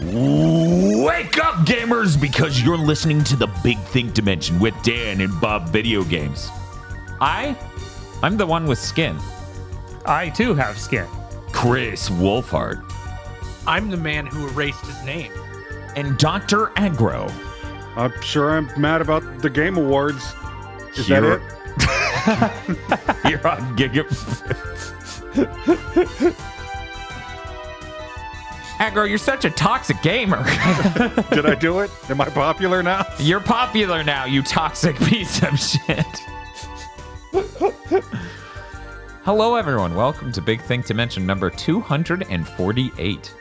Wake up, gamers, because you're listening to the Big Think Dimension with Dan and Bob Video Games. I'm the one with skin. I, too, have skin. Chris Wolfhard. I'm the man who erased his name. And Dr. Aggro. I'm sure I'm mad about the Game Awards. Is that it? You're on GigaBoots. Aggro, you're such a toxic gamer. Did I do it? Am I popular now? You're popular now, you toxic piece of shit. Hello, everyone. Welcome to Big Think Dimension number 248.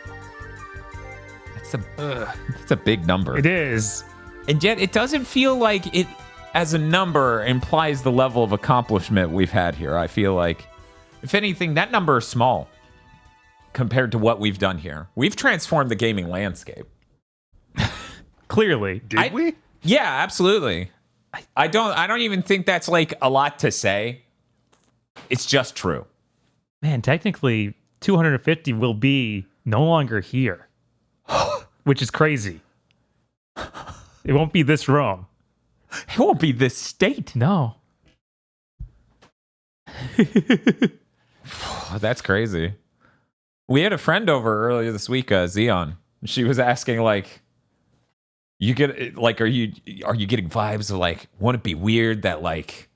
That's a big number. It is. And yet it doesn't feel like it, as a number, implies the level of accomplishment we've had here. I feel like, if anything, that number is small compared to what we've done here. We've transformed the gaming landscape. Clearly. Did we? Yeah, absolutely. I don't even think that's like a lot to say. It's just true. Man, technically, 250 will be no longer here, which is crazy. It won't be this wrong. It won't be this state. No. That's crazy. We had a friend over earlier this week, Xeon. She was asking, like, are you getting vibes of, like, won't it be weird that, like,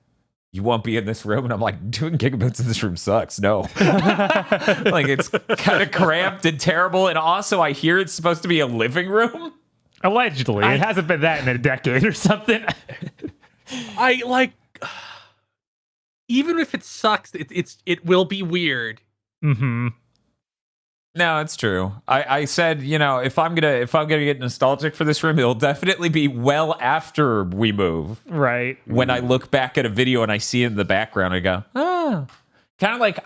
you won't be in this room? And I'm like, doing GigaBoots in this room sucks. No. Like, it's kind of cramped and terrible. And also, I hear it's supposed to be a living room. Allegedly. It hasn't been that in a decade or something. I like, even if it sucks, it will be weird. Mm-hmm. No, it's true. I said, you know, if I'm gonna get nostalgic for this room, it'll definitely be well after we move. Right. When I look back at a video and I see it in the background, I go, oh. Kind of like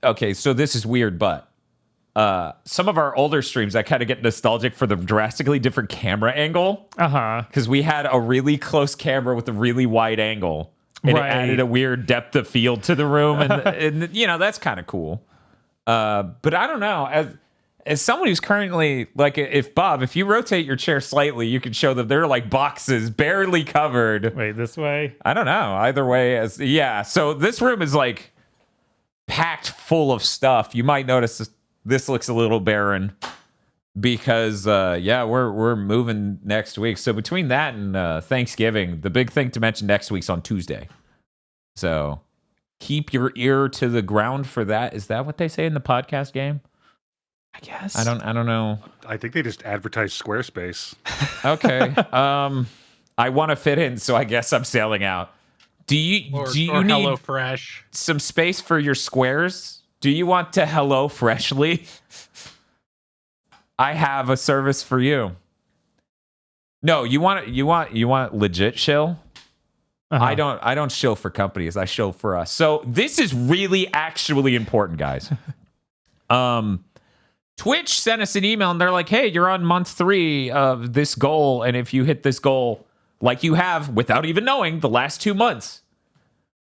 okay, so this is weird, but some of our older streams, I kind of get nostalgic for the drastically different camera angle. Uh-huh. Because we had a really close camera with a really wide angle. And right. It added a weird depth of field to the room. And you know, that's kind of cool. But I don't know, as someone who's currently, like, if you rotate your chair slightly, you can show that there are like boxes barely covered. Wait, this way? I don't know. Either way, so this room is like packed full of stuff. You might notice this looks a little barren because we're moving next week. So between that and Thanksgiving, the Big Think Dimension next week's on Tuesday. So keep your ear to the ground for that. Is that what they say in the podcast game? I guess. I don't know. I think they just advertise Squarespace. Okay. I want to fit in, so I guess I'm sailing out. Do you need HelloFresh some space for your squares? Do you want to Hello Freshly? I have a service for you. No, you want legit shill? Uh-huh. I don't shill for companies. I shill for us. So this is really actually important, guys. Twitch sent us an email and they're like, hey, you're on month 3 of this goal. And if you hit this goal like you have without even knowing the last 2 months,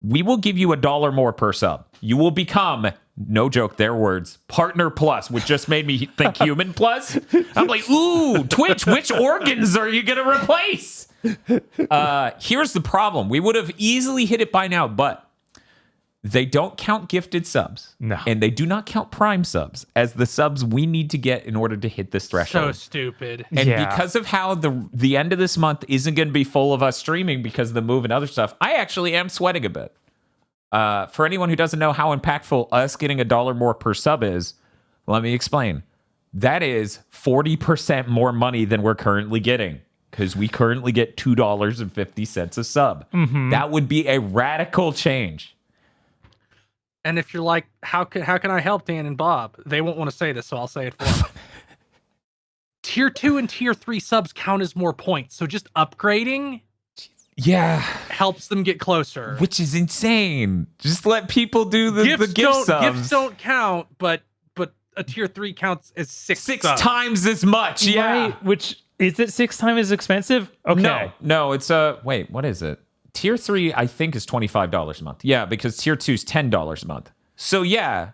we will give you $1 more per sub. You will become, no joke, their words, Partner Plus, which just made me think Human Plus. I'm like, ooh, Twitch, which organs are you going to replace? Here's the problem. We would have easily hit it by now, but they don't count gifted subs. No. And they do not count Prime subs as the subs we need to get in order to hit this threshold. So stupid. And Yeah. because of how the end of this month isn't going to be full of us streaming because of the move and other stuff, I actually am sweating a bit. For anyone who doesn't know how impactful us getting $1 more per sub is, let me explain. That is 40% more money than we're currently getting. Because we currently get $2.50 a sub. Mm-hmm. That would be a radical change. And if you're like, how can I help Dan and Bob? They won't want to say this, so I'll say it for them. Tier 2 and Tier 3 subs count as more points, so just upgrading helps them get closer. Which is insane. Just let people do the gift subs. Gifts don't count, but a Tier 3 counts as 6 subs. times as much. Yeah. Right, which, is it 6 times as expensive? Okay. No, it's wait, what is it? Tier 3, I think, is $25 a month. Yeah, because Tier 2 is $10 a month. So yeah,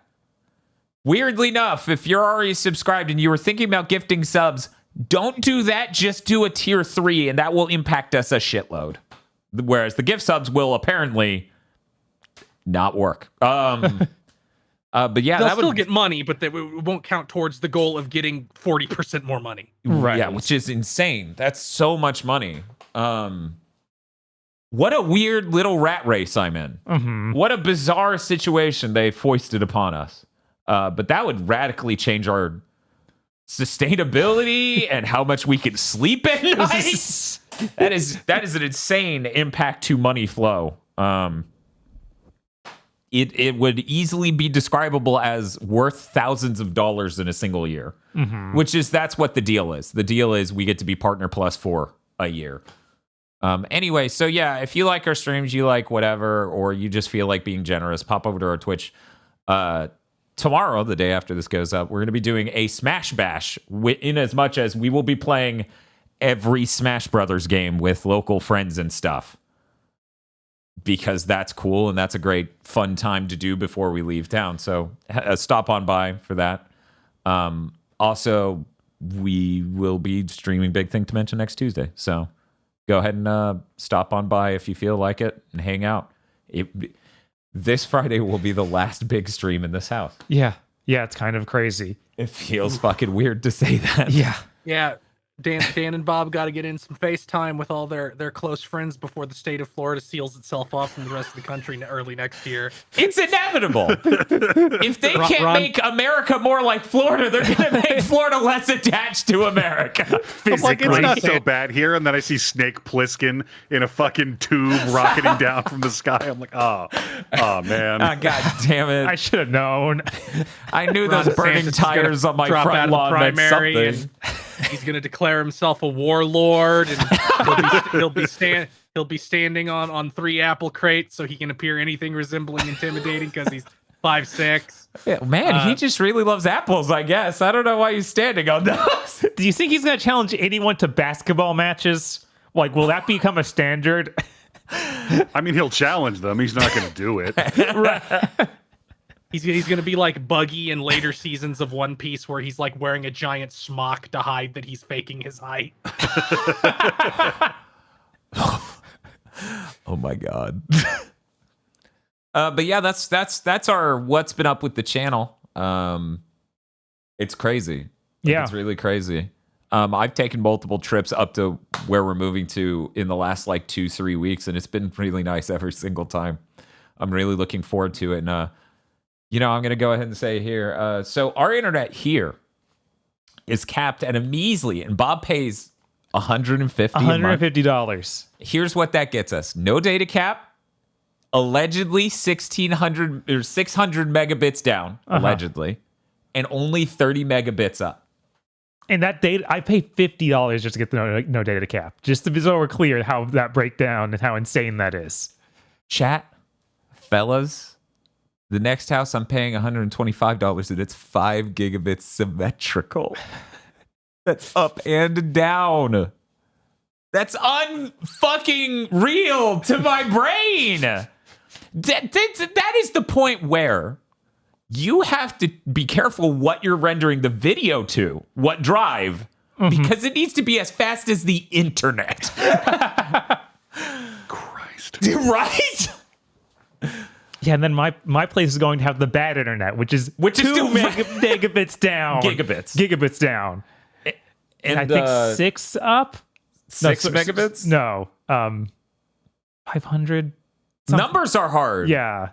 Weirdly enough, if you're already subscribed and you were thinking about gifting subs, don't do that. Just do a tier 3, and that will impact us a shitload. Whereas the gift subs will apparently not work. But yeah, They'll that still would get money, but it won't count towards the goal of getting 40% more money. Right. Yeah, which is insane. That's so much money. What a weird little rat race I'm in. Mm-hmm. What a bizarre situation they foisted upon us. But that would radically change our sustainability and how much we can sleep at night. That is an insane impact to money flow. It would easily be describable as worth thousands of dollars in a single year, that's what the deal is. The deal is we get to be Partner Plus for a year. Anyway, so yeah, if you like our streams, you like whatever, or you just feel like being generous, pop over to our Twitch. Tomorrow, the day after this goes up, we're going to be doing a Smash Bash in as much as we will be playing every Smash Brothers game with local friends and stuff. Because that's cool and that's a great fun time to do before we leave town. So stop on by for that. Also, we will be streaming Big Thing to Mention next Tuesday. So go ahead and stop on by if you feel like it and hang out. This Friday will be the last big stream in this house. Yeah. Yeah, it's kind of crazy. It feels fucking weird to say that. Yeah. Yeah, Dan and Bob got to get in some FaceTime with all their close friends before the state of Florida seals itself off from the rest of the country early next year. It's inevitable. If they can't make America more like Florida, they're going to make Florida less attached to America. I'm like, it's not so bad here. And then I see Snake Plissken in a fucking tube rocketing down from the sky. I'm like, oh man. Oh, God damn it. I should have known. I knew Ron those burning DeSantis is tires gonna on my drop out front of the lawn meant primary, something. and he's going to declare himself a warlord, and he'll be standing on 3 apple crates so he can appear anything resembling intimidating because he's 5'6". Yeah, man, he just really loves apples, I guess. I don't know why he's standing on those. Do you think he's going to challenge anyone to basketball matches? Like, will that become a standard? I mean, he'll challenge them. He's not going to do it. Right. He's going to be like Buggy in later seasons of One Piece, where he's like wearing a giant smock to hide that he's faking his height. Oh my God. But yeah, that's our what's been up with the channel. It's crazy. Yeah. It's really crazy. I've taken multiple trips up to where we're moving to in the last like 2-3 weeks, and it's been really nice every single time. I'm really looking forward to it. And I'm going to go ahead and say here. So our internet here is capped at a measly, and Bob pays $150. Here's what that gets us. No data cap. Allegedly 1,600 or 600 megabits down. Allegedly. And only 30 megabits up. And that data, I pay $50 just to get the no data cap. Just so we're clear how that breakdown and how insane that is. Chat, fellas, the next house I'm paying $125 and it's 5 gigabits symmetrical. That's up and down. That's unfucking real to my brain. That is the point where you have to be careful what you're rendering the video to, what drive, because it needs to be as fast as the internet. Christ. Right? Yeah, and then my place is going to have the bad internet, which is 2 megabits down. Gigabits down. And I think 6 up. 6 megabits? No. 500. Numbers are hard. Yeah.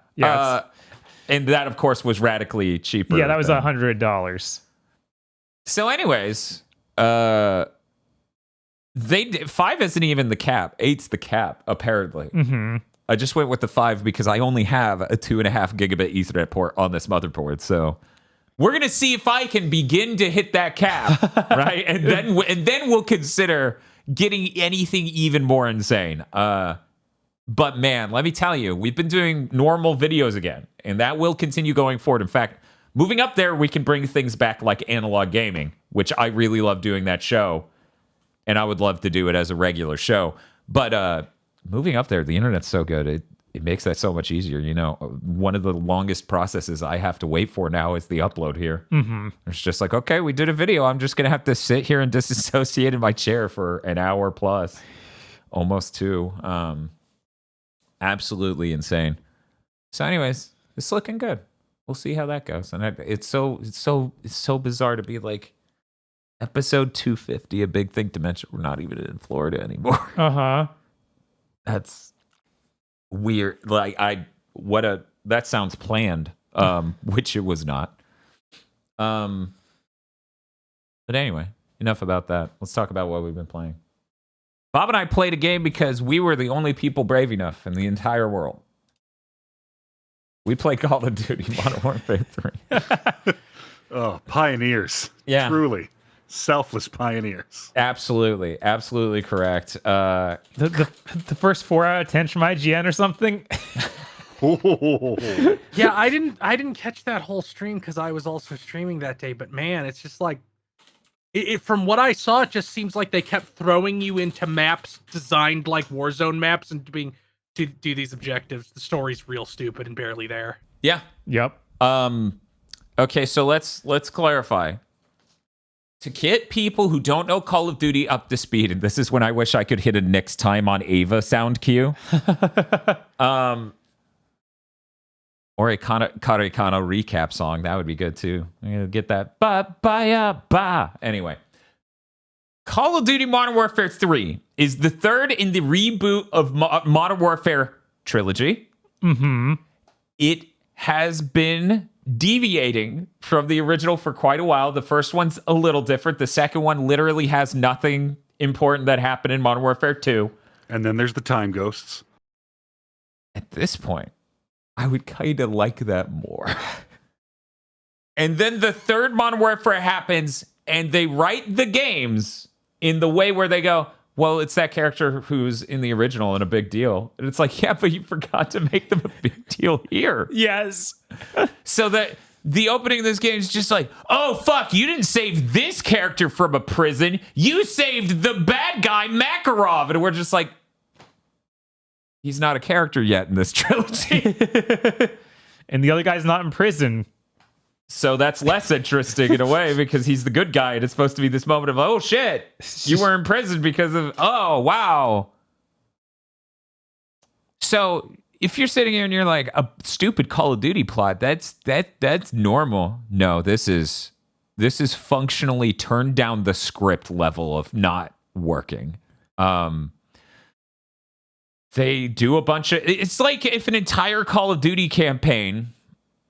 And that, of course, was radically cheaper. Yeah, that was $100. So, anyways, 5 isn't even the cap. 8's the cap, apparently. I just went with the 5 because I only have a 2.5 gigabit Ethernet port on this motherboard. So we're gonna see if I can begin to hit that cap, right? And then we'll consider getting anything even more insane. But man, let me tell you, we've been doing normal videos again, and that will continue going forward. In fact, moving up there, we can bring things back like analog gaming, which I really love doing that show, and I would love to do it as a regular show. But moving up there, the internet's so good. it makes that so much easier. You know, one of the longest processes I have to wait for now is the upload here. Mm-hmm. It's just like, okay, we did a video. I'm just going to have to sit here and disassociate in my chair for an hour plus, almost 2. Absolutely insane. So anyways, it's looking good. We'll see how that goes. And it's so bizarre to be like, episode 250, a big thing to mention. We're not even in Florida anymore. That's weird. Like that sounds planned, which it was not. But anyway, enough about that. Let's talk about what we've been playing. Bob and I played a game because we were the only people brave enough in the entire world. We played Call of Duty Modern Warfare 3. Oh, pioneers. Yeah. Truly. Selfless pioneers. Absolutely correct. The first 4 out of 10 from IGN or something. Yeah, I didn't catch that whole stream because I was also streaming that day. But man, it's just like, from what I saw, it just seems like they kept throwing you into maps designed like Warzone maps and to do these objectives. The story's real stupid and barely there. Yeah. Yep. Okay, so let's clarify. To get people who don't know Call of Duty up to speed, and this is when I wish I could hit a next time on Ava sound cue. Or a Karekano recap song. That would be good too. I'm gonna get that. Ba. Anyway. Call of Duty Modern Warfare 3 is the third in the reboot of Modern Warfare trilogy. Mm-hmm. It has been deviating from the original for quite a while. The first one's a little different. The second one literally has nothing important that happened in Modern Warfare 2. And then there's the time ghosts. At this point, I would kind of like that more. And then the third Modern Warfare happens, and they write the games in the way where they go, well, it's that character who's in the original and a big deal. And it's like, yeah, but you forgot to make them a big deal here. Yes. So that the opening of this game is just like, oh, fuck, you didn't save this character from a prison. You saved the bad guy, Makarov. And we're just like, he's not a character yet in this trilogy. And the other guy's not in prison. So that's less interesting in a way because he's the good guy. And it's supposed to be this moment of, oh, shit, you were in prison because of, oh, wow. So if you're sitting here and you're like, a stupid Call of Duty plot, that's normal. No, this is functionally turned down the script level of not working. They do a bunch of, it's like if an entire Call of Duty campaign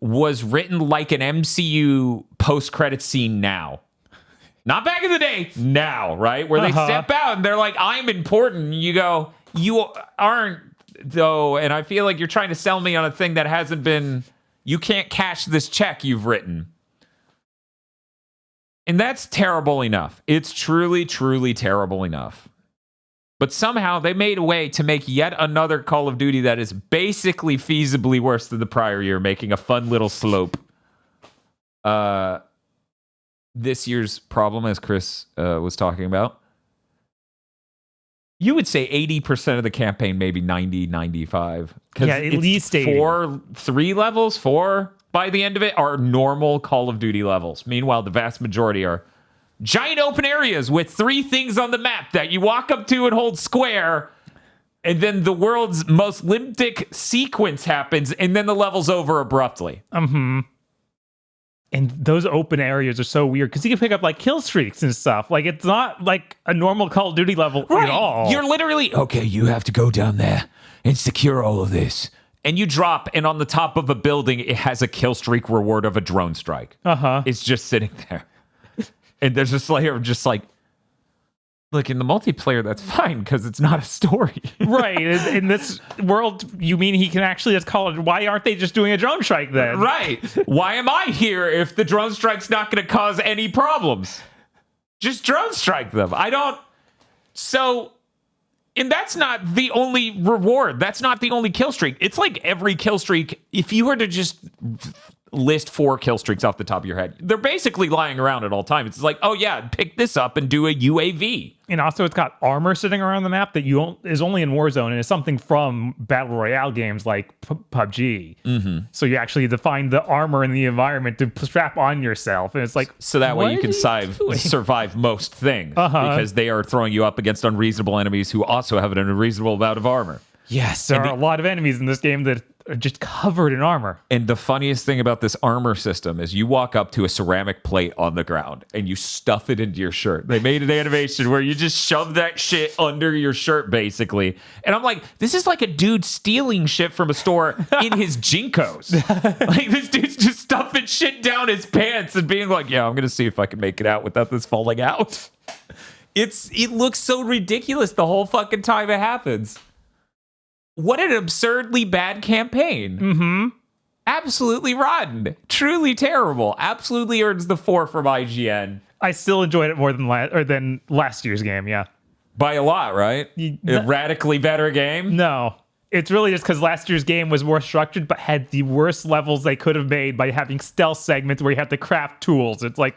was written like an MCU post-credit scene now. Not back in the day, now, right? Where they step out and they're like, I'm important. You go, you aren't, though. And I feel like you're trying to sell me on a thing that hasn't been, you can't cash this check you've written. And that's terrible enough. It's truly, truly terrible enough. But somehow they made a way to make yet another Call of Duty that is basically feasibly worse than the prior year, making a fun little slope. This year's problem, as Chris was talking about, you would say 80% of the campaign, maybe 90, 95. Yeah, at least 80. 3 levels, 4 by the end of it are normal Call of Duty levels. Meanwhile, the vast majority are giant open areas with 3 things on the map that you walk up to and hold square, and then the world's most limbic sequence happens, and then the level's over abruptly. Mm-hmm. And those open areas are so weird because you can pick up like kill streaks and stuff. Like it's not like a normal Call of Duty level at all. You're literally, okay, you have to go down there and secure all of this. And you drop, and on the top of a building, it has a kill streak reward of a drone strike. It's just sitting there. And there's this layer of just like, look, in the multiplayer, that's fine because it's not a story. Right. In this world, you mean he can actually just call it, why aren't they just doing a drone strike then? Right. Why am I here if the drone strike's not going to cause any problems? Just drone strike them. So, and that's not the only reward. That's not the only kill streak. It's like every kill streak, if you were to just list 4 kill streaks off the top of your head. They're basically lying around at all times. It's like, oh yeah, pick this up and do a UAV. And also, it's got armor sitting around the map that is only in Warzone, and is something from battle royale games like PUBG. Mm-hmm. So you actually define the armor in the environment to strap on yourself, and it's like, so that way you can survive most things because they are throwing you up against unreasonable enemies who also have an unreasonable amount of armor. Yes, there are a lot of enemies in this game that are just covered in armor. And the funniest thing about this armor system is you walk up to a ceramic plate on the ground and you stuff it into your shirt. They made an animation where you just shove that shit under your shirt, basically. And I'm like, this is like a dude stealing shit from a store in his Jinkos. Like, this dude's just stuffing shit down his pants and being like, yeah, I'm going to see if I can make it out without this falling out. It looks so ridiculous the whole fucking time it happens. What an absurdly bad campaign. Mm-hmm. Absolutely rotten. Truly terrible. Absolutely earns the 4 from IGN. I still enjoyed it more than last year's game, yeah. By a lot, right? A radically better game? No. It's really just because last year's game was more structured, but had the worst levels they could have made by having stealth segments where you have to craft tools. It's like,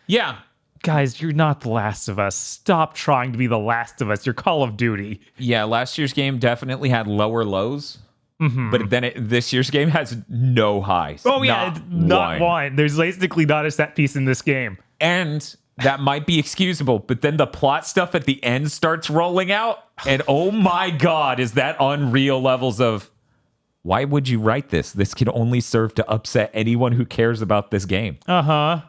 yeah. Guys, you're not The Last of Us. Stop trying to be The Last of Us. You're Call of Duty. Yeah, last year's game definitely had lower lows. Mm-hmm. But then this year's game has no highs. Oh, yeah, not one. There's basically not a set piece in this game. And that might be excusable, but then the plot stuff at the end starts rolling out. And oh my God, is that unreal levels of, why would you write this? This can only serve to upset anyone who cares about this game. Uh-huh.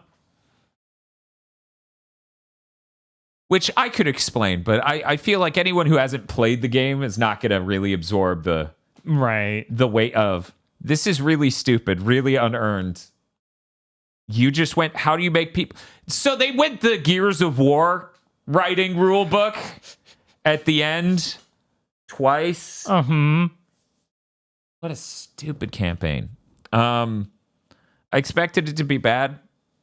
Which I could explain, but I feel like anyone who hasn't played the game is not going to really absorb the weight of, this is really stupid, really unearned. You just went, how do you make people... So they went the Gears of War writing rule book at the end twice. Uh-huh. What a stupid campaign. I expected it to be bad.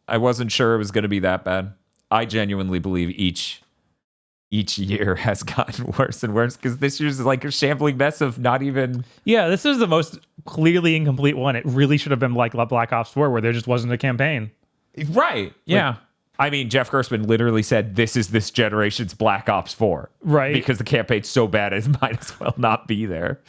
I wasn't sure it was going to be that bad. I genuinely believe each year has gotten worse and worse because this year's like a shambling mess of not even... Yeah, this is the most clearly incomplete one. It really should have been like Black Ops 4 where there just wasn't a campaign. Right, yeah. I mean, Jeff Gerstmann literally said, this is this generation's Black Ops 4. Right. Because the campaign's so bad it might as well not be there.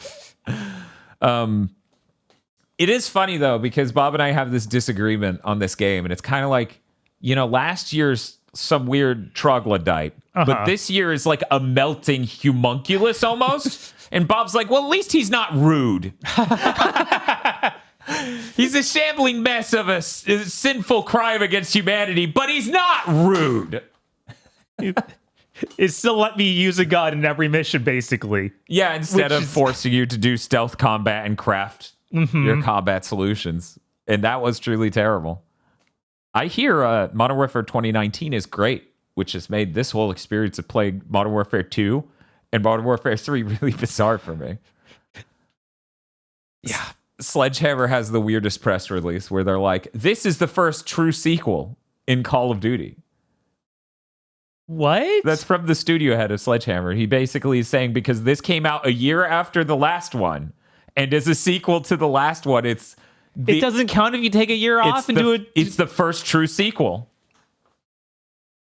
It is funny, though, because Bob and I have this disagreement on this game, and it's kind of like, last year's some weird troglodyte, but this year is like a melting homunculus almost. And Bob's like, well, at least he's not rude. He's a shambling mess of a sinful crime against humanity, but he's not rude. It still let me use a gun in every mission, basically. Yeah, instead of forcing you to do stealth combat and craft your combat solutions. And that was truly terrible. I hear Modern Warfare 2019 is great, which has made this whole experience of playing Modern Warfare 2 and Modern Warfare 3 really bizarre for me. Yeah. Sledgehammer has the weirdest press release where they're like, this is the first true sequel in Call of Duty. What? That's from the studio head of Sledgehammer. He basically is saying because this came out a year after the last one, and as a sequel to the last one, it doesn't count if you take a year off and do it. It's the first true sequel.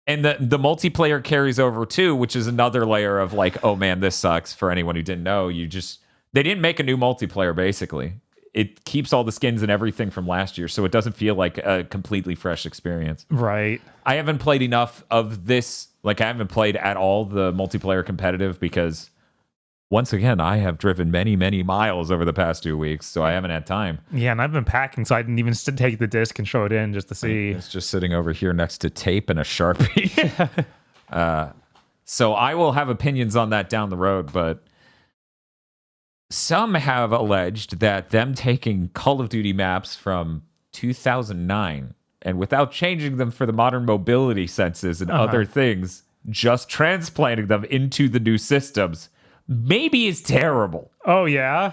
And the multiplayer carries over too, which is another layer of like, oh man, this sucks. For anyone who didn't know, they didn't make a new multiplayer, basically. It keeps all the skins and everything from last year, so it doesn't feel like a completely fresh experience. Right. I haven't played enough of this. Like, I haven't played at all the multiplayer competitive because, once again, I have driven many, many miles over the past 2 weeks, so I haven't had time. Yeah, and I've been packing, so I didn't even take the disc and show it in just to see. It's just sitting over here next to tape and a Sharpie. So I will have opinions on that down the road, but some have alleged that them taking Call of Duty maps from 2009 and without changing them for the modern mobility senses and other things, just transplanting them into the new systems, maybe is terrible. Oh, yeah?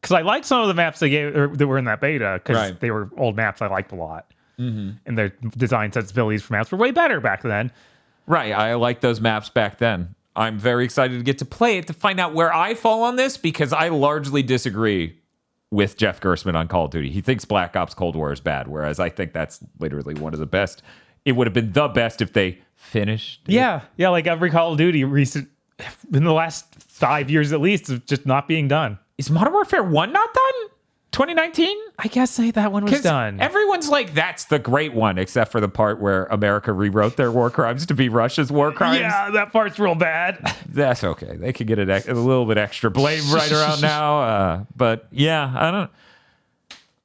Because I liked some of the maps they gave that were in that beta because they were old maps I liked a lot. Mm-hmm. And their design sensibilities for maps were way better back then. Right, I liked those maps back then. I'm very excited to get to play it to find out where I fall on this because I largely disagree with Jeff Gerstmann on Call of Duty. He thinks Black Ops Cold War is bad, whereas I think that's literally one of the best. It would have been the best if they finished it. Yeah, like every Call of Duty recent in the last 5 years at least is just not being done. Is Modern Warfare 1 not done? 2019? I guess that one was done. Everyone's like, that's the great one, except for the part where America rewrote their war crimes to be Russia's war crimes. Yeah, that part's real bad. That's okay. They could get a little bit extra blame right around now. But yeah, I don't.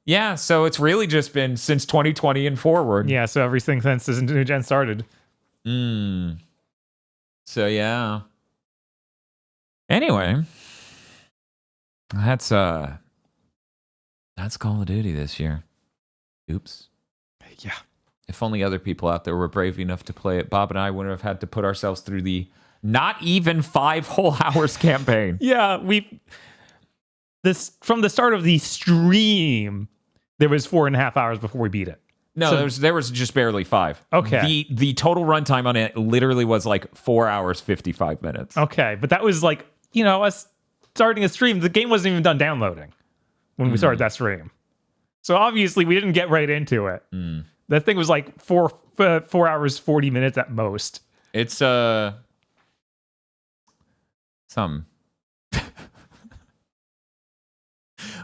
Yeah, so it's really just been since 2020 and forward. Yeah, so everything since this new gen started. So yeah. Anyway, that's Call of Duty this year. Oops. Yeah. If only other people out there were brave enough to play it. Bob and I wouldn't have had to put ourselves through the not even 5 whole hours campaign. Yeah, from the start of the stream, there was 4.5 hours before we beat it. No, So- there was just barely 5. Okay. The total runtime on it literally was like 4 hours 55 minutes. Okay, but that was like, us starting a stream. The game wasn't even done downloading when we started that stream. So obviously we didn't get right into it. That thing was like 4 hours 40 minutes at most. It's some.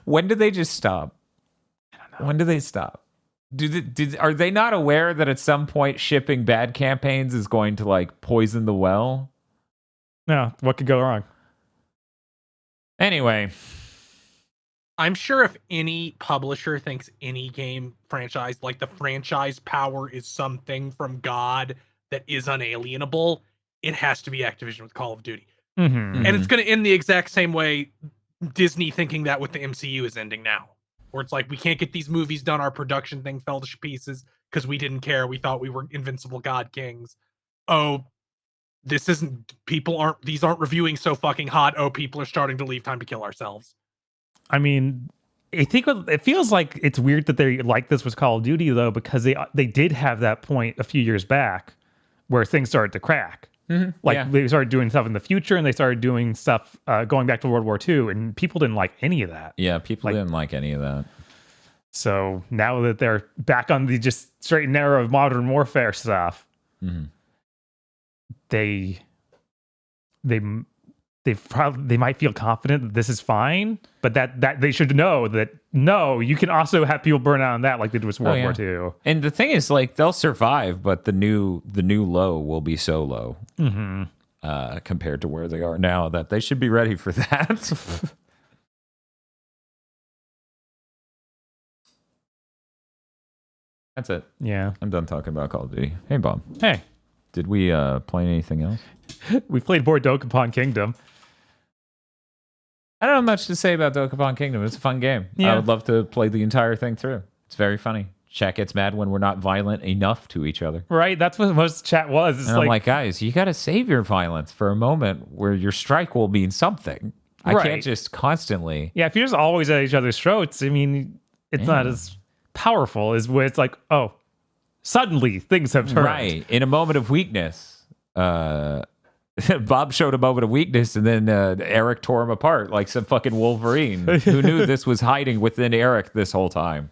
When do they just stop? I don't know. When do they stop? Are they not aware that at some point shipping bad campaigns is going to like poison the well? No, what could go wrong? Anyway, I'm sure if any publisher thinks any game franchise, like the franchise power is something from God that is unalienable, it has to be Activision with Call of Duty. Mm-hmm. And it's going to end the exact same way Disney thinking that with the MCU is ending now. Where it's like, we can't get these movies done. Our production thing fell to pieces because we didn't care. We thought we were invincible God Kings. Oh, these aren't reviewing so fucking hot. Oh, people are starting to leave. Time to kill ourselves. I mean, I think it feels like it's weird that they like this with Call of Duty though, because they did have that point a few years back where things started to crack. They started doing stuff in the future, and they started doing stuff going back to World War II, and people didn't like any of that. yeah, people didn't like any of that. So now that they're back on the just straight and narrow of modern warfare stuff, they might feel confident that this is fine, but that they should know that no, you can also have people burn out on that like they did with World War II. And the thing is, like, they'll survive, but the new low will be so low compared to where they are now that they should be ready for that. That's it. Yeah. I'm done talking about Call of Duty. Hey, Bob. Hey, Did we play anything else? we played more Dokapon Kingdom. I don't have much to say about Dokapon Kingdom. It's a fun game. Yeah. I would love to play the entire thing through. It's very funny. Chat gets mad when we're not violent enough to each other. Right? That's what most chat was. It's And I'm like, guys, you got to save your violence for a moment where your strike will mean something. I Right. can't just constantly. yeah, if you're just always at each other's throats, I mean, it's not as powerful as where it's like, oh, suddenly things have turned. Right. In a moment of weakness. Bob showed a moment of weakness, and then Eric tore him apart like some fucking Wolverine. Who knew this was hiding within Eric this whole time?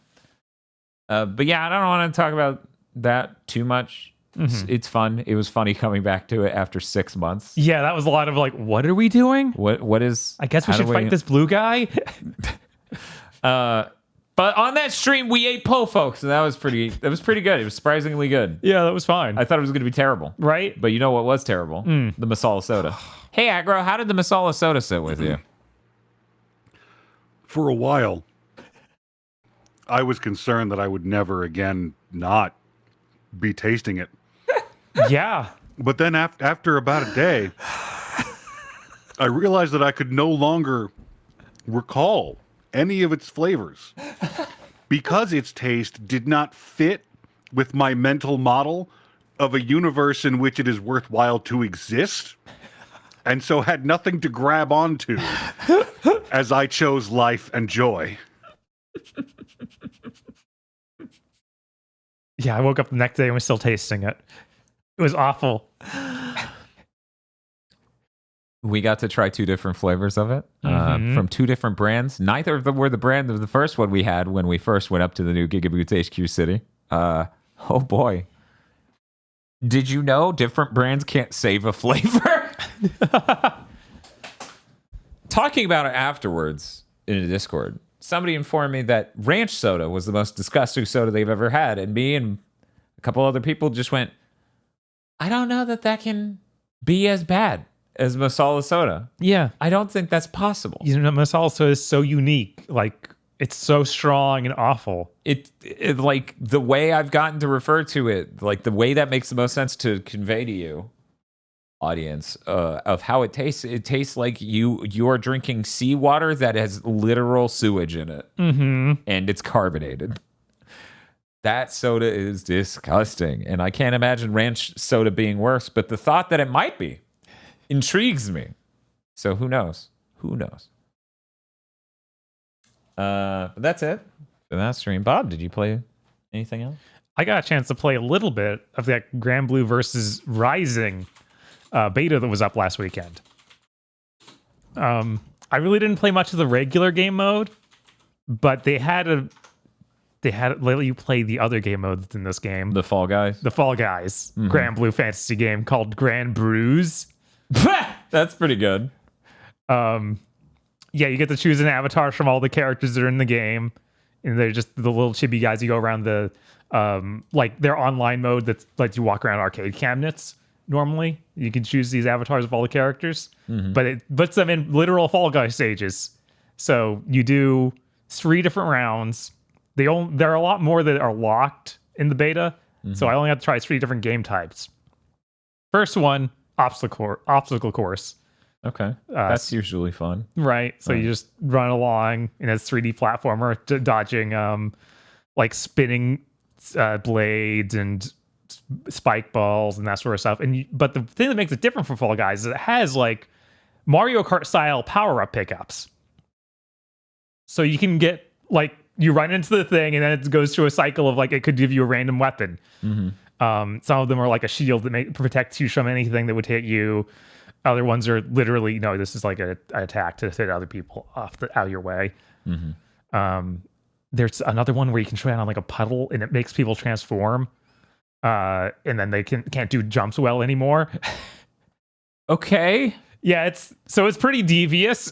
But yeah, I don't want to talk about that too much. It's fun. It was funny coming back to it after 6 months. Yeah, that was a lot of like, what are we doing? What is? I guess we how should do fight this blue guy. But on that stream, we ate po, folks, and that was pretty good. It was surprisingly good. Yeah, that was fine. I thought it was going to be terrible. Right? But you know what was terrible? The masala soda. Hey, Aggro, how did the masala soda sit with you? For a while, I was concerned that I would never again not be tasting it. Yeah. But then after about a day, I realized that I could no longer recall any of its flavors because its taste did not fit with my mental model of a universe in which it is worthwhile to exist, and so had nothing to grab onto as I chose life and joy. Yeah, I woke up the next day and was still tasting it. It was awful. We got to try 2 different flavors of it from 2 different brands. Neither of them were the brand of the first one we had when we first went up to the new GigaBoots HQ City. Oh boy. Did you know different brands can't save a flavor? Talking about it afterwards in a Discord, somebody informed me that ranch soda was the most disgusting soda they've ever had. And me and a couple other people just went, I don't know that can be as bad as masala soda. Yeah. I don't think that's possible. You know, masala soda is so unique. Like, it's so strong and awful. It like the way I've gotten to refer to it, like the way that makes the most sense to convey to you, audience, of how it tastes like you're drinking seawater that has literal sewage in it. And it's carbonated. That soda is disgusting. And I can't imagine ranch soda being worse, but the thought that it might be intrigues me. So who knows? But that's it for that stream. Bob, did you play anything else? I got a chance to play a little bit of that Granblue versus Rising beta that was up last weekend. I really didn't play much of the regular game mode, but they had let you play the other game mode that's in this game. The Fall Guys? The Fall Guys Granblue fantasy game called Granblue. That's pretty good. Yeah, you get to choose an avatar from all the characters that are in the game, and they're just the little chibi guys. You go around the like their online mode that lets you walk around arcade cabinets. Normally, you can choose these avatars of all the characters, but it puts them in literal Fall Guy stages. So you do 3 different rounds. There are a lot more that are locked in the beta, so I only have to try 3 different game types. First one, obstacle course. Okay, that's usually fun, right? So you just run along, and it's 3D platformer, dodging like spinning blades and spike balls and that sort of stuff. But the thing that makes it different from Fall Guys is it has like Mario Kart style power up pickups. So you can get like you run into the thing, and then it goes through a cycle of like it could give you a random weapon. Some of them are like a shield that protects you from anything that would hit you. Other ones are literally, no, this is like an attack to hit other people out of your way. There's another one where you can try on like a puddle, and it makes people transform. And then they can't do jumps well anymore. Okay. Yeah, it's pretty devious.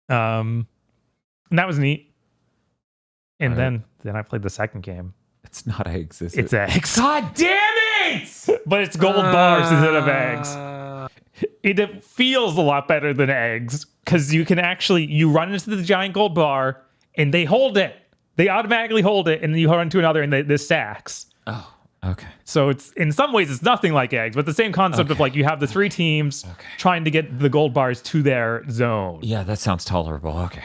And that was neat. And then I played the second game. It's not eggs, is It's it? eggs. God damn it! But it's gold bars instead of eggs. It feels a lot better than eggs because you run into the giant gold bar and they hold it. They automatically hold it, and then you hold on to another, and this stacks. Oh, okay. So it's in some ways it's nothing like eggs, but the same concept of like you have the 3 teams trying to get the gold bars to their zone. Yeah, that sounds tolerable. Okay.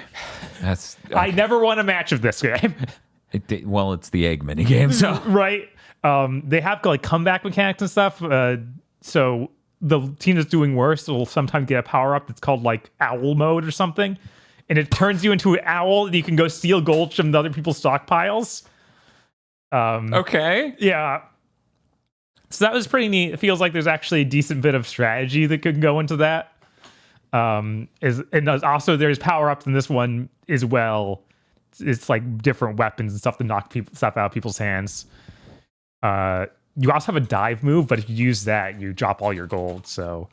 That's I never won a match of this game. Well, it's the egg minigame, so Right. They have like comeback mechanics and stuff. So the team that's doing worse will sometimes get a power up that's called like owl mode or something. And it turns you into an owl, and you can go steal gold from the other people's stockpiles. okay. Yeah. So that was pretty neat. It feels like there's actually a decent bit of strategy that could go into that. And also there's power-ups in this one as well. It's like different weapons and stuff to knock stuff out of people's hands. You also have a dive move, but if you use that, you drop all your gold. So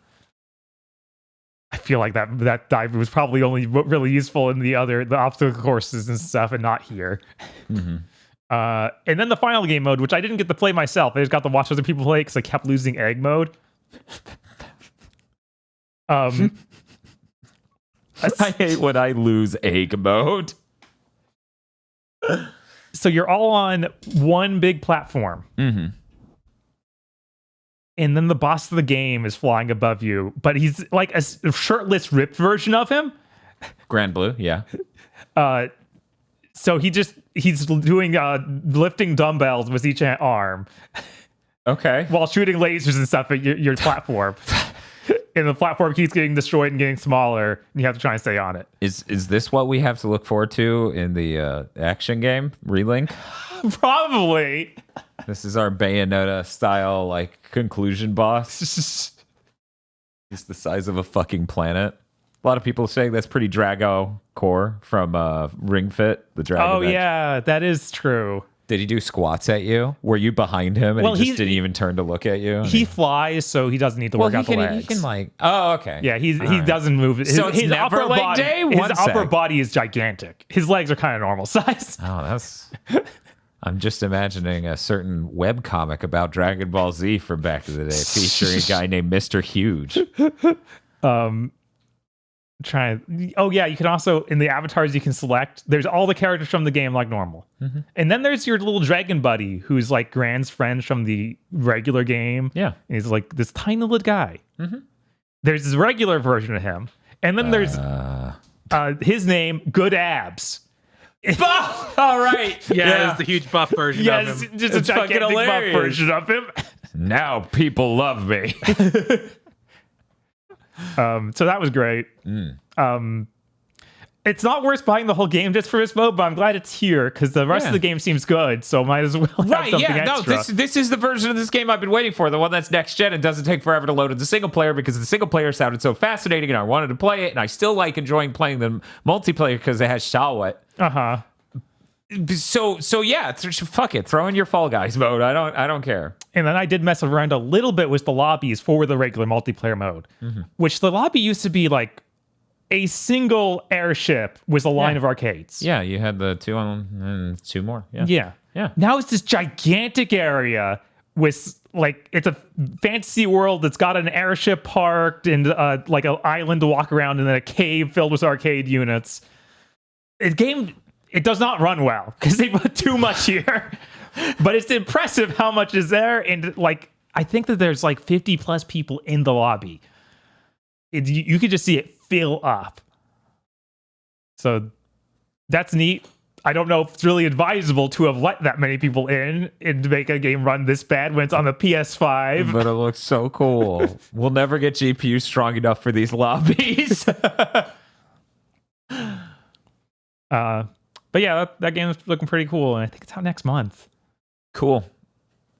I feel like that dive was probably only really useful in the obstacle courses and stuff, and not here. And then the final game mode, which I didn't get to play myself. I just got to watch other people play because I kept losing egg mode. I hate when I lose egg mode. So you're all on one big platform. And then the boss of the game is flying above you, but he's like a shirtless, ripped version of him. Granblue, yeah. So he's doing lifting dumbbells with each arm. Okay. While shooting lasers and stuff at your platform. And the platform keeps getting destroyed and getting smaller, and you have to try and stay on it. Is this what we have to look forward to in the action game, Relink? Probably. This is our Bayonetta style, like, conclusion boss. It's the size of a fucking planet. A lot of people saying that's pretty Drago core from Ring Fit, the Dragon. Oh, Edge. yeah, that is true. Did he do squats at you? Were you behind him and Well, he just didn't even turn to look at you? He flies, so he doesn't need to work out the legs. He can like, oh, okay. Yeah, he doesn't move. So it's never upper leg body, day? His One upper sec. body is gigantic. His legs are kind of normal size. Oh, that's... I'm just imagining a certain webcomic about Dragon Ball Z from back in the day featuring a guy named Mr. Huge. Oh yeah, you can also in the avatars you can select. There's all the characters from the game like normal, and then there's your little dragon buddy who's like Grand's friend from the regular game. Yeah, and he's like this tiny little guy. There's this regular version of him, and then there's his name Good Abs. Buff! All right. Yeah, it's the huge buff version of Yes, him. just a It's fucking gigantic buff hilarious. version of him. Now people love me. So that was great. It's not worth buying the whole game just for this mode, but I'm glad it's here because the rest of the game seems good. So might as well have Right, something yeah, extra. no, this is the version of this game I've been waiting for, the one that's next gen and doesn't take forever to load into single player because the single player sounded so fascinating and I wanted to play it, and I still like enjoying playing the multiplayer because it has Shawet. So yeah, fuck it, throw in your Fall Guys mode. I don't care. And then I did mess around a little bit with the lobbies for the regular multiplayer mode, which the lobby used to be like a single airship with a line of arcades. Yeah, you had the two on and two more. Yeah. Yeah. Now it's this gigantic area with like it's a fantasy world that's got an airship parked and like an island to walk around and then a cave filled with arcade units. It does not run well because they put too much here, but it's impressive how much is there. And like I think that there's like 50 plus people in the lobby. You could just see it fill up. So that's neat. I don't know if it's really advisable to have let that many people in and to make a game run this bad when it's on the PS5. But it looks so cool. We'll never get GPUs strong enough for these lobbies. But yeah, that game is looking pretty cool, and I think it's out next month. Cool.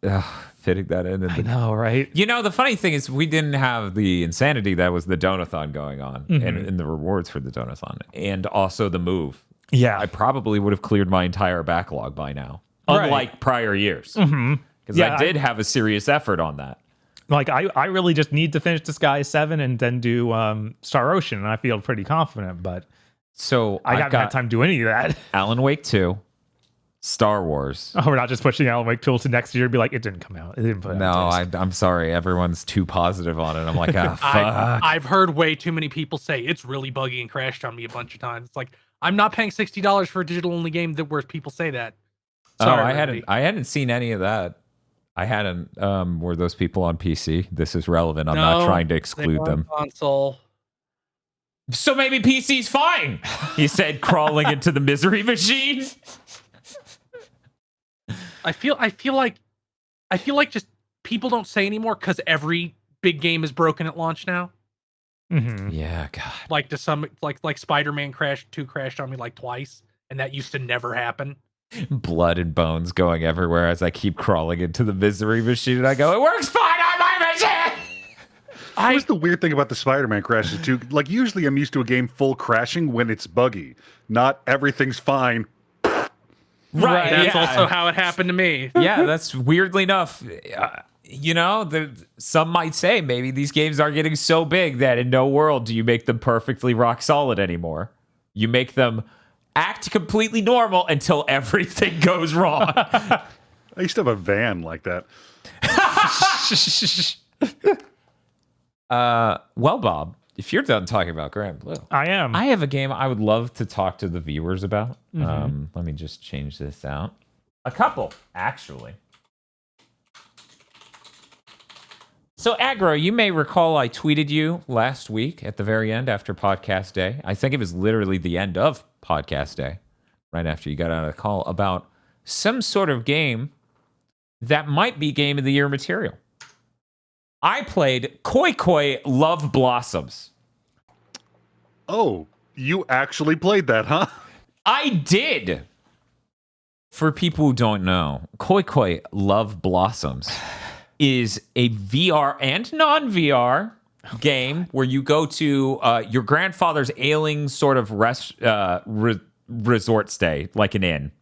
Ugh, fitting that in. I know, right? You know, the funny thing is we didn't have the insanity that was the Donathon going on and the rewards for the Donathon and also the move. Yeah. I probably would have cleared my entire backlog by now, Right. unlike prior years. Because I did have a serious effort on that. Like, I really just need to finish Disguise 7 and then do Star Ocean, and I feel pretty confident, but So I haven't had time to do any of that. Alan Wake 2, Star Wars. Oh, we're not just pushing Alan Wake 2 to next year and be like, it didn't come out. It didn't put No, out on disc. I'm sorry. Everyone's too positive on it. I'm like, ah, fuck. I've heard way too many people say it's really buggy and crashed on me a bunch of times. It's like I'm not paying $60 for a digital only game that where people say that. Sorry, I hadn't seen any of that. I hadn't. Were those people on PC? This is relevant. I'm not trying to exclude them. Console. So maybe PC's fine. He said, crawling into the misery machine. I feel like just people don't say anymore because every big game is broken at launch now. Yeah, God. Like to some like Spider-Man 2 crashed on me like twice, and that used to never happen. Blood and bones going everywhere as I keep crawling into the misery machine, and I go, it works fine on my machine. What's the weird thing about the Spider-Man crashes too? Like usually I'm used to a game full crashing when it's buggy. Not everything's fine. Right. That's yeah. also how it happened to me. Yeah, that's weirdly enough. You know, some might say maybe these games are getting so big that in no world do you make them perfectly rock solid anymore. You make them act completely normal until everything goes wrong. I used to have a van like that. Well, Bob, if you're done talking about Granblue, I am. I have a game I would love to talk to the viewers about. Let me just change this out. A couple, actually. So, Aggro, you may recall I tweeted you last week at the very end after podcast day. I think it was literally the end of podcast day, right after you got out of the call, about some sort of game that might be Game of the Year material. I played Koi Koi Love Blossoms. Oh, you actually played that, huh? I did. For people who don't know, Koi Koi Love Blossoms is a VR and non-VR game where you go to your grandfather's ailing sort of resort stay, like an inn.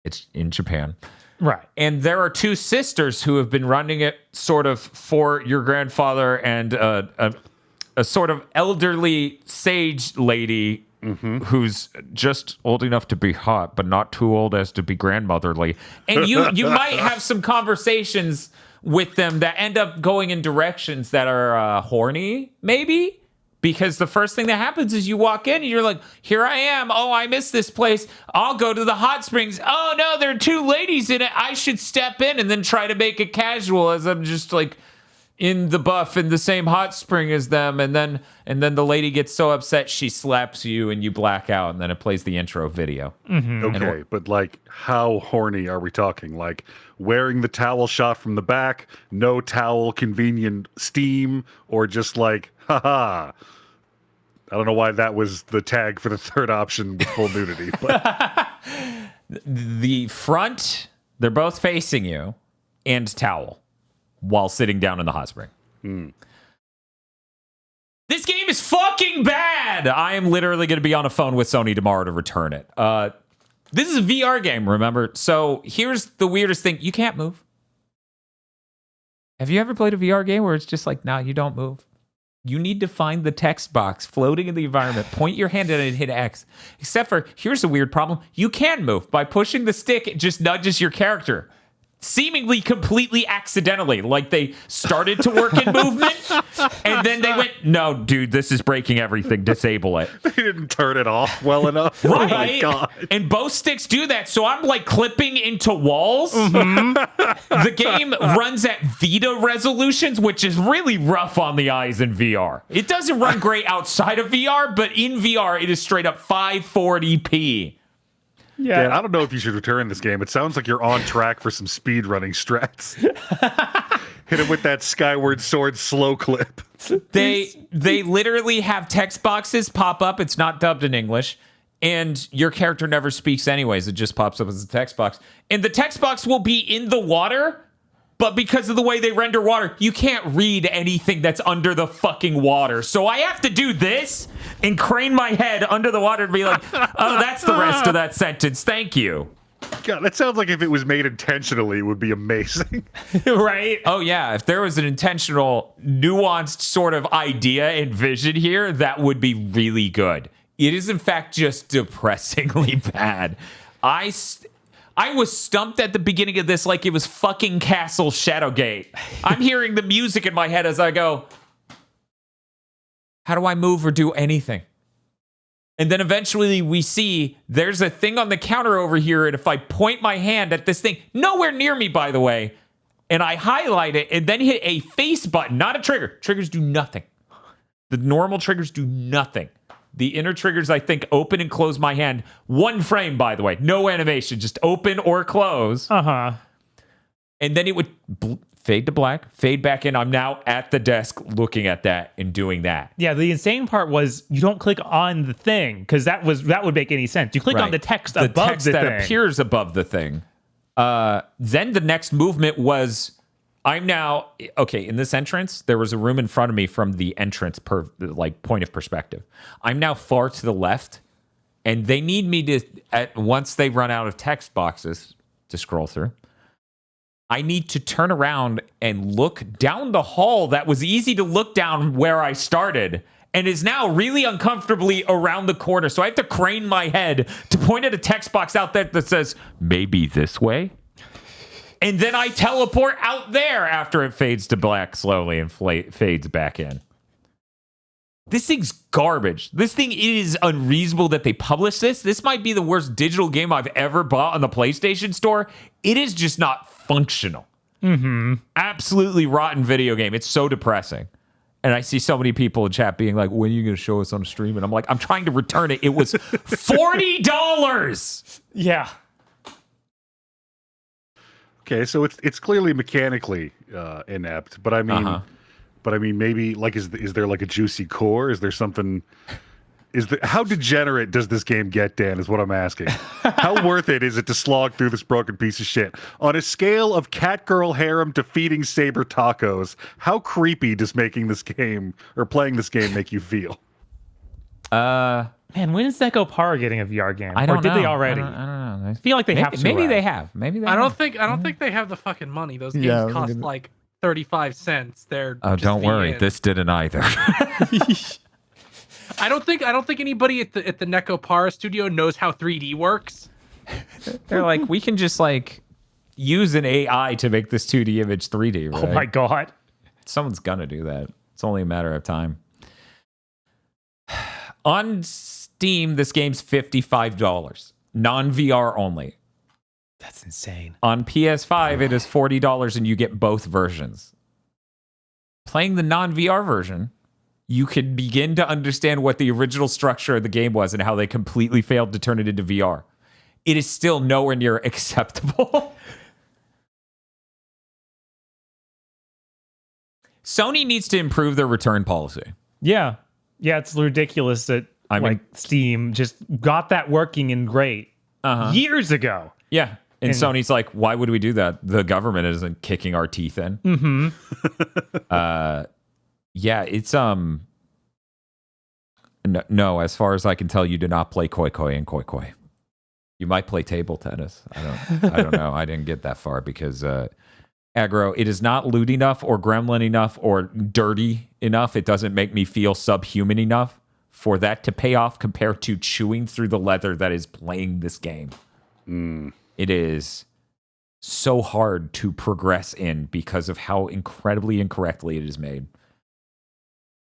It's in Japan. Right. And there are two sisters who have been running it sort of for your grandfather and a sort of elderly sage lady who's just old enough to be hot, but not too old as to be grandmotherly. And you might have some conversations with them that end up going in directions that are horny, maybe? Because the first thing that happens is you walk in and you're like, here I am. Oh, I miss this place. I'll go to the hot springs. Oh, no, there are two ladies in it. I should step in and then try to make it casual as I'm just like in the buff in the same hot spring as them. And then the lady gets so upset she slaps you and you black out. And then it plays the intro video. Okay, but like, how horny are we talking? Like, wearing the towel shot from the back, no towel, convenient steam, or just like, haha. I don't know why that was the tag for the third option with full nudity. But The front, they're both facing you, and towel while sitting down in the hot spring. This game is fucking bad. I am literally going to be on a phone with Sony tomorrow to return it. This is a VR game, remember? So here's the weirdest thing. You can't move. Have you ever played a VR game where it's just like, nah, you don't move? You need to find the text box floating in the environment, point your hand at it and hit X. Except for, here's a weird problem. You can move. By pushing the stick, it just nudges your character. Seemingly completely accidentally. Like they started to work in movement, and then they went, no, dude, this is breaking everything. Disable it. they didn't turn it off well enough. Right? Oh my God. And both sticks do that. So I'm like clipping into walls. The game runs at Vita resolutions, which is really rough on the eyes in VR. It doesn't run great outside of VR, but in VR, it is straight up 540p. Yeah. Dan, I don't know if you should return this game. It sounds like you're on track for some speed running strats. Hit it with that Skyward Sword slow clip. They literally have text boxes pop up. It's not dubbed in English. And your character never speaks anyways. It just pops up as a text box. And the text box will be in the water, but because of the way they render water, you can't read anything that's under the fucking water. So I have to do this and crane my head under the water and be like, oh, that's the rest of that sentence. Thank you. God, that sounds like if it was made intentionally, it would be amazing. Right? Oh, yeah. If there was an intentional, nuanced sort of idea and vision here, that would be really good. It is, in fact, just depressingly bad. I was stumped at the beginning of this like it was fucking Castle Shadowgate. I'm hearing the music in my head as I go, how do I move or do anything? And then eventually we see there's a thing on the counter over here, and if I point my hand at this thing, nowhere near me, by the way, and I highlight it and then hit a face button, not a trigger. Triggers do nothing. The normal triggers do nothing. The inner triggers, I think, open and close my hand. One frame, by the way. No animation. Just open or close. Uh-huh. And then it would fade to black, fade back in. I'm now at the desk looking at that and doing that. Yeah, the insane part was you don't click on the thing, because that would make any sense. You click on the text above the text thing. that appears above the thing. Then the next movement was... I'm now, okay, in this entrance, there was a room in front of me from the entrance point of perspective. I'm now far to the left, and they need me to, once they run out of text boxes to scroll through, I need to turn around and look down the hall that was easy to look down where I started, and is now really uncomfortably around the corner. So I have to crane my head to point at a text box out there that says, maybe this way? And then I teleport out there after it fades to black slowly and fades back in. This thing's garbage. This thing is unreasonable that they published this. This might be the worst digital game I've ever bought on the PlayStation Store. It is just not functional. Absolutely rotten video game. It's so depressing. And I see so many people in chat being like, when are you going to show us on a stream? And I'm like, I'm trying to return it. It was $40. Yeah. Okay, so it's clearly mechanically inept, but I mean, maybe like is there like a juicy core? Is there something how degenerate does this game get, Dan, is what I'm asking. How worth it is it to slog through this broken piece of shit? On a scale of catgirl harem to feeding Saber tacos, how creepy does making this game or playing this game make you feel? Man, when is Neko Power getting a VR game? I don't know. Or did they already? I don't know. I feel like they have to. Maybe have. they have. Maybe they I have. don't think they have the fucking money. Those games Yeah, cost like 35 cents. They're Oh, just don't worry. VN. This didn't either. I don't think anybody at the Neko Para studio knows how 3D works. They're like, we can just like use an AI to make this 2D image 3D, right? Oh my god. Someone's gonna do that. It's only a matter of time. On Steam, this game's $55, non-VR only. That's insane. On PS5, it is $40, and you get both versions. Playing the non-VR version, you can begin to understand what the original structure of the game was and how they completely failed to turn it into VR. It is still nowhere near acceptable. Sony needs to improve their return policy. Yeah. Yeah, it's ridiculous that Steam just got that working and great years ago. Yeah. And Sony's like, why would we do that? The government isn't kicking our teeth in. Mm-hmm. Yeah, it's no, as far as I can tell, you do not play koi koi and koi koi. You might play table tennis. I don't know. I didn't get that far because aggro, it is not lewd enough or gremlin enough or dirty enough. It doesn't make me feel subhuman enough for that to pay off compared to chewing through the leather that is playing this game. It is so hard to progress in because of how incredibly incorrectly it is made.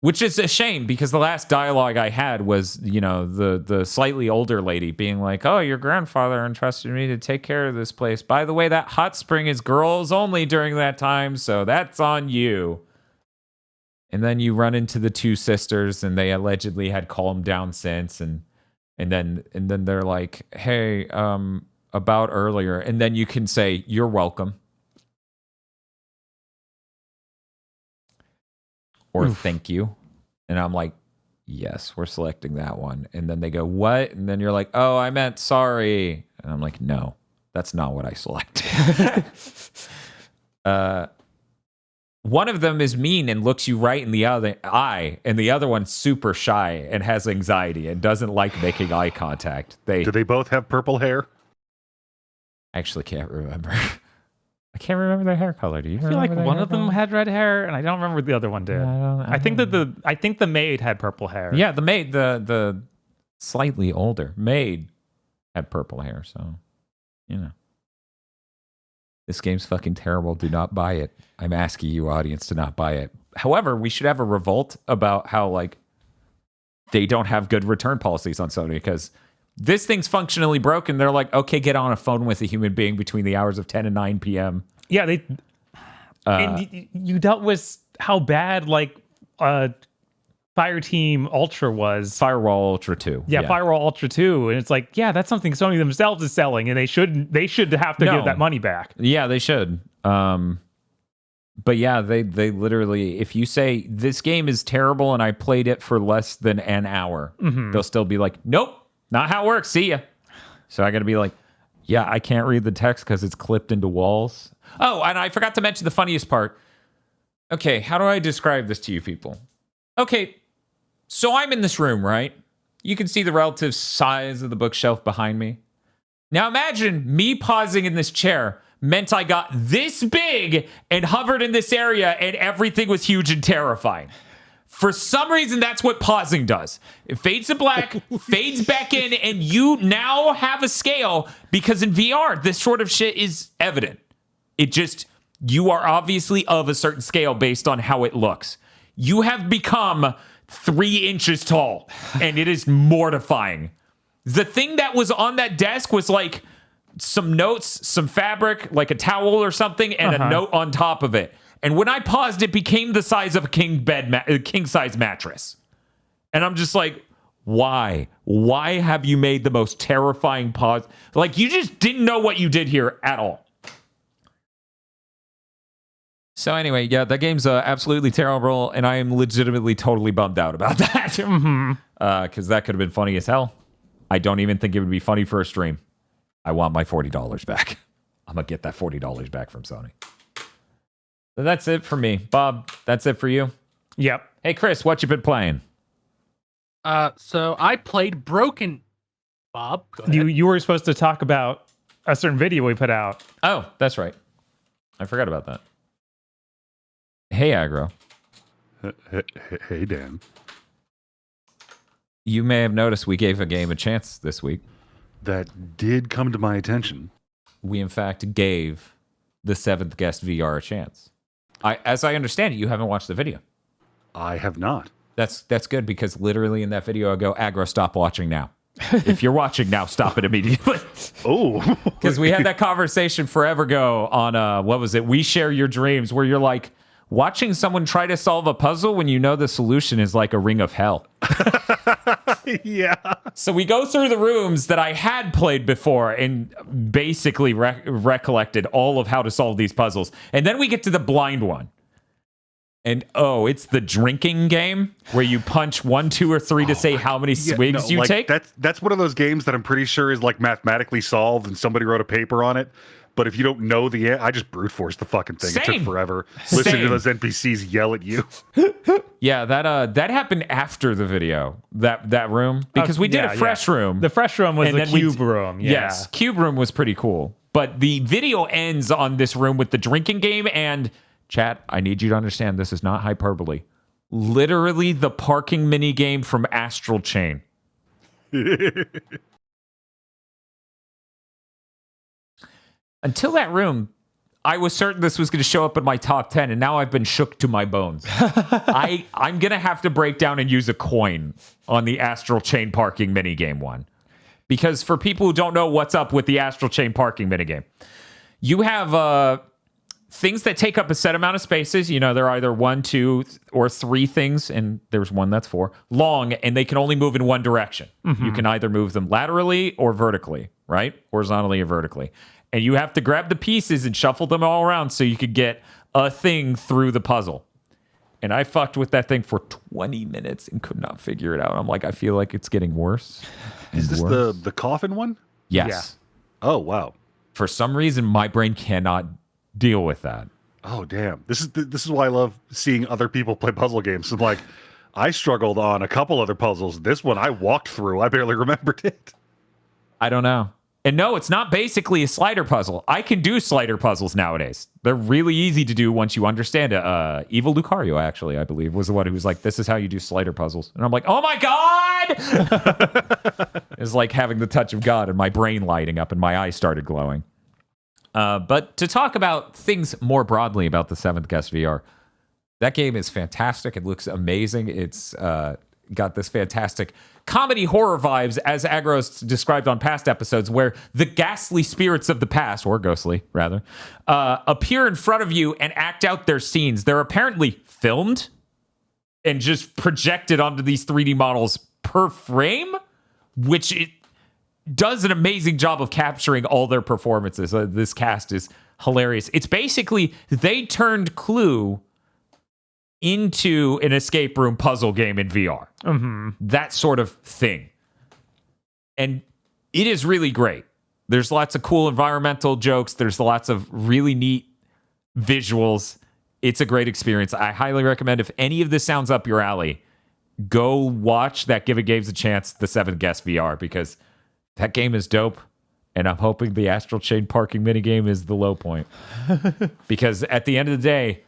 Which is a shame because the last dialogue I had was, the slightly older lady being like, oh, your grandfather entrusted me to take care of this place. By the way, that hot spring is girls only during that time, so that's on you. And then you run into the two sisters and they allegedly had calmed down since. And then they're like, hey, about earlier. And then you can say, you're welcome. Or thank you. And I'm like, yes, we're selecting that one. And then they go, what? And then you're like, oh, I meant sorry. And I'm like, no, that's not what I selected. One of them is mean and looks you right in the other eye. And the other one's super shy and has anxiety and doesn't like making eye contact. Do they both have purple hair? I actually can't remember. I can't remember their hair color. Do you? I feel like one of them had red hair, and I don't remember what the other one did. I think the maid had purple hair. Yeah, the maid, the slightly older maid, had purple hair. So, this game's fucking terrible. Do not buy it. I'm asking you, audience, to not buy it. However, we should have a revolt about how they don't have good return policies on Sony because this thing's functionally broken. They're like, okay, get on a phone with a human being between the hours of 10 and 9 p.m. Yeah, and you dealt with how bad Fire Team Ultra was. Firewall Ultra 2. Yeah, Firewall Ultra 2. And it's like, yeah, that's something Sony themselves is selling, and they should have to give that money back. Yeah, they should. But yeah, they literally, if you say this game is terrible and I played it for less than an hour, they'll still be like, nope. Not how it works. See ya. So I got to be like, yeah, I can't read the text because it's clipped into walls. Oh, and I forgot to mention the funniest part. Okay, how do I describe this to you people? Okay, so I'm in this room, right? You can see the relative size of the bookshelf behind me. Now imagine me pausing in this chair meant I got this big and hovered in this area and everything was huge and terrifying. For some reason, that's what pausing does. It fades to black, fades back in, and you now have a scale because in VR, this sort of shit is evident. You are obviously of a certain scale based on how it looks. You have become 3 inches tall, and it is mortifying. The thing that was on that desk was like some notes, some fabric, like a towel or something, and a note on top of it. And when I paused, it became the size of a king size mattress. And I'm just like, why? Why have you made the most terrifying pause? You just didn't know what you did here at all. So anyway, yeah, that game's absolutely terrible, and I am legitimately totally bummed out about that. Because that could have been funny as hell. I don't even think it would be funny for a stream. I want my $40 back. I'm going to get that $40 back from Sony. So that's it for me. Bob, that's it for you? Yep. Hey, Chris, what you been playing? So I played Broken. Bob, go ahead. You were supposed to talk about a certain video we put out. Oh, that's right. I forgot about that. Hey, Aggro. Hey, Dan. You may have noticed we gave a game a chance this week. That did come to my attention. We, in fact, gave the Seventh Guest VR a chance. As I understand it, you haven't watched the video. I have not. That's good, because literally in that video I go, Aggro, stop watching now. If you're watching now, stop it immediately. Oh. Because we had that conversation forever ago on, what was it? We Share Your Dreams, where you're like, watching someone try to solve a puzzle when you know the solution is like a ring of hell. Yeah. So we go through the rooms that I had played before and basically recollected all of how to solve these puzzles. And then we get to the blind one. And it's the drinking game where you punch 1, 2, or 3 to say how many swigs you take. That's one of those games that I'm pretty sure is like mathematically solved and somebody wrote a paper on it. But if you don't know I just brute forced the fucking thing. Same. It took forever. Listening to those NPCs yell at you. Yeah, that happened after the video. That room, because we did a fresh room. The fresh room was And the then we cube room. Yeah. Yes, cube room was pretty cool. But the video ends on this room with the drinking game. And chat, I need you to understand this is not hyperbole. Literally the parking mini game from Astral Chain. Until that room, I was certain this was going to show up in my top 10, and now I've been shook to my bones. I'm going to have to break down and use a coin on the Astral Chain parking minigame one. Because for people who don't know what's up with the Astral Chain parking minigame, you have things that take up a set amount of spaces. You know, they're either 1, 2, or 3 things, and there's one that's 4, long, and they can only move in one direction. You can either move them laterally or vertically, right? Horizontally or vertically. And you have to grab the pieces and shuffle them all around so you could get a thing through the puzzle. And I fucked with that thing for 20 minutes and could not figure it out. I'm like, I feel like it's getting worse. Is this the coffin one? Yes. Yeah. Oh, wow. For some reason, my brain cannot deal with that. Oh, damn. This is why I love seeing other people play puzzle games. I'm like, I struggled on a couple other puzzles. This one I walked through. I barely remembered it. I don't know. And no, it's not basically a slider puzzle. I can do slider puzzles nowadays. They're really easy to do once you understand it. Evil Lucario, actually, I believe, was the one who was like, this is how you do slider puzzles. And I'm like, oh my God! It's like having the touch of God and my brain lighting up and my eyes started glowing. But to talk about things more broadly about the Seventh Guest VR, that game is fantastic. It looks amazing. It's got this fantastic comedy horror vibes, as Agros described on past episodes, where the ghastly spirits of the past, or ghostly rather, appear in front of you and act out their scenes. They're apparently filmed and just projected onto these 3D models per frame, which it does an amazing job of capturing all their performances. This cast is hilarious. It's basically, they turned Clue into an escape room puzzle game in VR. That sort of thing. And it is really great. There's lots of cool environmental jokes. There's lots of really neat visuals. It's a great experience. I highly recommend, if any of this sounds up your alley, go watch that Give It Games a Chance, the Seventh Guest VR, because that game is dope. And I'm hoping the Astral Chain parking minigame is the low point. Because at the end of the day,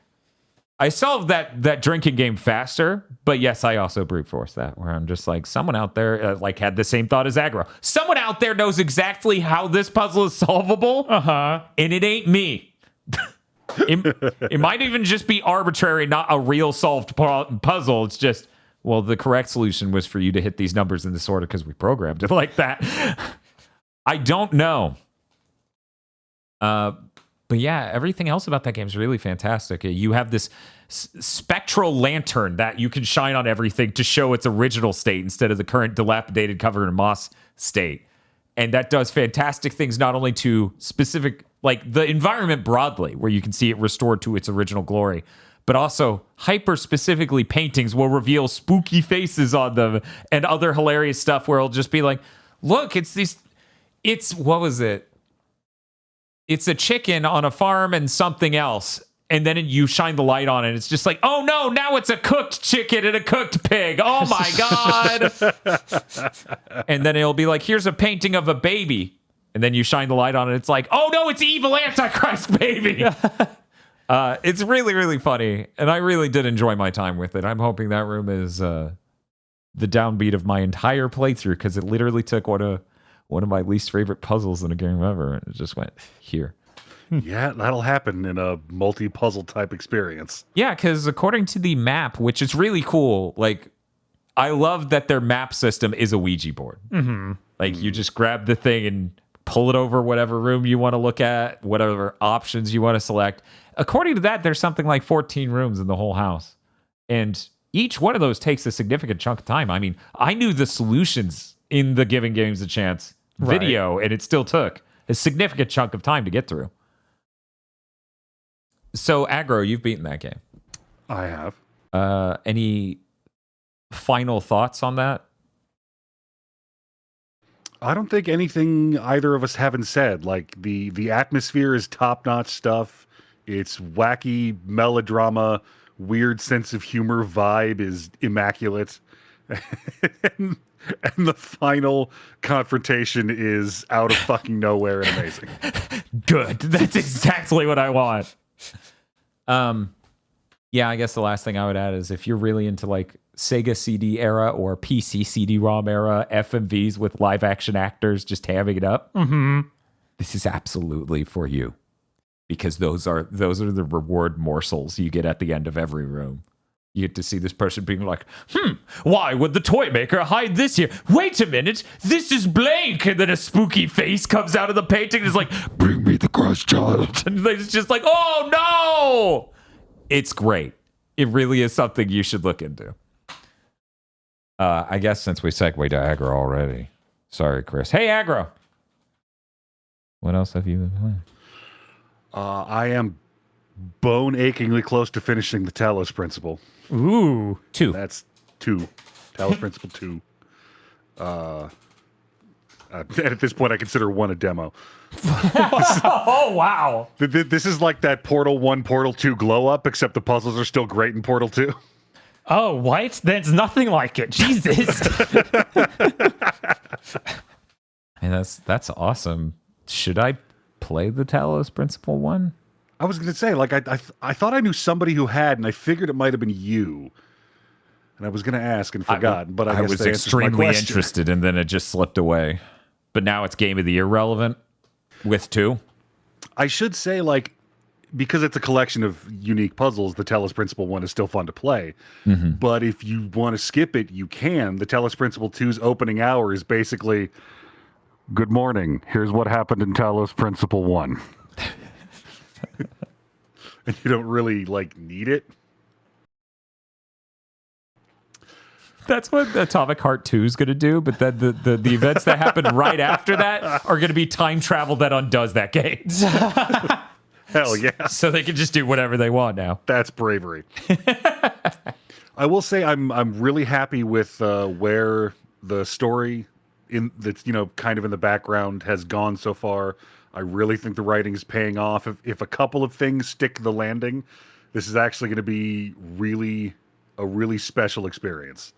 I solved that drinking game faster, but yes, I also brute force that, where I'm just like, someone out there had the same thought as Aggro. Someone out there knows exactly how this puzzle is solvable, and it ain't me. It might even just be arbitrary, not a real solved puzzle. It's just, well, the correct solution was for you to hit these numbers in this order because we programmed it like that. I don't know. But yeah, everything else about that game is really fantastic. You have this spectral lantern that you can shine on everything to show its original state instead of the current dilapidated, covered in moss state. And that does fantastic things, not only to specific like the environment broadly, where you can see it restored to its original glory, but also hyper specifically paintings will reveal spooky faces on them and other hilarious stuff where it'll just be like, look, what was it? It's a chicken on a farm and something else. And then you shine the light on it. It's just like, oh no, now it's a cooked chicken and a cooked pig. Oh my God. And then it'll be like, here's a painting of a baby. And then you shine the light on it. It's like, oh no, it's evil Antichrist baby. It's really, really funny. And I really did enjoy my time with it. I'm hoping that room is the downbeat of my entire playthrough, because it literally took one of my least favorite puzzles in a game ever. And it just went here. Yeah, that'll happen in a multi-puzzle type experience. Yeah, because according to the map, which is really cool, like, I love that their map system is a Ouija board. Mm-hmm. Like, you just grab the thing and pull it over whatever room you want to look at, whatever options you want to select. According to that, there's something like 14 rooms in the whole house. And each one of those takes a significant chunk of time. I mean, I knew the solutions in the Giving Games a Chance video, and it still took a significant chunk of time to get through. So, Aggro, you've beaten that game. I have. Any final thoughts on that? I don't think anything either of us haven't said. Like, the atmosphere is top-notch stuff. It's wacky melodrama, weird sense of humor vibe is immaculate. and the final confrontation is out of fucking nowhere and amazing. Good. That's exactly what I want. Yeah, I guess the last thing I would add is if you're really into like Sega CD era or PC CD-ROM era FMVs with live action actors just hamming it up, this is absolutely for you, because those are the reward morsels you get at the end of every room. You get to see this person being like, why would the toy maker hide this here? Wait a minute, this is blank. And then a spooky face comes out of the painting and is like, bring me the Christ child. And it's just like, oh no! It's great. It really is something you should look into. I guess since we segued to Aggro already. Sorry, Chris. Hey, Aggro. What else have you been playing? I am bone-achingly close to finishing the Talos Principle. Ooh. 2. That's 2. Talos Principle 2. At this point, I consider 1 a demo. Oh, wow. This is like that Portal 1, Portal 2 glow-up, except the puzzles are still great in Portal 2. Oh, what? That's nothing like it. Jesus. And that's awesome. Should I play the Talos Principle 1? I was going to say, like, I thought I knew somebody who had, and I figured it might have been you. And I was going to ask and forgot, but I guess was they answered my extremely question. interested, and then it just slipped away. But now it's Game of the Year relevant with 2. I should say, like, because it's a collection of unique puzzles, the Talos Principle 1 is still fun to play. But if you want to skip it, you can. The Talos Principle 2's opening hour is basically, good morning, here's what happened in Talos Principle 1. And you don't really, like, need it. That's what Atomic Heart 2 is going to do, but then the events that happen right after that are going to be time travel that undoes that game. Hell yeah. So they can just do whatever they want now. That's bravery. I will say I'm really happy with where the story that's kind of in the background has gone so far. I really think the writing is paying off. If a couple of things stick the landing, this is actually going to be a really special experience.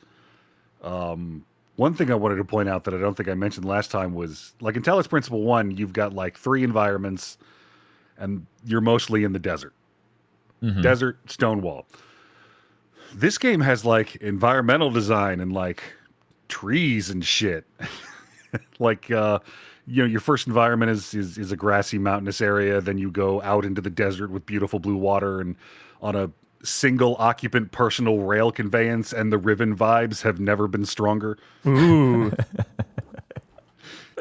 One thing I wanted to point out that I don't think I mentioned last time was, like, in Talos Principle 1, you've got like 3 environments, and you're mostly in the desert. Desert, Stonewall. This game has like environmental design and like trees and shit. Like, your first environment is a grassy mountainous area. Then you go out into the desert with beautiful blue water and on a single occupant personal rail conveyance, and the Riven vibes have never been stronger. Ooh.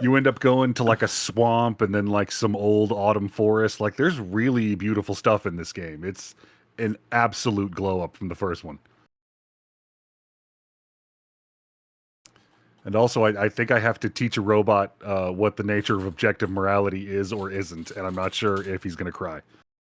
You end up going to like a swamp and then like some old autumn forest. Like, there's really beautiful stuff in this game. It's an absolute glow up from the first one. And also, I think I have to teach a robot what the nature of objective morality is or isn't, and I'm not sure if he's going to cry.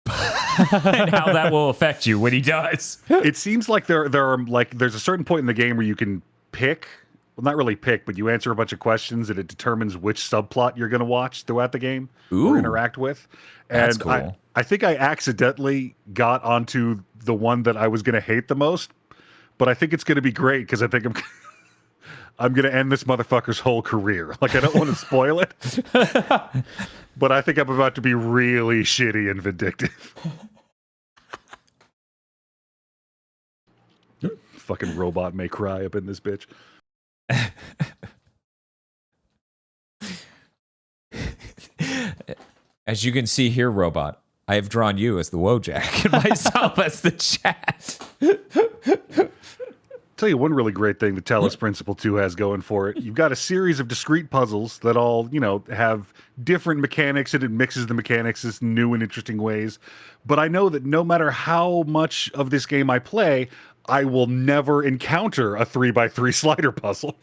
And how that will affect you when he does. It seems like there's a certain point in the game where you can pick, well, not really pick, but you answer a bunch of questions and it determines which subplot you're going to watch throughout the game or interact with. And that's cool. I think I accidentally got onto the one that I was going to hate the most, but I think it's going to be great because I think I'm going to end this motherfucker's whole career. Like, I don't want to spoil it, but I think I'm about to be really shitty and vindictive. Fucking robot may cry up in this bitch. As you can see here, robot, I have drawn you as the Wojak and myself as the chat. Tell you one really great thing the Talos Principle 2 has going for it. You've got a series of discrete puzzles that all, have different mechanics, and it mixes the mechanics in new and interesting ways. But I know that no matter how much of this game I play, I will never encounter a 3x3 slider puzzle.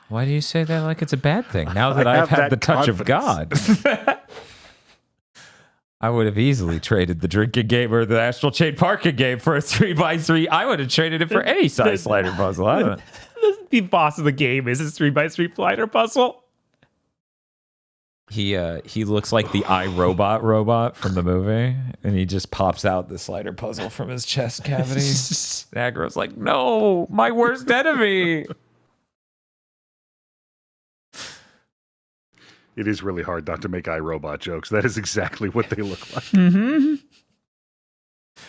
Why do you say that like it's a bad thing? Now that I've had the touch of God. I would have easily traded the drinking game or the Astral Chain parking game for a 3x3. I would have traded it for any size slider puzzle. I don't know. The boss of the game is his 3x3 slider puzzle. He looks like the iRobot robot from the movie, and he just pops out the slider puzzle from his chest cavity. Aggro's like, no, my worst enemy. It is really hard not to make iRobot jokes. That is exactly what they look like. Mm-hmm.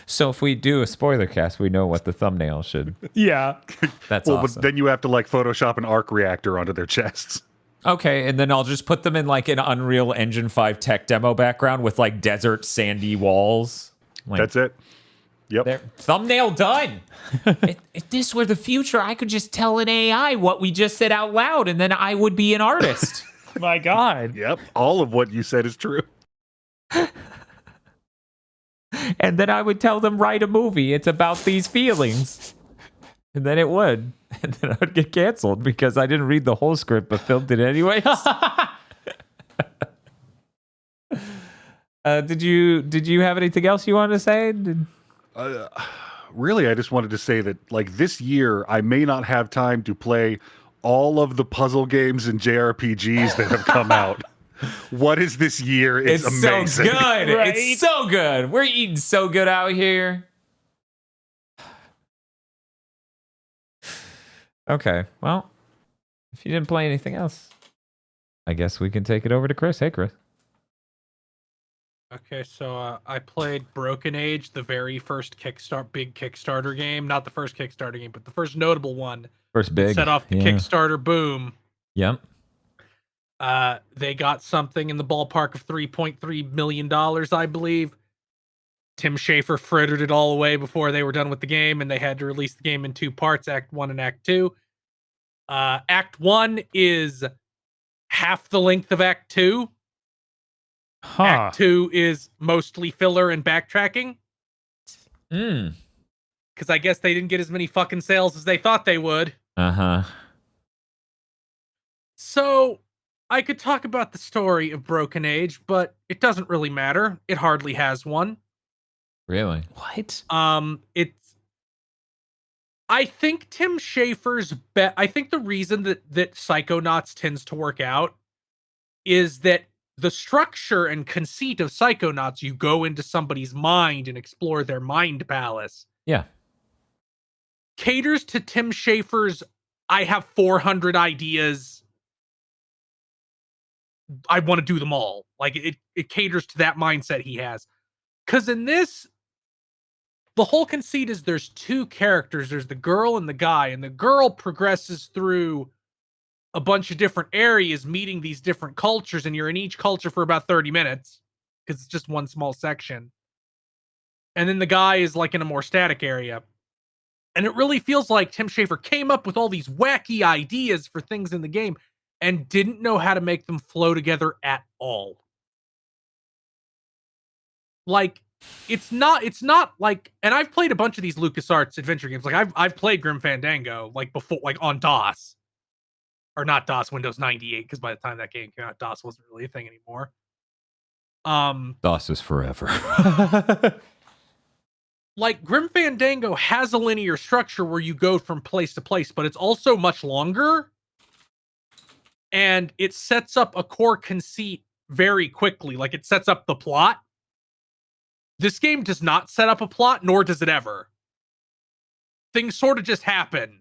So if we do a spoiler cast, we know what the thumbnail should. Yeah. That's well, awesome. But then you have to Photoshop an arc reactor onto their chests. Okay, and then I'll just put them in like an Unreal Engine 5 tech demo background with like desert sandy walls. Like, that's it. Yep. Thumbnail done. If this were the future, I could just tell an AI what we just said out loud, and then I would be an artist. My God. Yep. All of what you said is true. And then I would tell them, write a movie. It's about these feelings. And then it would. And then I would get canceled because I didn't read the whole script, but filmed it anyways. Did you have anything else you wanted to say? Really, I just wanted to say that, like, this year, I may not have time to play all of the puzzle games and JRPGs that have come out. What is this year? It's amazing. So good. Right? It's so good. We're eating so good out here. Okay, well, if you didn't play anything else, I guess we can take it over to Chris. Hey, Chris. Okay, so I played Broken Age, the very first big Kickstarter game. Not the first Kickstarter game, but the first notable one. First big. Set off the Kickstarter boom. Yep. They got something in the ballpark of $3.3 million, I believe. Tim Schafer frittered it all away before they were done with the game, and they had to release the game in two parts, Act 1 and Act 2. Act 1 is half the length of Act 2. Huh. Act 2 is mostly filler and backtracking. Because I guess they didn't get as many fucking sales as they thought they would. Uh-huh. So, I could talk about the story of Broken Age, but it doesn't really matter. It hardly has one. Really? What? I think Tim Schafer's I think the reason that Psychonauts tends to work out is that the structure and conceit of Psychonauts, you go into somebody's mind and explore their mind palace. Yeah. Caters to Tim Schafer's, I have 400 ideas. I want to do them all. Like, it caters to that mindset he has. Because in this, the whole conceit is there's two characters. There's the girl and the guy, and the girl progresses through a bunch of different areas, meeting these different cultures, and you're in each culture for about 30 minutes because it's just one small section. And then the guy is like in a more static area. And it really feels like Tim Schafer came up with all these wacky ideas for things in the game and didn't know how to make them flow together at all. Like, it's not like, and I've played a bunch of these LucasArts adventure games. Like I've played Grim Fandango like before, like on DOS. Or not DOS, Windows 98, because by the time that game came out, DOS wasn't really a thing anymore. DOS is forever. Like Grim Fandango has a linear structure where you go from place to place, but it's also much longer. And it sets up a core conceit very quickly. Like it sets up the plot. This game does not set up a plot, nor does it ever. Things sort of just happen.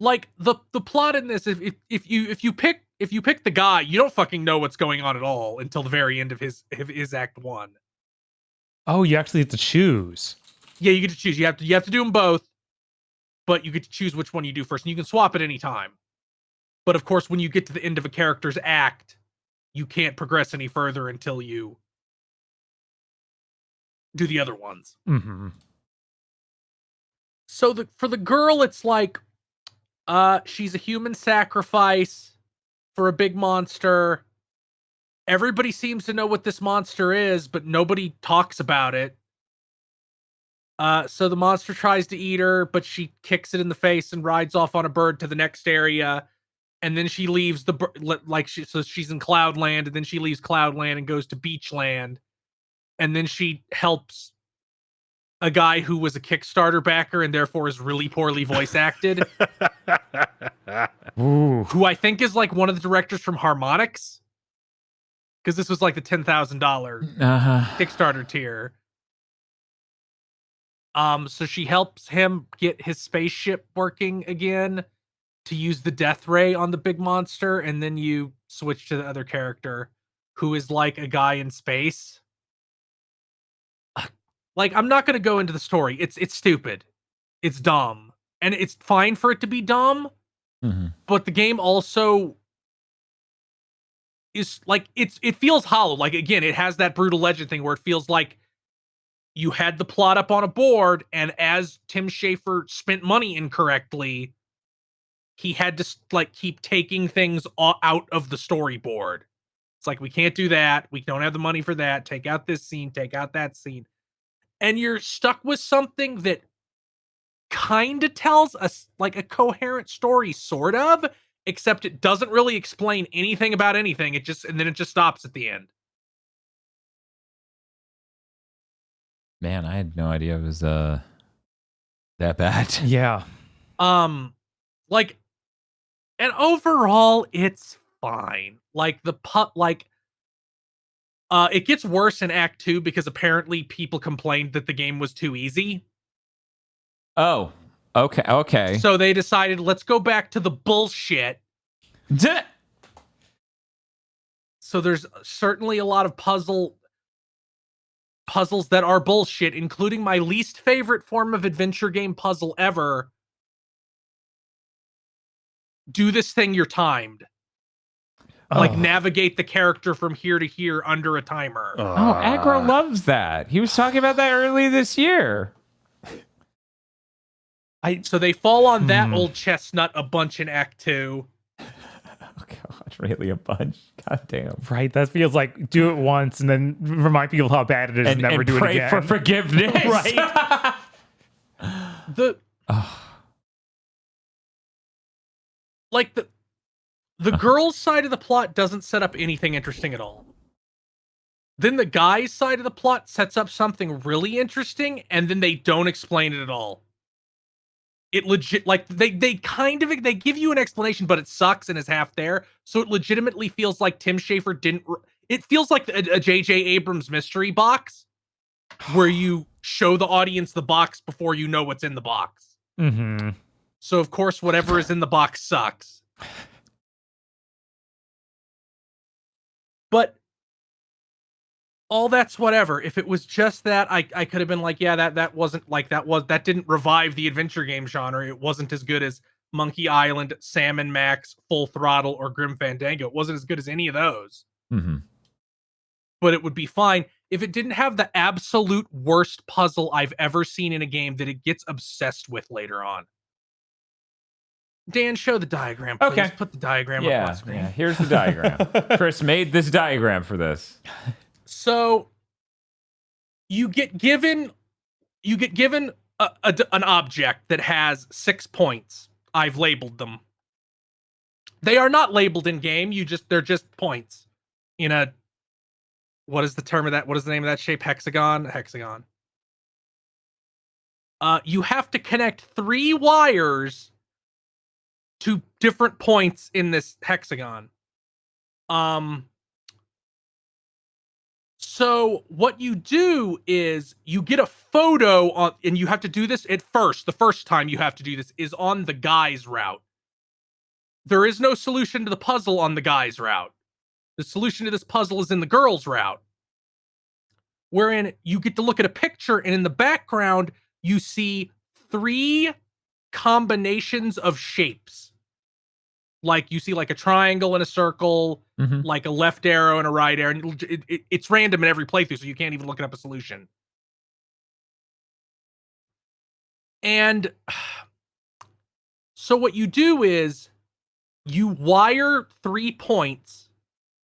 Like the plot in this, if you pick the guy, you don't fucking know what's going on at all until the very end of his act 1. Oh, you actually have to choose. Yeah, you get to choose. You have to do them both, but you get to choose which one you do first, and you can swap at any time. But of course, when you get to the end of a character's act, you can't progress any further until you do the other ones. Mm-hmm. So for the girl, it's like, she's a human sacrifice for a big monster. Everybody seems to know what this monster is, but nobody talks about it. So the monster tries to eat her, but she kicks it in the face and rides off on a bird to the next area. And then she leaves so she's in Cloudland, and then she leaves Cloudland and goes to Beachland. And then she helps a guy who was a Kickstarter backer and therefore is really poorly voice acted. Ooh. Who I think is like one of the directors from Harmonix. Because this was like the $10,000 Kickstarter tier. So she helps him get his spaceship working again to use the death ray on the big monster, and then you switch to the other character who is like a guy in space. Like, I'm not gonna go into the story. It's stupid. It's dumb. And it's fine for it to be dumb, but the game also is like it feels hollow. Like, again, it has that Brutal Legend thing where it feels like you had the plot up on a board, and as Tim Schafer spent money incorrectly, he had to like keep taking things out of the storyboard. It's like, we can't do that. We don't have the money for that. Take out this scene, take out that scene. And you're stuck with something that kind of tells us like a coherent story, sort of, except it doesn't really explain anything about anything. And then it just stops at the end. Man, I had no idea it was that bad. Yeah. Like, and overall, it's fine. Like it gets worse in Act 2 because apparently people complained that the game was too easy. Oh, okay. So they decided, let's go back to the bullshit. So there's certainly a lot of puzzles that are bullshit, including my least favorite form of adventure game puzzle ever. Do this thing, you're timed. Like, navigate the character from here to here under a timer. Oh, Aggro loves that. He was talking about that earlier this year. So they fall on that old chestnut a bunch in Act 2. Oh, God, really a bunch. God damn. Right, that feels like do it once and then remind people how bad it is and never do it again. Pray for forgiveness. Right. The girl's side of the plot doesn't set up anything interesting at all. Then the guy's side of the plot sets up something really interesting, and then they don't explain it at all. It legit, like, they give you an explanation, but it sucks and is half there. So it legitimately feels like Tim Schafer didn't. It feels like a J.J. Abrams mystery box, where you show the audience the box before you know what's in the box. Mm-hmm. So of course, whatever is in the box sucks. But all that's whatever. If it was just that, I could have been like, yeah, that wasn't like that didn't revive the adventure game genre. It wasn't as good as Monkey Island, Sam and Max, Full Throttle, or Grim Fandango. It wasn't as good as any of those. Mm-hmm. But it would be fine if it didn't have the absolute worst puzzle I've ever seen in a game that it gets obsessed with later on. Dan, show the diagram, please. Okay. Put the diagram up on screen. Yeah, here's the diagram. Chris made this diagram for this. So you get given an object that has 6 points. I've labeled them. They are not labeled in game. They're just points in a, what is the term of that? What is the name of that shape? Hexagon. You have to connect 3 wires to different points in this hexagon. So what you do is you get a photo on, and you have to do this at first. The first time you have to do this is on the guy's route. There is no solution to the puzzle on the guy's route. The solution to this puzzle is in the girl's route, wherein you get to look at a picture, and in the background, you see 3 combinations of shapes. Like you see like a triangle and a circle, like a left arrow and a right arrow. And it's random in every playthrough, so you can't even look up a solution. And so what you do is you wire 3 points.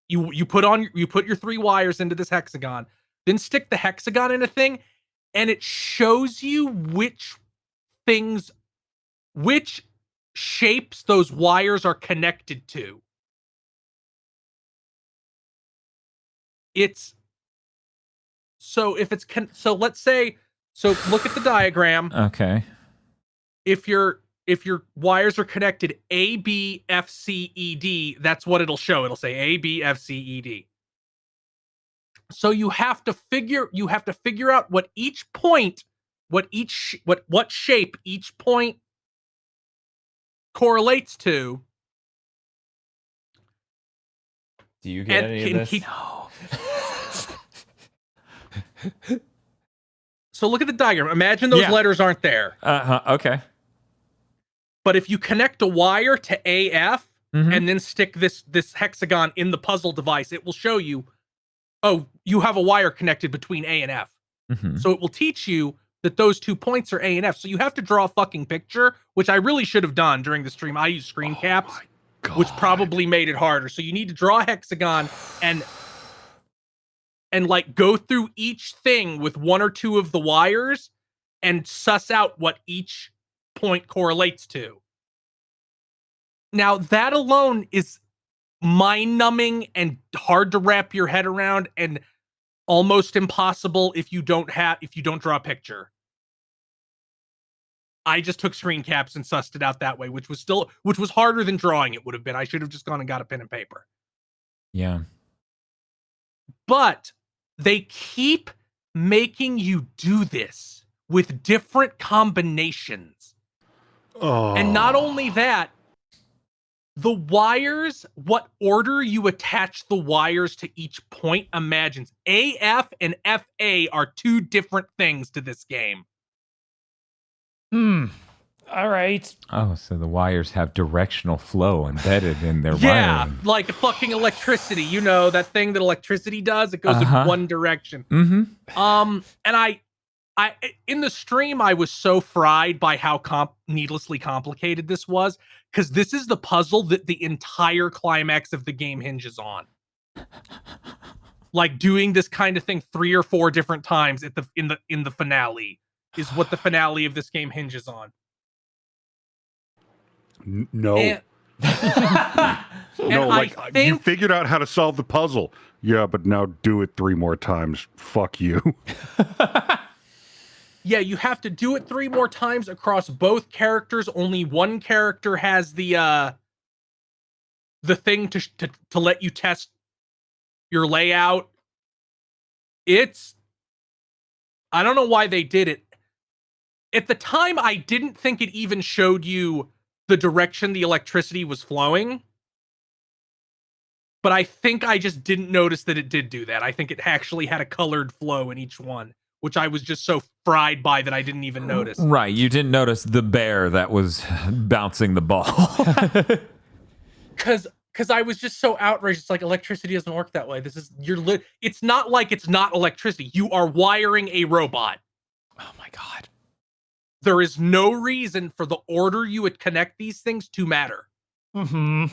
You put your 3 wires into this hexagon, then stick the hexagon in a thing, and it shows you which shapes those wires are connected to. So let's say, look at the diagram. Okay. If your wires are connected A, B, F, C, E, D, that's what it'll show. It'll say A, B, F, C, E, D. So you have to figure out what each point, what shape each point correlates to. Do you get any of this? No. So look at the diagram. Imagine those letters aren't there. Okay. But if you connect a wire to AF and then stick this hexagon in the puzzle device, it will show you, oh, you have a wire connected between A and F. So it will teach you that those 2 points are A and F. So you have to draw a fucking picture, which I really should have done during the stream. I used screen caps, which probably made it harder. So you need to draw a hexagon and like go through each thing with 1 or 2 of the wires and suss out what each point correlates to. Now that alone is mind-numbing and hard to wrap your head around, and almost impossible if you don't draw a picture. I just took screen caps and sussed it out that way, which was harder than drawing it would have been. I should have just gone and got a pen and paper. Yeah. But they keep making you do this with different combinations. Oh. And not only that, the wires, what order you attach the wires to each point imagines. AF and FA are 2 different things to this game. All right. Oh, so the wires have directional flow embedded in their Yeah, wiring. like fucking electricity. You know, that thing that electricity does? It goes in one direction. And I in the stream, I was so fried by how needlessly complicated this was, because this is the puzzle that the entire climax of the game hinges on. Like doing this kind of thing 3 or 4 different times in the finale is what the finale of this game hinges on. No. No, like you figured out how to solve the puzzle. Yeah, but now do it 3 more times. Fuck you. Yeah, you have to do it 3 more times across both characters. Only one character has the thing to let you test your layout. I don't know why they did it. At the time, I didn't think it even showed you the direction the electricity was flowing. But I think I just didn't notice that it did do that. I think it actually had a colored flow in each one, which I was just so fried by that I didn't even notice. Right, you didn't notice the bear that was bouncing the ball. Because I was just so outraged. It's like, electricity doesn't work that way. It's not like it's not electricity. You are wiring a robot. Oh my god. there is no reason for the order you would connect these things to matter. Mm-hmm.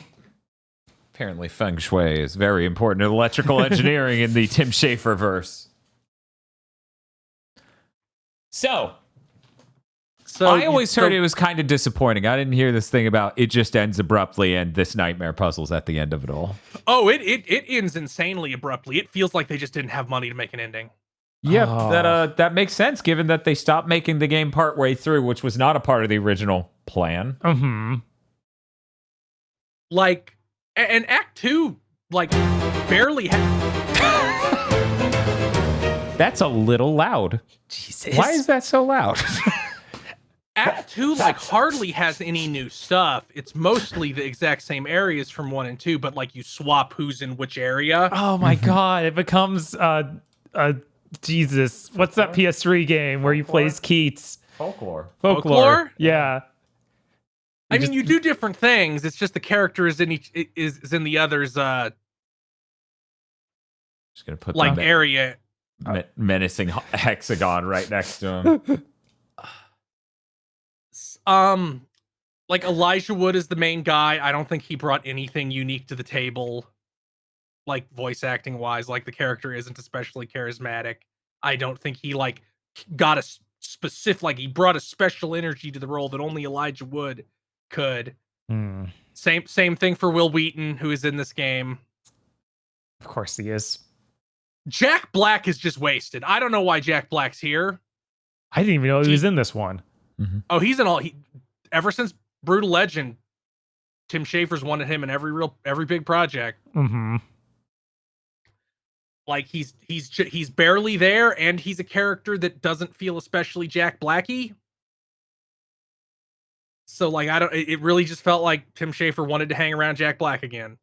Apparently, feng shui is very important in electrical engineering in the Tim Schafer verse. So I always heard it was kind of disappointing. I didn't hear this thing about it just ends abruptly and this nightmare puzzle's at the end of it all. Oh, it ends insanely abruptly. It feels like they just didn't have money to make an ending. Yep, Oh. that makes sense given that they stopped making the game partway through, which was not a part of the original plan. Mm-hmm. Like, and Act 2, like, barely That's a little loud. Jesus. Why is that so loud? Act 2, like, hardly has any new stuff. It's mostly the exact same areas from 1 and 2, but, like, you swap who's in which area. Oh my god! It becomes Jesus. What's that PS3 game where you play as Keats? Folklore. Folklore? Yeah. I mean, you do different things. It's just the character is in each is in the other's Just gonna put like the area. menacing hexagon right next to him. Like Elijah Wood is the main guy. I don't think he brought anything unique to the table, like voice acting wise. Like the character isn't especially charismatic. I don't think he like got a specific, like he brought a special energy to the role that only Elijah Wood could. Mm, Same thing for Will Wheaton, who is in this game. of course he is. Jack Black is just wasted. I don't know why Jack Black's here. I didn't even know he was in this one. Oh, he's in all. Ever since Brutal Legend, Tim Schafer's wanted him in every big project. Mm-hmm. Like he's barely there, and he's a character that doesn't feel especially Jack Blacky. So like it really just felt like Tim Schafer wanted to hang around Jack Black again.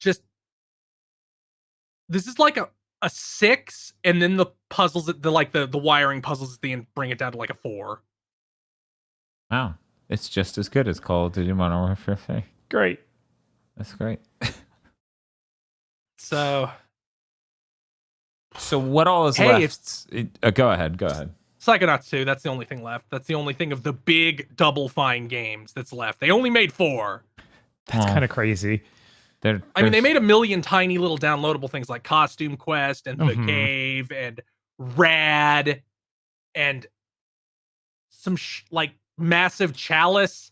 Just this is like a 6, and then the puzzles at the wiring puzzles at the end bring it down to like a 4. Wow. It's just as good as Call of Duty Modern Warfare 3. Great. That's great. So what all is left? Go ahead. Psychonauts 2, that's the only thing left. That's the only thing of the big Double Fine games that's left. They only made 4. That's kind of crazy. I mean, they made a million tiny little downloadable things like Costume Quest and The Cave and Rad and some like Massive Chalice,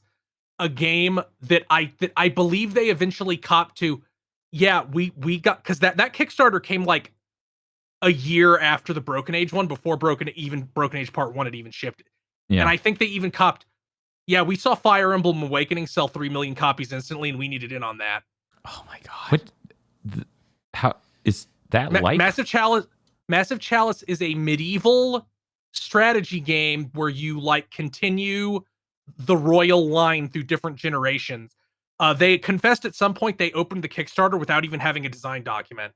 a game that I believe they eventually copped to. Yeah, we got, because that Kickstarter came like a year after the Broken Age one, before Broken Age Part 1 had even shipped. Yeah. And I think they even copped. Yeah, we saw Fire Emblem Awakening sell 3 million copies instantly, and we needed in on that. Oh my god! How is that like? Massive Chalice is a medieval strategy game where you like continue the royal line through different generations. They confessed at some point they opened the Kickstarter without even having a design document.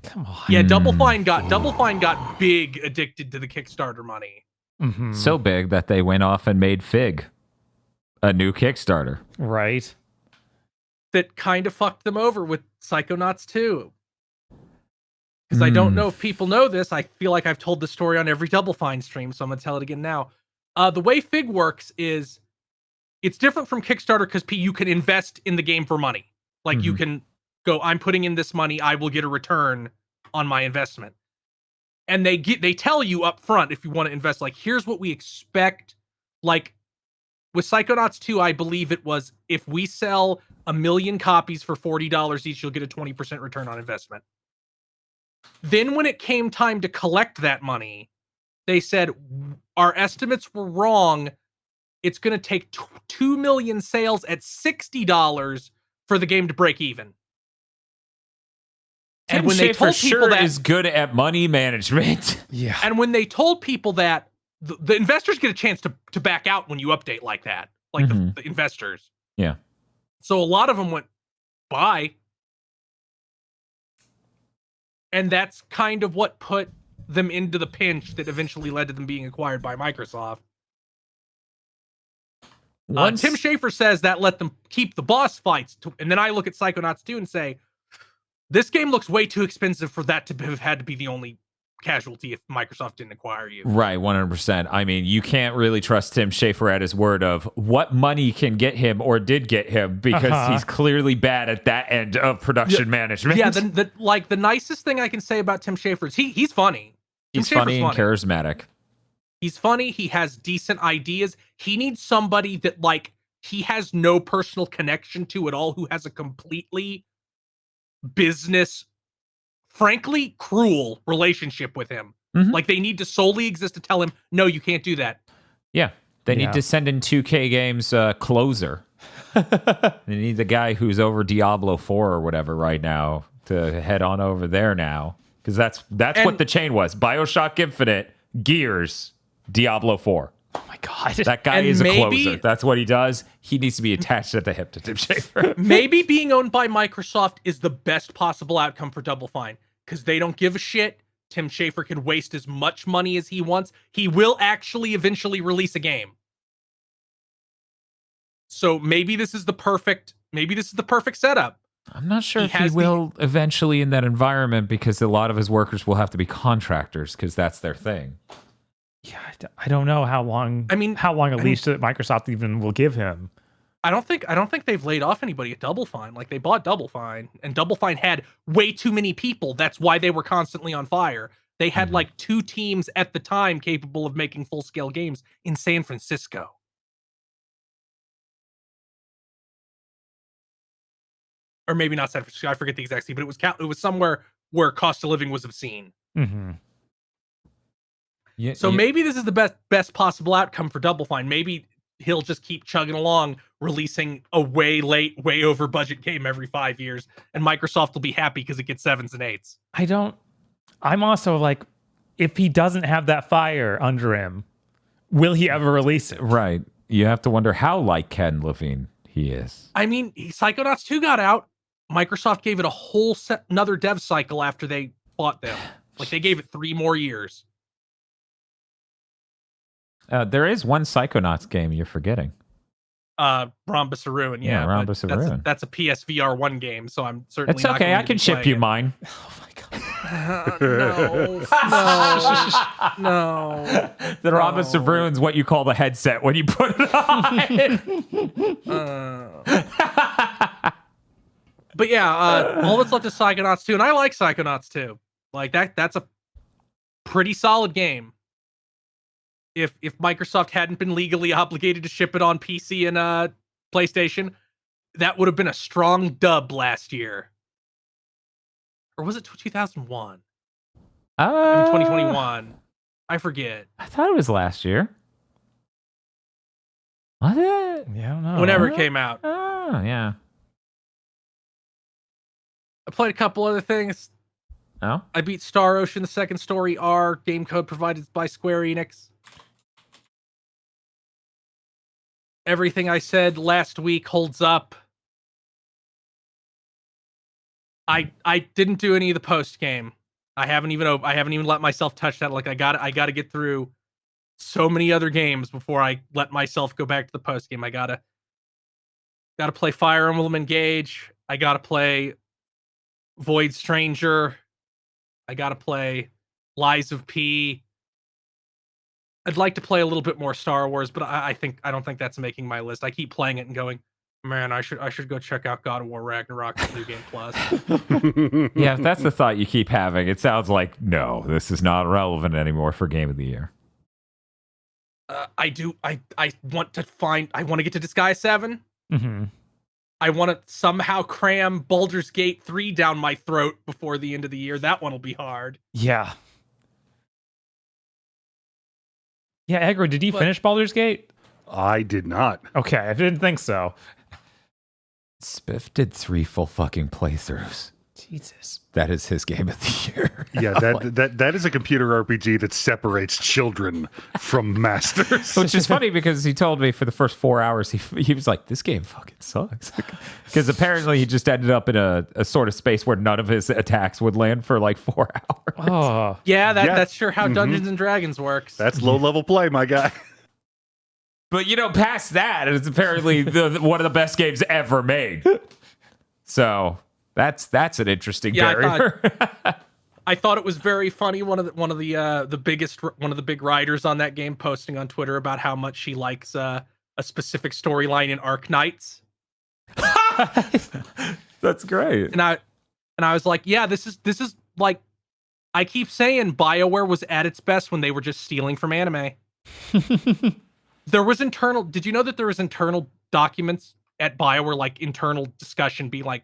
Come on. Yeah, Double Fine got big addicted to the Kickstarter money. Mm-hmm. So big that they went off and made Fig a new Kickstarter. Right. That kind of fucked them over with Psychonauts 2. Because I don't know if people know this. I feel like I've told this story on every Double Fine stream, so I'm going to tell it again now. The way Fig works is it's different from Kickstarter because you can invest in the game for money. Like you can go, I'm putting in this money, I will get a return on my investment. And they tell you up front, if you want to invest, like, here's what we expect. Like with Psychonauts 2, I believe it was, if we sell 1 million copies for $40 each, you'll get a 20% return on investment. Then when it came time to collect that money, they said, our estimates were wrong. It's going to take 2 million sales at $60 for the game to break even. And when they told people that is good at money management. Yeah. And when they told people that, the investors get a chance to back out when you update like that, like the investors. Yeah. So a lot of them went, bye. And that's kind of what put them into the pinch that eventually led to them being acquired by Microsoft. Tim Schafer says that let them keep the boss fights. And then I look at Psychonauts 2 and say, This game looks way too expensive for that to have had to be the only casualty if Microsoft didn't acquire you. Right, 100%. I mean, you can't really trust Tim Schafer at his word of what money can get him or did get him because he's clearly bad at that end of production management. Yeah, the nicest thing I can say about Tim Schafer is he's funny. He's funny and charismatic. He's funny. He has decent ideas. He needs somebody that like he has no personal connection to at all, who has a completely business, frankly, cruel relationship with him. Like they need to solely exist to tell him, no, you can't do that. Yeah. They need to send in 2K Games closer. They need the guy who's over Diablo 4 or whatever right now to head on over there now. Because that's what the chain was. BioShock Infinite, Gears, Diablo 4. Oh my God. That guy is a closer. That's what he does. He needs to be attached at the hip to Tim Schafer. Maybe being owned by Microsoft is the best possible outcome for Double Fine. Because they don't give a shit. Tim Schafer can waste as much money as he wants. He will actually eventually release a game. So maybe this is the perfect setup. I'm not sure if he will eventually in that environment because a lot of his workers will have to be contractors because that's their thing. Yeah, I don't know how long. How long a leash that Microsoft even will give him. I don't think they've laid off anybody at Double Fine. Like they bought Double Fine, and Double Fine had way too many people. That's why they were constantly on fire. They had like 2 teams at the time capable of making full-scale games in San Francisco. Or maybe not San Francisco. I forget the exact city, but it was somewhere where cost of living was obscene. Yeah, so maybe this is the best possible outcome for Double Fine. Maybe he'll just keep chugging along, releasing a way late, way over budget game every 5 years, and Microsoft will be happy because it gets 7s and 8s. I'm also like, if he doesn't have that fire under him, will he ever release it? Right. You have to wonder how like Ken Levine he is. I mean, Psychonauts 2 got out. Microsoft gave it a whole another dev cycle after they bought them. Like they gave it 3 more years. There is one Psychonauts game you're forgetting. Rhombus of Ruin, yeah. Rhombus of Ruin. That's a PSVR 1 game, so I'm certainly it's not okay. going I to can be ship you playing mine. Oh my God. No. The Rhombus of Ruin's what you call the headset when you put it on. But yeah, all that's left is Psychonauts 2, and I like Psychonauts 2. Like that's a pretty solid game. If Microsoft hadn't been legally obligated to ship it on PC and PlayStation, that would have been a strong dub last year. Or was it 2001? 2021. I forget. I thought it was last year. Was it? Yeah, I don't know. Whenever it came out. Oh, yeah. I played a couple other things. Oh? I beat Star Ocean, the second story R, game code provided by Square Enix. Everything I said last week holds up. I didn't do any of the post game. I haven't even let myself touch that. Like I got to get through so many other games before I let myself go back to the post game. I gotta play Fire Emblem Engage. I gotta play Void Stranger. I gotta play Lies of P. I'd like to play a little bit more Star Wars, but I don't think that's making my list. I keep playing it and going, man, I should go check out God of War Ragnarok New Game Plus. Yeah, if that's the thought you keep having, it sounds like no, this is not relevant anymore for Game of the Year. I want to get to Disguise 7. Mm-hmm. I want to somehow cram Baldur's Gate 3 down my throat before the end of the year. That one will be hard. Yeah. Yeah, Egro, did you finish Baldur's Gate? I did not. Okay, I didn't think so. Spiff did 3 full fucking playthroughs. Jesus. That is his Game of the Year. Yeah, that is a computer RPG that separates children from masters. Which is funny because he told me for the first 4 hours, he was like, this game fucking sucks. Because apparently he just ended up in a sort of space where none of his attacks would land for like 4 hours. Oh. Yeah, that's sure how Dungeons and Dragons works. That's low-level play, my guy. But, past that, it's apparently one of the best games ever made. So That's an interesting Yeah, barrier. I thought it was very funny. One of the big writers on that game posting on Twitter about how much she likes a specific storyline in Arknights. That's great. And I was like, yeah, this is like, I keep saying BioWare was at its best when they were just stealing from anime. There was did you know that there was internal documents at BioWare, like internal discussion be like,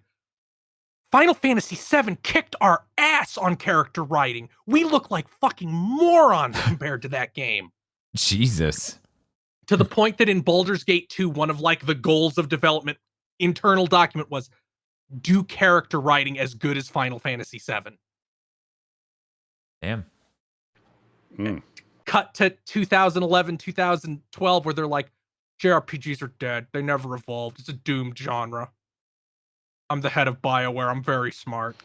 Final Fantasy VII kicked our ass on character writing. We look like fucking morons compared to that game. Jesus. To the point that in Baldur's Gate 2, one of like the goals of development internal document was do character writing as good as Final Fantasy VII. Damn. Cut to 2011, 2012, where they're like, JRPGs are dead. They never evolved. It's a doomed genre. I'm the head of BioWare. I'm very smart.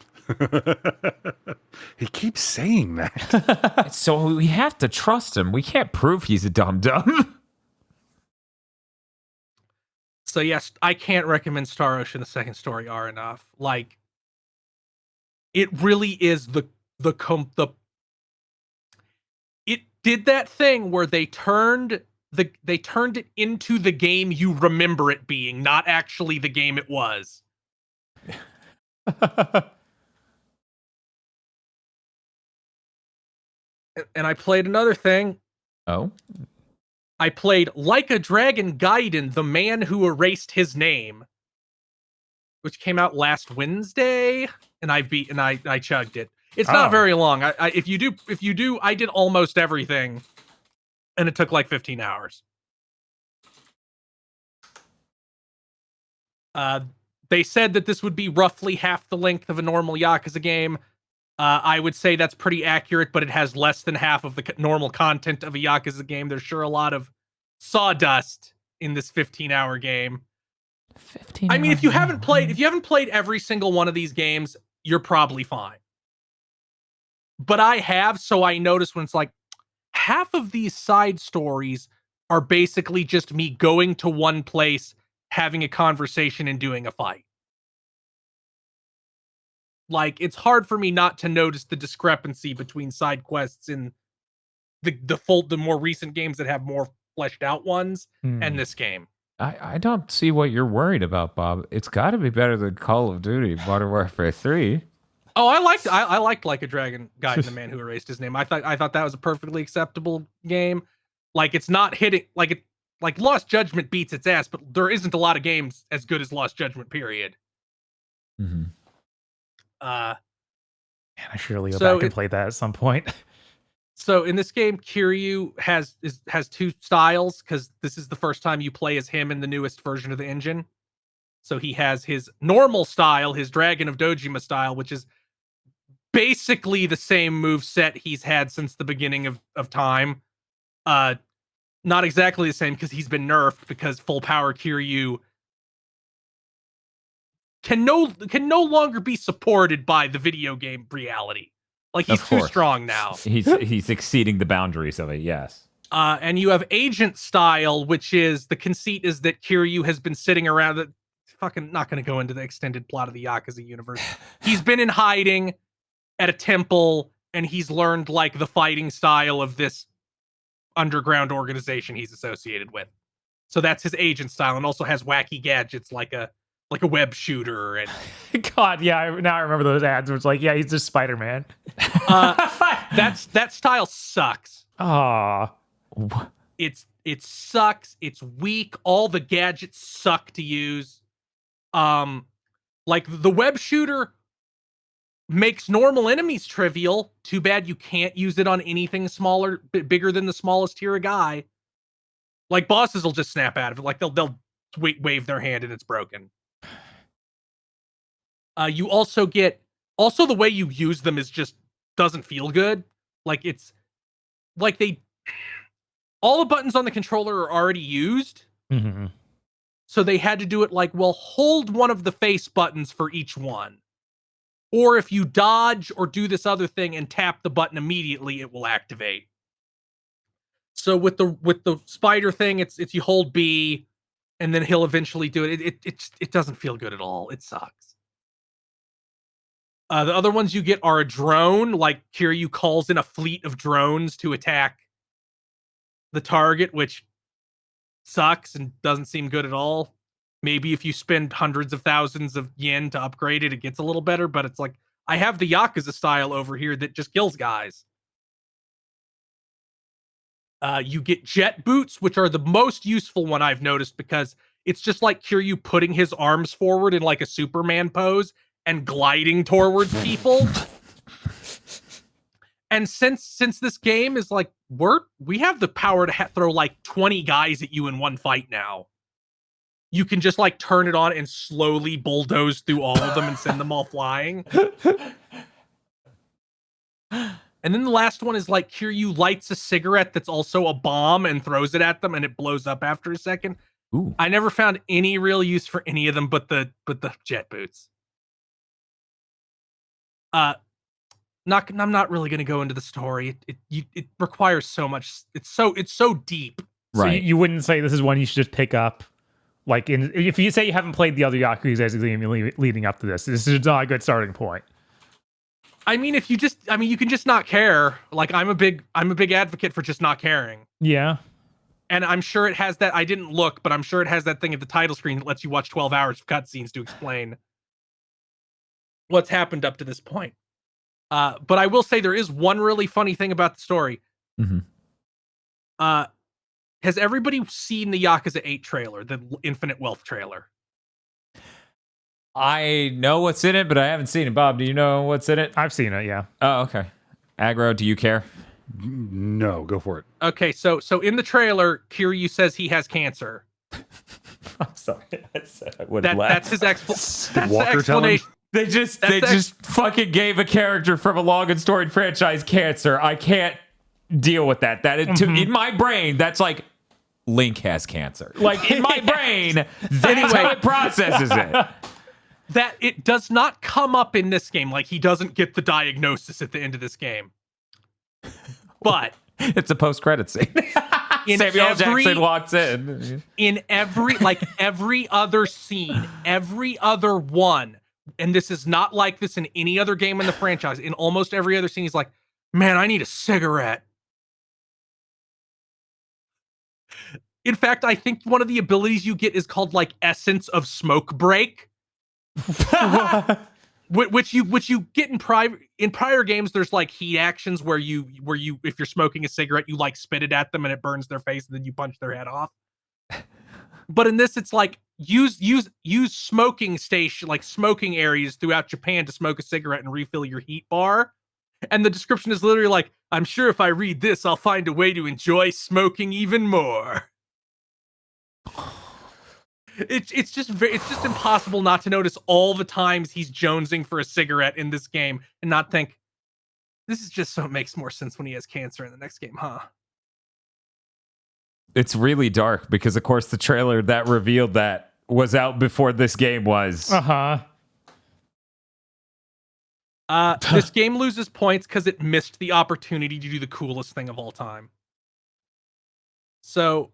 He keeps saying that. So we have to trust him. We can't prove he's a dum-dum. So yes, I can't recommend Star Ocean: The Second Story R enough. Like, it really is it did that thing where they turned it into the game you remember it being, not actually the game it was. And I played another thing. Oh? I played Like a Dragon Gaiden, The Man Who Erased His Name, which came out last Wednesday, and I chugged it. It's not very long. If you do, I did almost everything, and it took like 15 hours. They said that this would be roughly half the length of a normal Yakuza game. I would say that's pretty accurate, but it has less than half of the normal content of a Yakuza game. There's sure a lot of sawdust in this 15-hour game. 15 I mean, if you haven't hours. played every single one of these games, you're probably fine. But I have, so I noticed when it's like half of these side stories are basically just me going to one place, having a conversation, and doing a fight. Like, it's hard for me not to notice the discrepancy between side quests in the more recent games that have more fleshed out ones and this game. I don't see what you're worried about, Bob. It's got to be better than Call of Duty Modern Warfare 3. Oh, I liked Like a Dragon Gaiden, The Man Who Erased His Name. I thought that was a perfectly acceptable game. Like, it's not hitting like Lost Judgment beats its ass, but there isn't a lot of games as good as Lost Judgment, period. Mm-hmm. Man, I should really go back and play that at some point. So in this game, Kiryu has two styles, because this is the first time you play as him in the newest version of the engine. So he has his normal style, his Dragon of Dojima style, which is basically the same move set he's had since the beginning of time. Not exactly the same, because he's been nerfed, because full power Kiryu can no longer be supported by the video game reality. Like, he's too strong now. He's exceeding the boundaries of it, yes. And you have agent style, which is the conceit is that Kiryu has been sitting around. That fucking not going to go into the extended plot of the Yakuza universe. He's been in hiding at a temple, and he's learned like the fighting style of this underground organization he's associated with. So that's his agent style, and also has wacky gadgets like a web shooter. And God, yeah, now I remember those ads where it's like, yeah, he's just Spider-Man. That style sucks. Ah, It sucks. It's weak. All the gadgets suck to use. Like the web shooter makes normal enemies trivial. Too bad you can't use it on anything smaller, bigger than the smallest tier of guy. Like, bosses will just snap out of it. Like, they'll wave their hand and it's broken. You also get the way you use them is just doesn't feel good. Like, it's like all the buttons on the controller are already used. mm-hmm. So they had to do it like, well, hold one of the face buttons for each one. Or if you dodge or do this other thing and tap the button immediately, it will activate. So with the spider thing, it's you hold B and then he'll eventually do it. It doesn't feel good at all. It sucks. The other ones you get are a drone, like Kiryu calls in a fleet of drones to attack the target, which sucks and doesn't seem good at all. Maybe if you spend hundreds of thousands of yen to upgrade it, it gets a little better, but it's like, I have the Yakuza style over here that just kills guys. You get jet boots, which are the most useful one I've noticed, because it's just like Kiryu putting his arms forward in like a Superman pose and gliding towards people. And since this game is like, we have the power to throw like 20 guys at you in one fight now. You can just like turn it on and slowly bulldoze through all of them and send them all flying. And then the last one is like Kiryu lights a cigarette that's also a bomb and throws it at them, and it blows up after a second. Ooh. I never found any real use for any of them but the jet boots. I'm not really going to go into the story. It requires so much. It's so deep. So Right. you wouldn't say this is one you should just pick up. Like, if you say you haven't played the other Yakuza game leading up to this is not a good starting point. I mean, you can just not care. Like, I'm a big advocate for just not caring. Yeah. And I'm sure it has that. I didn't look, but I'm sure it has that thing at the title screen that lets you watch 12 hours of cutscenes to explain what's happened up to this point. But I will say there is one really funny thing about the story. Mm-hmm. Has everybody seen the Yakuza 8 trailer, the Infinite Wealth trailer? I know what's in it, but I haven't seen it. Bob, do you know what's in it? I've seen it, yeah. Oh, okay. Aggro, do you care? No, go for it. Okay, so in the trailer, Kiryu says he has cancer. I'm sorry. I wouldn't That's his explanation. Walker telling? They just fucking gave a character from a long and storied franchise cancer. I can't deal with that. In my brain, that's like Link has cancer. Like in my brain, that's how it processes it. That it does not come up in this game. Like, he doesn't get the diagnosis at the end of this game. But it's a post-credit scene. Samuel L. Jackson walks in. In every other scene, every other one, and this is not like this in any other game in the franchise, in almost every other scene, he's like, man, I need a cigarette. In fact, I think one of the abilities you get is called like Essence of Smoke Break. which you get in prior games. There's like heat actions where you if you're smoking a cigarette, you like spit it at them and it burns their face and then you punch their head off. But in this, it's like use smoking smoking areas throughout Japan to smoke a cigarette and refill your heat bar. And the description is literally like, I'm sure if I read this, I'll find a way to enjoy smoking even more. It's just impossible not to notice all the times he's jonesing for a cigarette in this game and not think, this is just so it makes more sense when he has cancer in the next game, huh? It's really dark because, of course, the trailer that revealed that was out before this game was. This game loses points because it missed the opportunity to do the coolest thing of all time. So,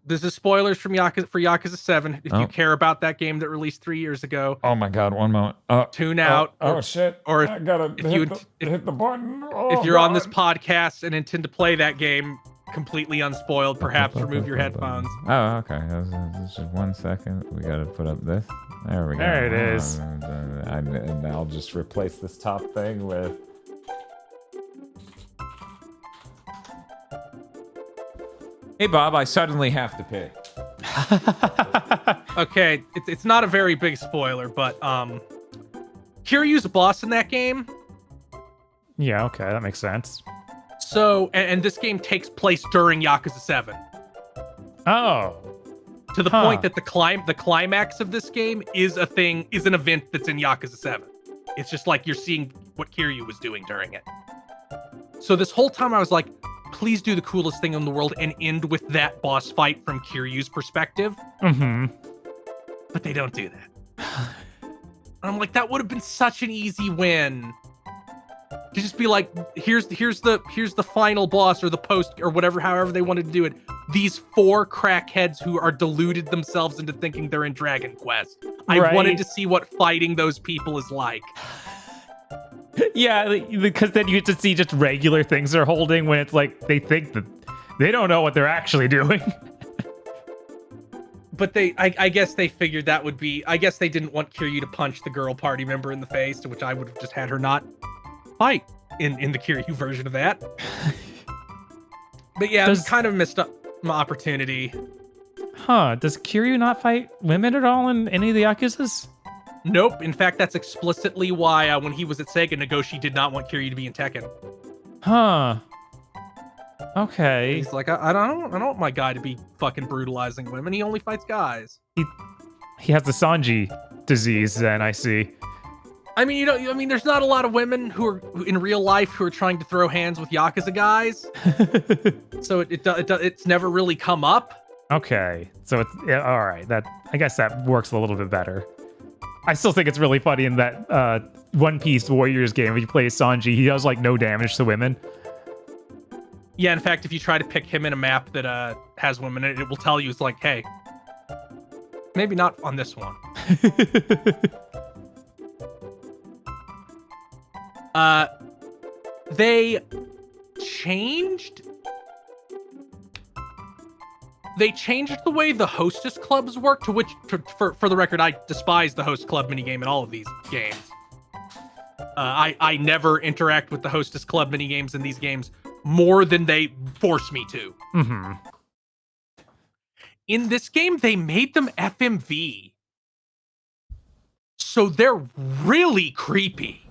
this is spoilers from Yakuza 7. If you care about that game that released 3 years ago. Oh my God! One moment. Tune out. Shit! Or if, I gotta hit the button. Oh, if you're on this podcast and intend to play that game completely unspoiled, perhaps remove your headphones. Oh, okay. Just 1 second. We gotta put up this. There we go. There it is. And I'll just replace this top thing with. Hey Bob, I suddenly have to pee. Okay, it's not a very big spoiler, but Kiryu's a boss in that game. Yeah, okay, that makes sense. So, and this game takes place during Yakuza 7. Oh. To the point that the climax of this game is an event that's in Yakuza 7. It's just like you're seeing what Kiryu was doing during it. So this whole time I was like, please do the coolest thing in the world and end with that boss fight from Kiryu's perspective. Mm-hmm. But they don't do that. And I'm like, that would have been such an easy win. To just be like, here's the final boss or the post or whatever, however they wanted to do it. These 4 crackheads who are deluded themselves into thinking they're in Dragon Quest. I wanted to see what fighting those people is like. Yeah, because then you get to see just regular things they're holding when it's like they think that they don't know what they're actually doing. But I guess they figured that would be. I guess they didn't want Kiryu to punch the girl party member in the face, to which I would have just had her not fight in the Kiryu version of that. But yeah, it's kind of missed up my opportunity. Huh? Does Kiryu not fight women at all in any of the Yakuzas? Nope. In fact, that's explicitly why when he was at Sega, Nagoshi did not want Kiryu to be in Tekken. Huh. Okay. He's like, I don't want my guy to be fucking brutalizing women. He only fights guys. He has the Sanji disease. Then I see. I mean, there's not a lot of women who are in real life who are trying to throw hands with Yakuza guys. So it's never really come up. Okay, so it's all right. I guess that works a little bit better. I still think it's really funny in that One Piece Warriors game. When you play Sanji, he does like no damage to women. Yeah, in fact, if you try to pick him in a map that has women in it, it will tell you it's like, hey, maybe not on this one. They changed the way the hostess clubs work, to which, for the record, I despise the host club minigame in all of these games. I never interact with the hostess club minigames in these games more than they force me to. Mm-hmm. In this game, they made them FMV. So they're really creepy.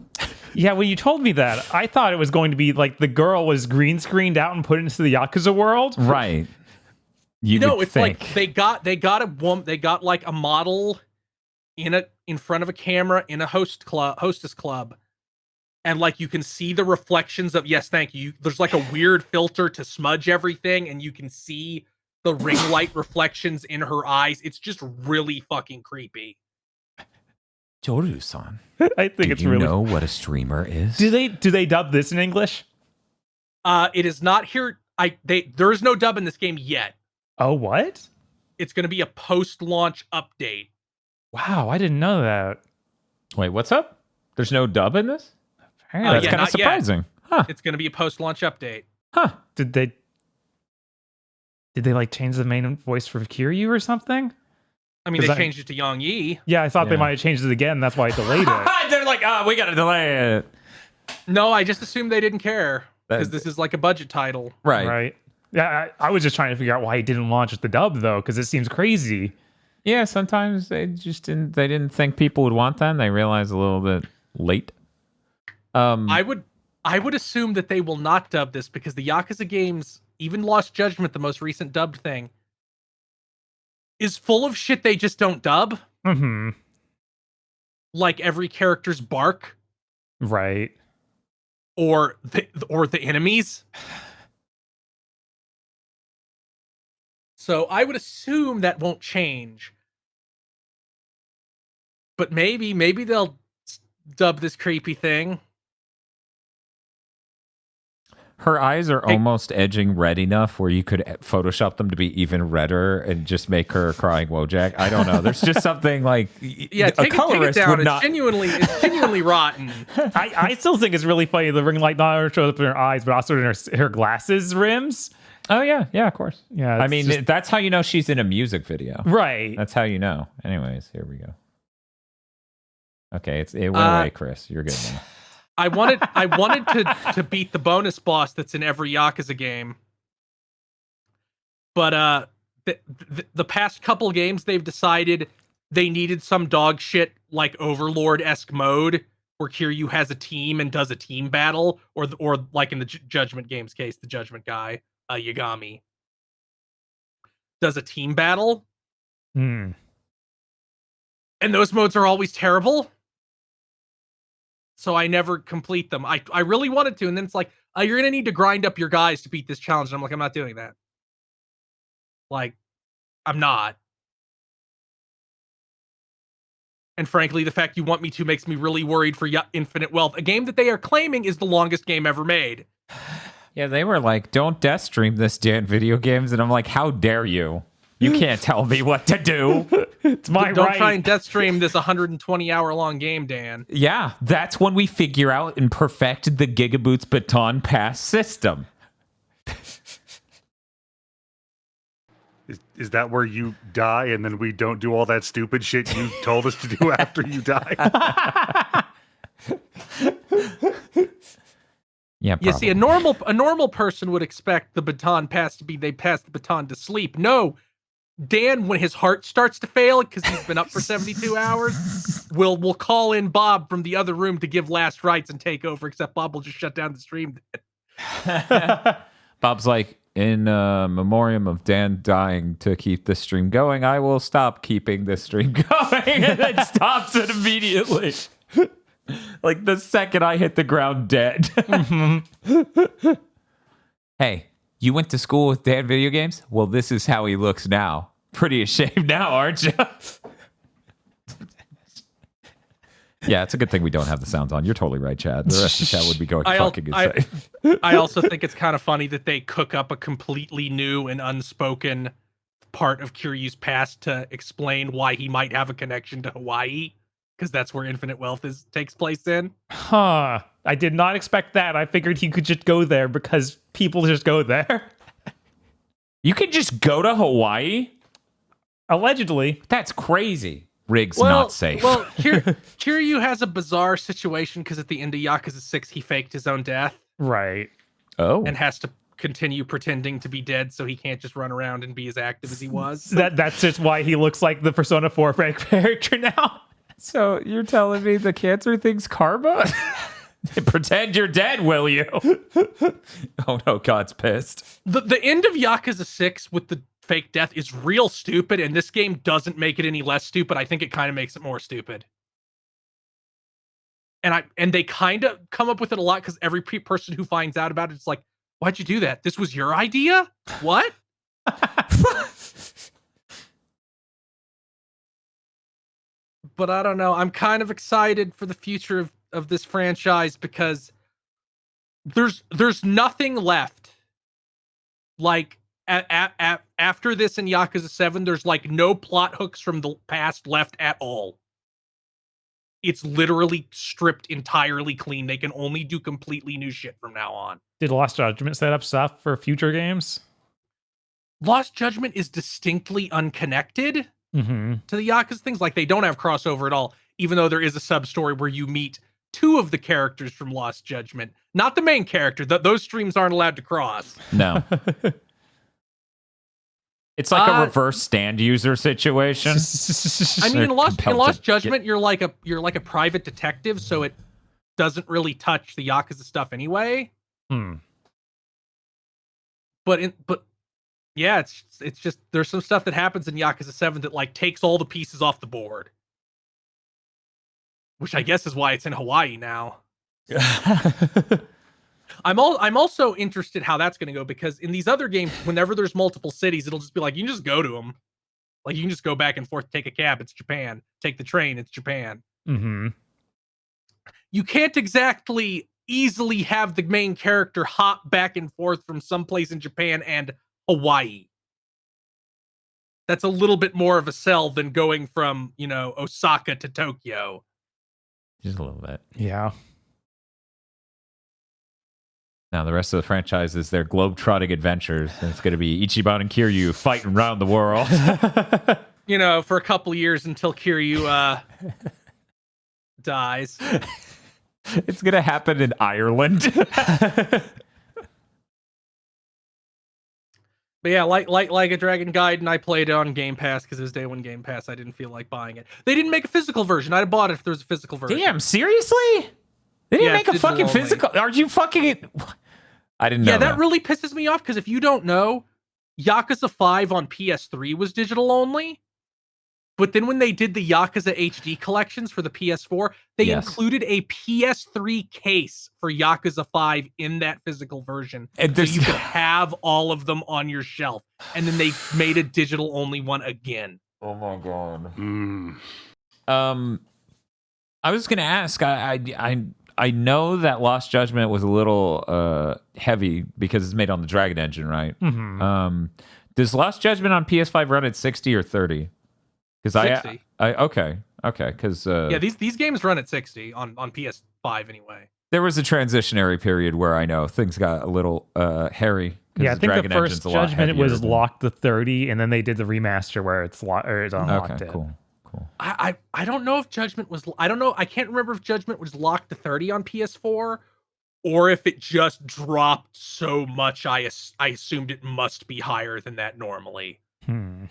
Yeah, when you told me that, I thought it was going to be like the girl was green screened out and put into the Yakuza world. Right. It's think. Like they got like a model in front of a camera in a hostess club. And like you can see the reflections of, yes, thank you. There's like a weird filter to smudge everything, and you can see the ring light reflections in her eyes. It's just really fucking creepy. Joru-san, I think it's really. Do you know what a streamer is? Do they dub this in English? It is not here. There is no dub in this game yet. Oh, what? It's going to be a post-launch update. Wow, I didn't know that. Wait, what's up? There's no dub in this? Apparently, that's kind of surprising. Huh. It's going to be a post-launch update. Huh. Did they like change the main voice for Kiryu or something? I mean, they changed it to Yang Yi. Yeah, I thought they might have changed it again. That's why I delayed it. They're like, we got to delay it. No, I just assumed they didn't care because this is like a budget title. Right. Yeah, I was just trying to figure out why he didn't launch with the dub, though, because it seems crazy. Yeah, sometimes they just didn't think people would want that, and they realized a little bit late. I would assume that they will not dub this because the Yakuza games, even Lost Judgment, the most recent dubbed thing, is full of shit they just don't dub. Mm-hmm. Like every character's bark. Right. Or the enemies. So I would assume that won't change. But maybe they'll dub this creepy thing. Her eyes are almost edging red enough where you could Photoshop them to be even redder and just make her crying Wojak. I don't know. There's just something like a colorist take it down. Would not. It's genuinely rotten. I still think it's really funny. The ring light not only shows up in her eyes, but also in her glasses rims. Oh yeah, of course. Yeah, I mean that's how you know she's in a music video, right? That's how you know. Anyways, here we go. Okay, it went away, Chris. You're good now. I wanted to beat the bonus boss that's in every Yakuza game, but the past couple games they've decided they needed some dog shit like Overlord-esque mode where Kiryu has a team and does a team battle, or like in the Judgment game's case, the Judgment guy. Yagami does a team battle, and those modes are always terrible, so I never complete them. I really wanted to, and then it's like, you're gonna need to grind up your guys to beat this challenge, and I'm like, I'm not doing that. Like, I'm not. And frankly, the fact you want me to makes me really worried for Infinite Wealth, a game that they are claiming is the longest game ever made. Yeah, they were like, don't death stream this, Dan, video games. And I'm like, how dare you? You can't tell me what to do. It's my Don't right. try and death stream this 120-hour-long game, Dan. Yeah, that's when we figure out and perfect the GigaBoots baton pass system. Is that where you die and then we don't do all that stupid shit you told us to do after you die? Yeah, You see, a normal person would expect the baton pass to be they pass the baton to sleep. No, Dan, when his heart starts to fail because he's been up for 72 hours, we'll call in Bob from the other room to give last rites and take over. Except Bob will just shut down the stream. Bob's like, in memoriam of Dan dying to keep the stream going, I will stop keeping the stream going, and then stops it immediately. Like the second I hit the ground dead. Hey, you went to school with Dan video games? Well, this is how he looks now. Pretty ashamed now, aren't you? Yeah, it's a good thing we don't have the sounds on. You're totally right, Chad. The rest of the chat would be going fucking insane. I also think it's kind of funny that they cook up a completely new and unspoken part of Kiryu's past to explain why he might have a connection to Hawaii, because that's where Infinite Wealth takes place in. Huh. I did not expect that. I figured he could just go there because people just go there. You can just go to Hawaii? Allegedly. That's crazy. Rig's not safe. Well, Kiryu has a bizarre situation because at the end of Yakuza 6, he faked his own death Right. Oh. and has to continue pretending to be dead so he can't just run around and be as active as he was. That's just why he looks like the Persona 4 character now. So you're telling me the cancer thing's karma? Pretend you're dead, will you? Oh no, God's pissed. The end of Yakuza 6 with the fake death is real stupid, and this game doesn't make it any less stupid. I think it kind of makes it more stupid. And they kind of come up with it a lot because every person who finds out about it is like, why'd you do that? This was your idea? What? But I don't know. I'm kind of excited for the future of this franchise because there's nothing left. Like after this in Yakuza 7, there's like no plot hooks from the past left at all. It's literally stripped entirely clean. They can only do completely new shit from now on. Did Lost Judgment set up stuff for future games? Lost Judgment is distinctly unconnected Mm-hmm. to the Yakuza things. Like, they don't have crossover at all, even though there is a sub-story where you meet two of the characters from Lost Judgment. Not the main character. Those streams aren't allowed to cross. No. It's like a reverse stand user situation. I mean, in Lost compelled to Judgment, you're like a private detective, so it doesn't really touch the Yakuza stuff anyway. But yeah, it's just there's some stuff that happens in Yakuza 7 that like takes all the pieces off the board. Which I guess is why it's in Hawaii now. I'm also interested how that's going to go, because in these other games, whenever there's multiple cities, it'll just be like, you can just go to them. Like, you can just go back and forth, take a cab, it's Japan. Take the train, it's Japan. Mm-hmm. You can't exactly easily have the main character hop back and forth from someplace in Japan and Hawaii. That's a little bit more of a sell than going from, Osaka to Tokyo. Just a little bit. Yeah. Now, the rest of the franchise is their globe-trotting adventures. And it's going to be Ichiban and Kiryu fighting around the world. For a couple of years until Kiryu dies. It's going to happen in Ireland. But yeah, like a Dragon Gaiden, I played it on Game Pass because it was day one Game Pass. I didn't feel like buying it. They didn't make a physical version. I'd have bought it if there was a physical version. Damn, seriously? They didn't make a digital fucking only. physical... Are you fucking... I didn't know Yeah, that really pisses me off, because if you don't know, Yakuza 5 on PS3 was digital only. But then when they did the Yakuza HD collections for the PS4, they included a PS3 case for Yakuza 5 in that physical version. And so you could have all of them on your shelf. And then they made a digital only one again. Oh my god. I was gonna ask, I know that Lost Judgment was a little heavy because it's made on the Dragon Engine, right? Mm-hmm. Does Lost Judgment on PS5 run at 60 or 30? Because 60. okay, because Yeah, these games run at 60 on PS5 anyway. there was a transitionary period where I know things got a little hairy. 'cause Yeah, I think Dragon the first Engine's a lot Judgment heavier was than- locked to 30, and then they did the remaster where it's unlocked. Okay, it. cool. I don't know if Judgment was. I don't know. I can't remember if Judgment was locked to 30 on PS4, or if it just dropped so much. I assumed it must be higher than that normally.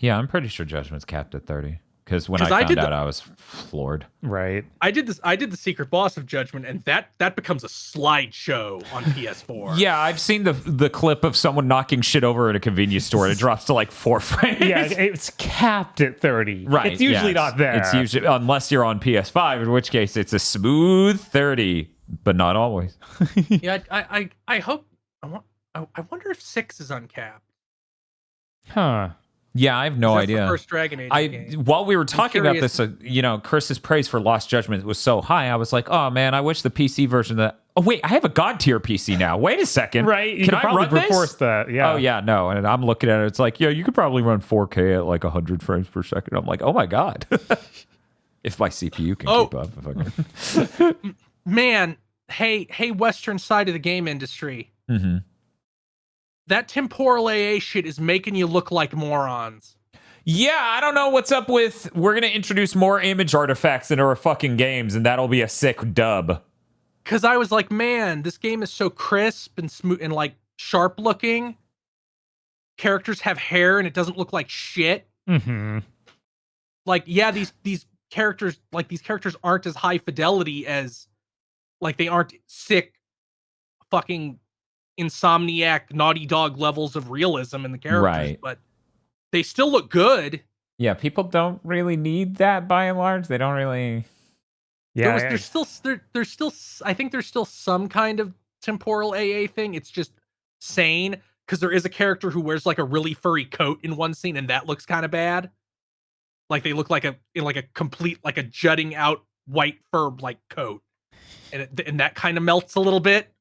Yeah, I'm pretty sure Judgment's capped at 30. Because when I 'Cause I found did out, I was floored. Right. I did the secret boss of Judgment, and that becomes a slideshow on PS4. Yeah, I've seen the clip of someone knocking shit over at a convenience store, and it drops to like 4 frames. Yeah, it's capped at 30. Right. It's usually yeah, not there. It's usually, unless you're on PS5, in which case it's a smooth 30, but not always. Yeah. I hope. I wonder if 6 is uncapped. Huh. Yeah, I have no That's idea. The first Dragon Age game. While we were talking about curious. this, Chris's praise for Lost Judgment was so high. I was like, oh man, I wish the PC version of that. Oh wait, I have a God tier PC now. Wait a second, Right. You Can could I probably run this? force that. Yeah. Oh yeah, no. And I'm looking at it. It's like, yeah, you could probably run 4K at like 100 frames per second. I'm like, oh my god, if my CPU can keep up. If I can. Man, hey, Western side of the game industry. Mm-hmm. That temporal AA shit is making you look like morons. Yeah, I don't know what's up with. We're gonna introduce more image artifacts into our fucking games, and that'll be a sick dub. Because I was like, man, this game is so crisp and smooth and like sharp looking. Characters have hair and it doesn't look like shit. Mm-hmm. Like, yeah, these characters aren't as high fidelity as, like, they aren't sick fucking Insomniac Naughty Dog levels of realism in the characters, Right. but they still look good. Yeah, people don't really need that by and large. They don't really. Yeah. There's still I think there's still some kind of temporal AA thing. It's just sane because there is a character who wears like a really furry coat in one scene, and that looks kind of bad. Like they look like a complete, like a jutting out white fur like coat, and that kind of melts a little bit.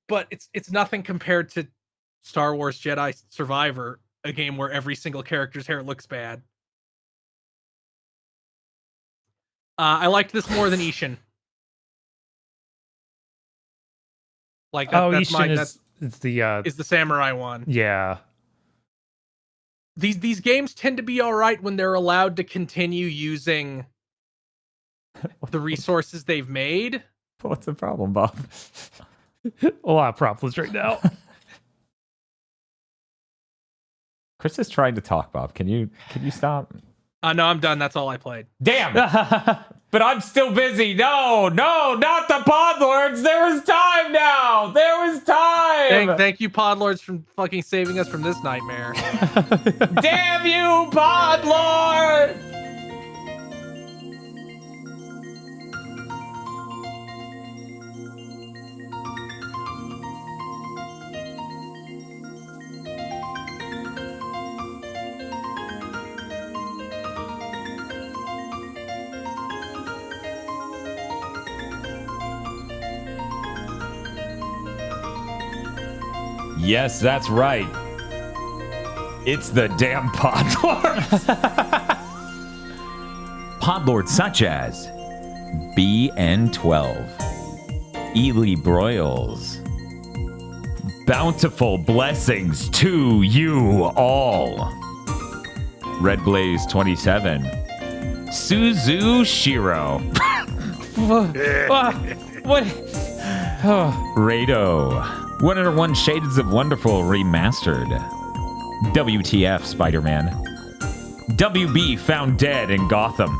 But it's nothing compared to Star Wars Jedi Survivor, a game where every single character's hair looks bad. I liked this more than Ishin. Like that, that's Ishin is the samurai one. Yeah. These games tend to be all right when they're allowed to continue using the resources they've made. What's the problem, Bob? A lot of problems right now. Chris is trying to talk, Bob. Can you stop? No, I'm done. That's all I played. Damn! But I'm still busy. No, not the Podlords. There was time now. There was time. Thank you, Podlords, for fucking saving us from this nightmare. Damn you, Podlords! Yes, that's right. It's the damn Podlords. Podlords such as BN12, Ely Broyles. Bountiful blessings to you all. Red Blaze 27. Suzu Shiro. What? Rado. 101 Shades of Wonderful Remastered. WTF Spider-Man. WB found dead in Gotham.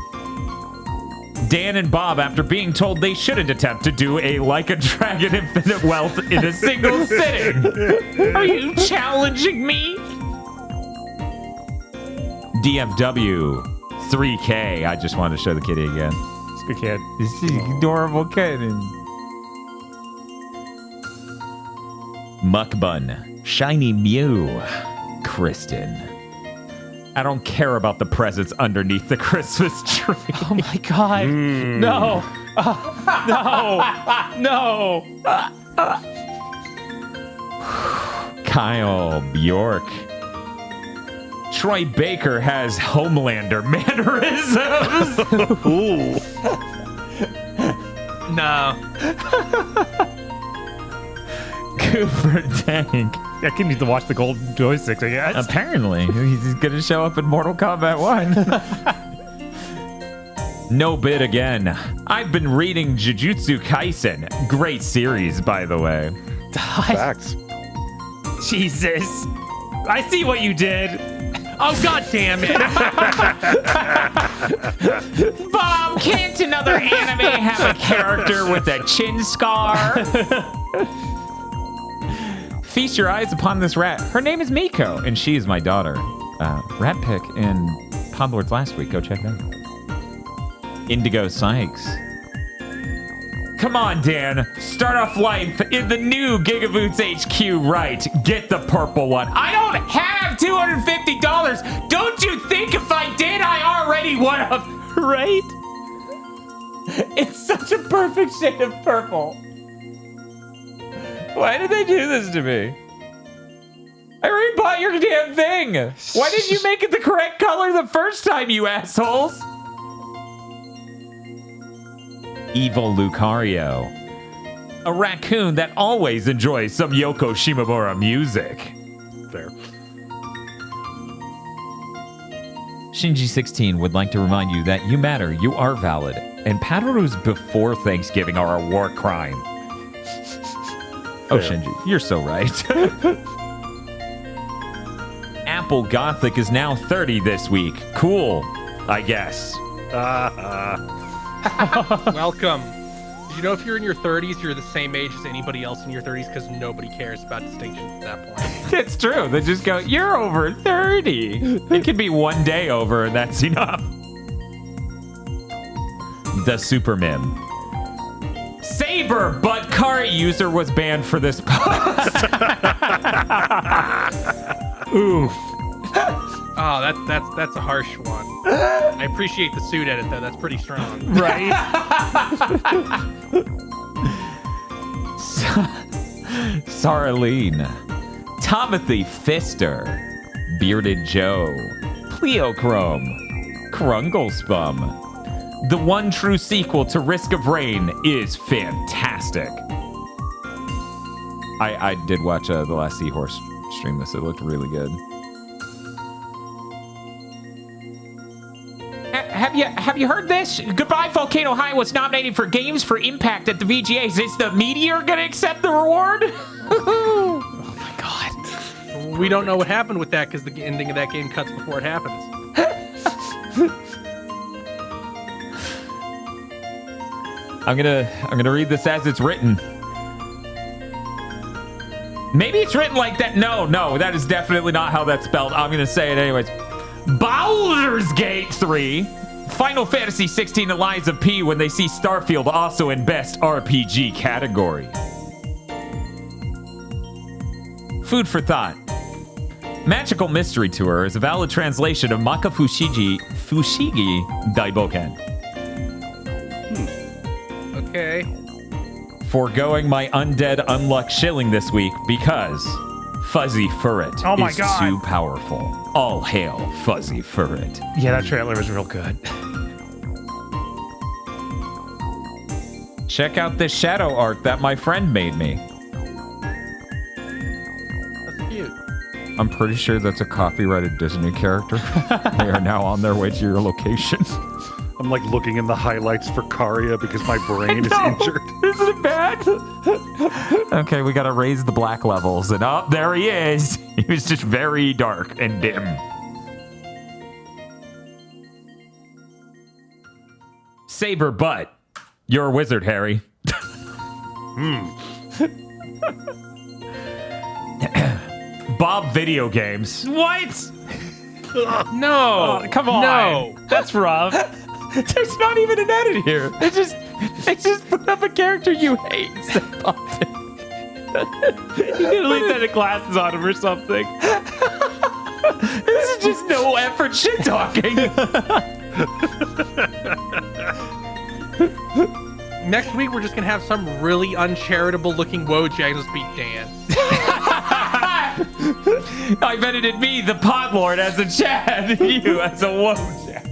Dan and Bob, after being told they shouldn't attempt to do a Like a Dragon Infinite Wealth in a single sitting. Are you challenging me? DFW 3K. I just wanted to show the kitty again. It's a good kid. This is an adorable kitten. Muckbun, Shiny Mew, Kristen. I don't care about the presents underneath the Christmas tree. Oh my god. No. No. Kyle Bjork, Troy Baker has Homelander mannerisms. Ooh. No. Cooper Tank. I can need to watch the gold joysticks, I guess. Apparently, he's gonna show up in Mortal Kombat 1. No bid again. I've been reading Jujutsu Kaisen. Great series, by the way. Facts. Jesus. I see what you did. Oh, god damn it. Bob, can't another anime have a character with a chin scar? Feast your eyes upon this rat. Her name is Miko, and she is my daughter. Rat pick in Podlords last week. Go check it out. Indigo Sykes. Come on, Dan. Start off life in the new GigaBoots HQ right. Get the purple one. I don't have $250. Don't you think if I did, I already would have, right? It's such a perfect shade of purple. Why did they do this to me? I already bought your damn thing. Why didn't you make it the correct color the first time, you assholes? Evil Lucario. A raccoon that always enjoys some Yoko Shimomura music. Fair. Shinji16 would like to remind you that you matter, you are valid, and Padaru's before Thanksgiving are a war crime. Oh, Shinji, you're so right. Apple Gothic is now 30 this week. Cool, I guess. Welcome. Did you know if you're in your 30s, you're the same age as anybody else in your 30s because nobody cares about distinctions at that point? It's true. They just go, you're over 30. It could be one day over, and that's enough. The Super Mim. Saber, but current user was banned for this post. Oof. Oh, that's a harsh one. I appreciate the suit edit though. That's pretty strong. Right? Sarlene. Timothy Fister. Bearded Joe. Pleochrome. Krunglespum. The one true sequel to Risk of Rain is fantastic. I did watch the last Seahorse stream this. It looked really good. Have you heard this? Goodbye Volcano High was nominated for Games for Impact at the VGAs. Is the Meteor gonna accept the reward? Oh my god. We don't know what happened with that because the ending of that game cuts before it happens. I'm gonna read this as it's written. Maybe it's written like that. No, that is definitely not how that's spelled. I'm gonna say it anyways. Baldur's Gate 3. Final Fantasy 16 Eliza P when they see Starfield also in Best RPG category. Food for thought. Magical Mystery Tour is a valid translation of Maka Fushigi Daiboken. Okay. Foregoing my undead unluck shilling this week because Fuzzy Furret is too powerful. All hail Fuzzy Furret. Yeah, that trailer was real good. Check out this shadow art that my friend made me. That's cute. I'm pretty sure that's a copyrighted Disney character. They are now on their way to your location. I'm like looking in the highlights for Karia because my brain is injured. Isn't it bad? Okay, we gotta raise the black levels. And oh, there he is. He was just very dark and dim. Saber butt. You're a wizard, Harry. Bob video games. What? No. Oh, come on. No. That's rough. There's not even an edit here. They just put up a character you hate. You could at least had glasses on him or something. This is just no effort shit talking. Next week we're just gonna have some really uncharitable looking Wojang just beat Dan. I edited me, the Podlord, as a Chad. You as a Wojak.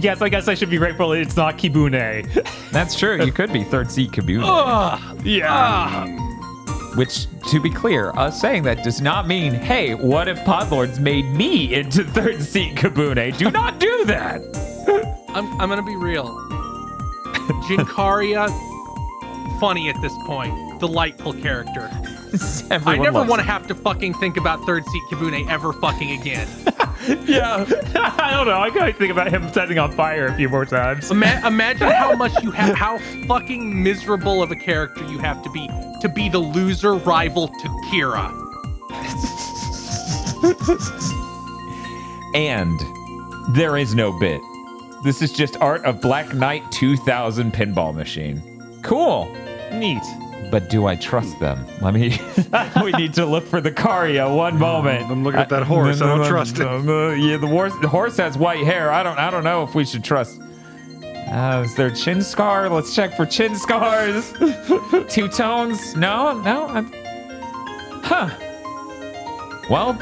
Yes, I guess I should be grateful it's not Kibune. That's true. You could be third seat Kabuna. Yeah. Which, to be clear, us saying that does not mean, hey, what if Podlords made me into third seat Kabune? Do not do that. I'm gonna be real. Jinkaria, funny at this point. Delightful character. I never want to have to fucking think about third seat Kibune ever fucking again. Yeah. I don't know. I gotta think about him setting on fire a few more times. Imagine how much you have, how fucking miserable of a character you have to be the loser rival to Kira. And there is no bit. This is just art of Black Knight 2000 pinball machine. Cool. Neat. But do I trust them? I mean, we need to look for the Karia one moment. I'm looking at that horse. I don't trust it. Yeah, the horse has white hair. I don't know if we should trust. Is there a chin scar? Let's check for chin scars. Two tones? No. Huh. Well,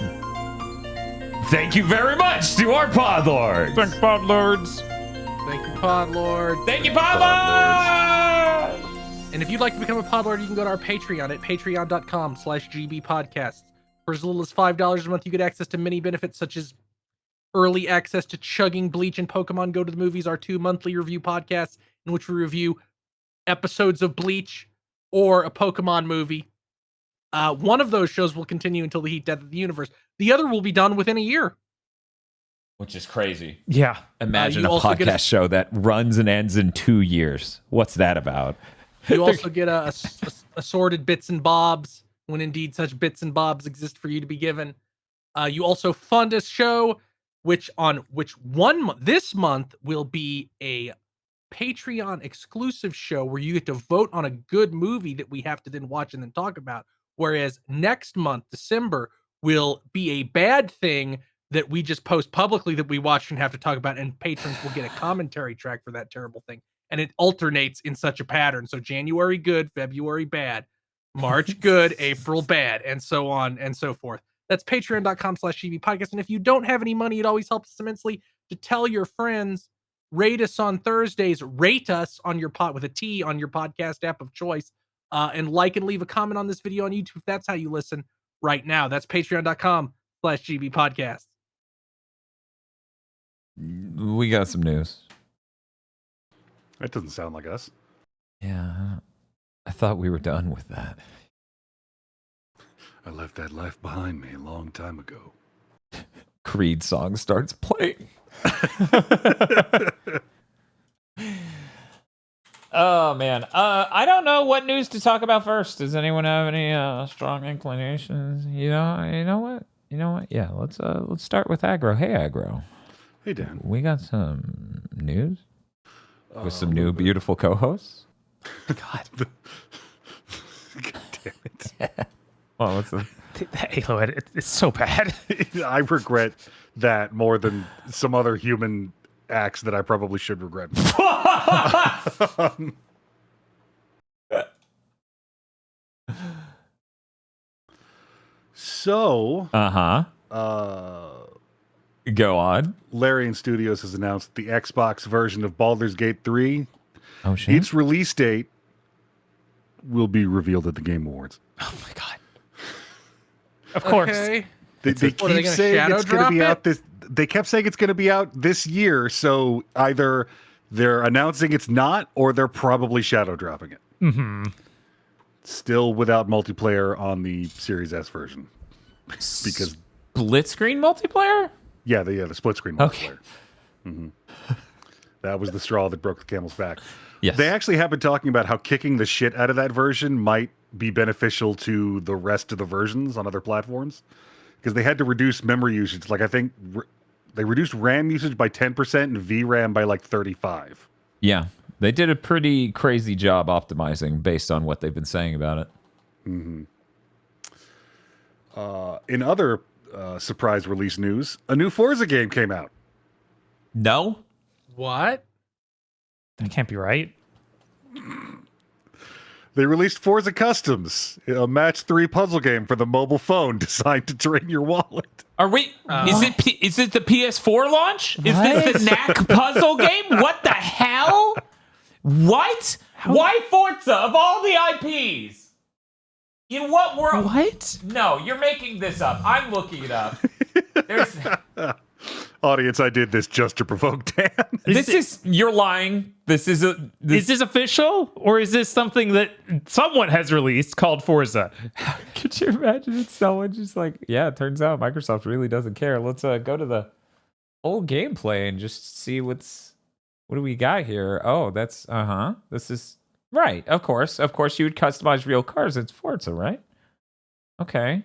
thank you very much to our Podlords. Thanks, Podlords. Thank you, Podlord. Thank you, Podlords. And if you'd like to become a Podlord, you can go to our Patreon at patreon.com/gbpodcasts. For as little as $5 a month, you get access to many benefits such as early access to Chugging, Bleach, and Pokemon Go to the Movies, our 2 monthly review podcasts in which we review episodes of Bleach or a Pokemon movie. One of those shows will continue until the heat death of the universe. The other will be done within a year. Which is crazy. Yeah. Imagine a podcast show that runs and ends in 2 years. What's that about? You also get assorted bits and bobs when indeed such bits and bobs exist for you to be given. You also fund a show this month will be a Patreon exclusive show where you get to vote on a good movie that we have to then watch and then talk about. Whereas next month, December, will be a bad thing that we just post publicly that we watch and have to talk about, and patrons will get a commentary track for that terrible thing. And it alternates in such a pattern. So January good, February bad, March good, April bad, and so on and so forth. That's patreon.com/gbpodcast. And if you don't have any money, it always helps us immensely to tell your friends, rate us on Thursdays, rate us on your with a T on your podcast app of choice, and like and leave a comment on this video on YouTube if that's how you listen right now. That's patreon.com/gbpodcast. We got some news. That doesn't sound like us. Yeah, I thought we were done with that. I left that life behind me a long time ago. Creed song starts playing. Oh, man. I don't know what news to talk about first. Does anyone have any strong inclinations? You know what? Yeah, let's start with Aggro. Hey, Aggro. Hey, Dan. We got some news with some new beautiful co-hosts. God. God damn it. Well, what's the Halo, it's so bad. I regret that more than some other human acts that I probably should regret. So, go on. Larian Studios has announced the Xbox version of Baldur's Gate 3. Oh, shit. Its release date will be revealed at the Game Awards. Oh my god. Of course. Okay. They keep saying it's going to be out this. They kept saying it's going to be out this year. So either they're announcing it's not, or they're probably shadow dropping it. Mm-hmm. Still without multiplayer on the Series S version, because split screen multiplayer. Yeah, the split screen multiplayer. Mm-hmm. That was the straw that broke the camel's back. Yes. They actually have been talking about how kicking the shit out of that version might be beneficial to the rest of the versions on other platforms, because they had to reduce memory usage. Like, I think they reduced RAM usage by 10% and VRAM by like 35. Yeah, they did a pretty crazy job optimizing based on what they've been saying about it. Mm-hmm. In other surprise release news, a new Forza game came out. No? What? That can't be right. They released Forza Customs, a match 3 puzzle game for the mobile phone designed to drain your wallet. Are we? Is it the PS4 launch? Is this the knack puzzle game? What the hell? What? Why Forza of all the IPs? In what world? What? No, you're making this up. I'm looking it up. There's. Audience, I did this just to provoke Dan. You're lying. Is this official, or is this something that someone has released called Forza? Could you imagine if someone just like, yeah, it turns out Microsoft really doesn't care. Let's go to the old gameplay and just see what do we got here? Oh, that's this is right. Of course, you would customize real cars. It's Forza, right? Okay.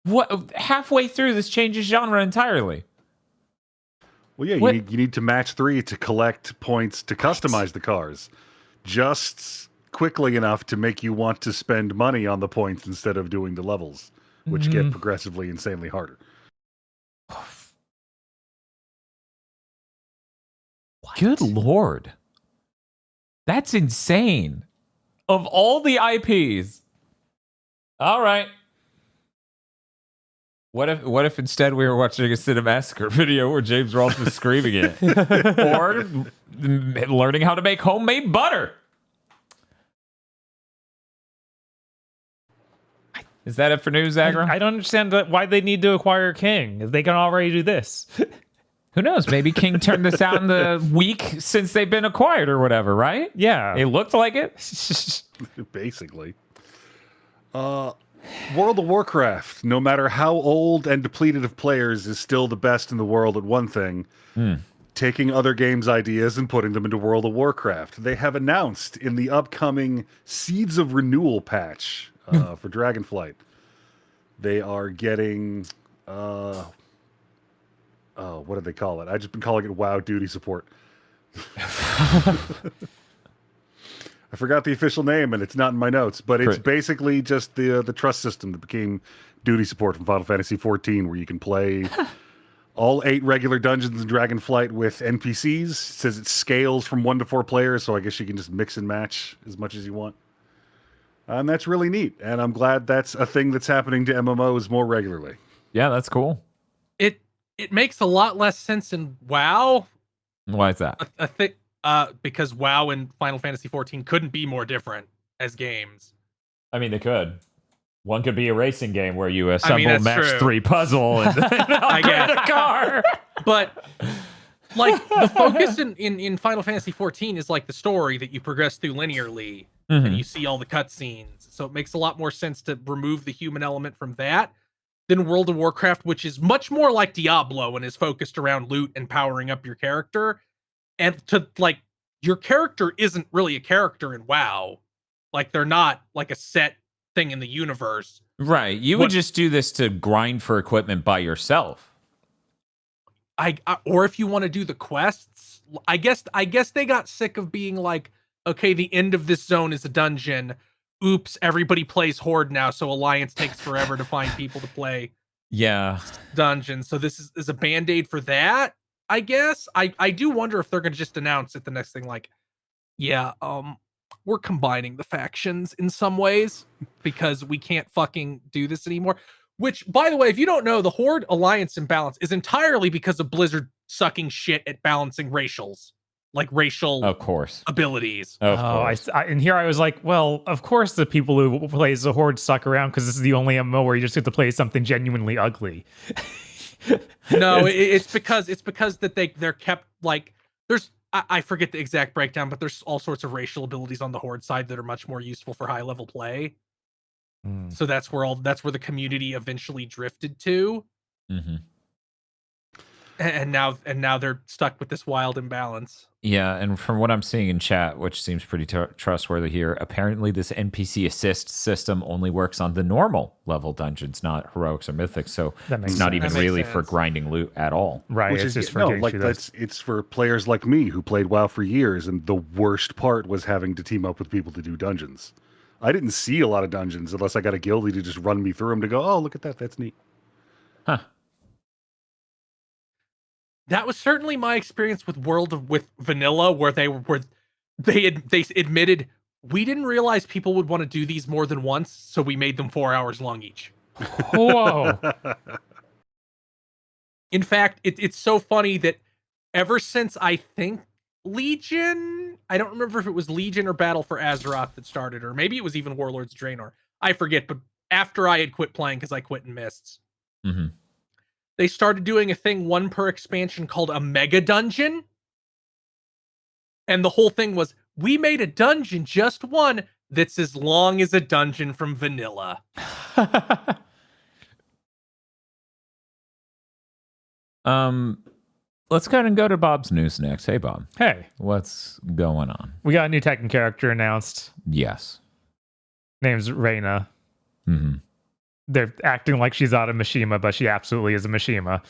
What? Halfway through, this changes genre entirely. Well, yeah, you need to match 3 to collect points to customize the cars. Just quickly enough to make you want to spend money on the points instead of doing the levels, which get progressively insanely harder. Good Lord. That's insane. Of all the IPs. All right. What if instead we were watching a Cinemassacre video where James Rolfe was screaming it? Or learning how to make homemade butter? Is that it for news, Agra? I don't understand why they need to acquire King if they can already do this. Who knows? Maybe King turned this out in the week since they've been acquired or whatever, right? Yeah. It looked like it. Basically. World of Warcraft, no matter how old and depleted of players, is still the best in the world at one thing. Taking other games' ideas and putting them into World of Warcraft. They have announced in the upcoming Seeds of Renewal patch for Dragonflight, they are getting... what do they call it? I've just been calling it WoW Duty Support. I forgot the official name, and it's not in my notes, but it's basically just the trust system that became duty support from Final Fantasy XIV, where you can play all 8 regular dungeons in Dragonflight with NPCs. It says it scales from 1 to 4 players, so I guess you can just mix and match as much as you want. And that's really neat, and I'm glad that's a thing that's happening to MMOs more regularly. Yeah, that's cool. It makes a lot less sense in WoW. Why is that? I think because WoW and Final Fantasy XIV couldn't be more different as games. I mean, they could. One could be a racing game where you assemble match true. 3 puzzle and I get a car. But like the focus in Final Fantasy XIV is like the story that you progress through linearly and you see all the cutscenes. So it makes a lot more sense to remove the human element from that than World of Warcraft, which is much more like Diablo and is focused around loot and powering up your character. And to like, your character isn't really a character in WoW. Like, they're not like a set thing in the universe. Right. You would just do this to grind for equipment by yourself. Or if you want to do the quests, I guess they got sick of being like, okay, the end of this zone is a dungeon. Oops, everybody plays Horde now, so Alliance takes forever to find people to play dungeons. So this is a band-aid for that, I guess. I do wonder if they're going to just announce at the next thing, like, we're combining the factions in some ways because we can't fucking do this anymore. Which, by the way, if you don't know, the Horde Alliance imbalance is entirely because of Blizzard sucking shit at balancing racial abilities. Of course. And here I was like, well, of course the people who play as a Horde suck around because this is the only MMO where you just get to play something genuinely ugly. No, it's because that they're kept like there's I forget the exact breakdown, but there's all sorts of racial abilities on the Horde side that are much more useful for high level play. So that's where the community eventually drifted to. And now they're stuck with this wild imbalance. Yeah, and from what I'm seeing in chat, which seems pretty trustworthy here, apparently this NPC assist system only works on the normal level dungeons, not heroics or mythics. So it's not even really for grinding loot at all. Right. Which it's is just for it's for players like me who played WoW for years, and the worst part was having to team up with people to do dungeons. I didn't see a lot of dungeons unless I got a guildie to just run me through them to go, oh, look at that, that's neat. Huh. That was certainly my experience with with vanilla, where they admitted we didn't realize people would want to do these more than once, so we made them 4 hours long each. Whoa. In fact, it's so funny that ever since I think Legion, I don't remember if it was Legion or Battle for Azeroth that started, or maybe it was even Warlords Draenor. I forget, but after I had quit playing because I quit in Mists, they started doing a thing, one per expansion, called a mega dungeon. And the whole thing was, we made a dungeon, just one, that's as long as a dungeon from vanilla. Let's kind of go to Bob's news next. Hey, Bob. Hey, What's going on? we got a new Tekken character announced. Yes. Name's Reina. Mm-hmm. They're acting like she's out of Mishima, but she absolutely is a Mishima.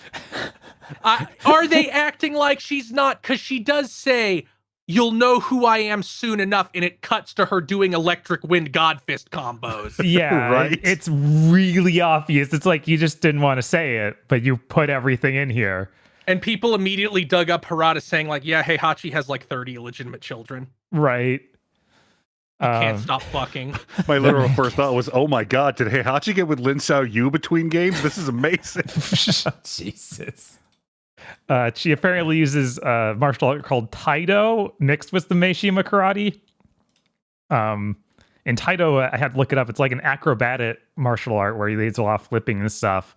Are they acting like she's not? Because she does say, you'll know who I am soon enough, and it cuts to her doing electric wind god fist combos. Yeah, Right. It's really obvious. It's like you just didn't want to say it, but you put everything in here. And people immediately dug up Harada saying, like, yeah, Heihachi has like 30 illegitimate children. Right. Can't stop fucking. My literal first thought was, oh my god, did Heihachi get with Lin Sao Yu between games? This is amazing. Jesus. She apparently uses martial art called Taido mixed with the Mishima karate. And Taido, I had to look it up. It's like an acrobatic martial art where he leads a lot of flipping and stuff.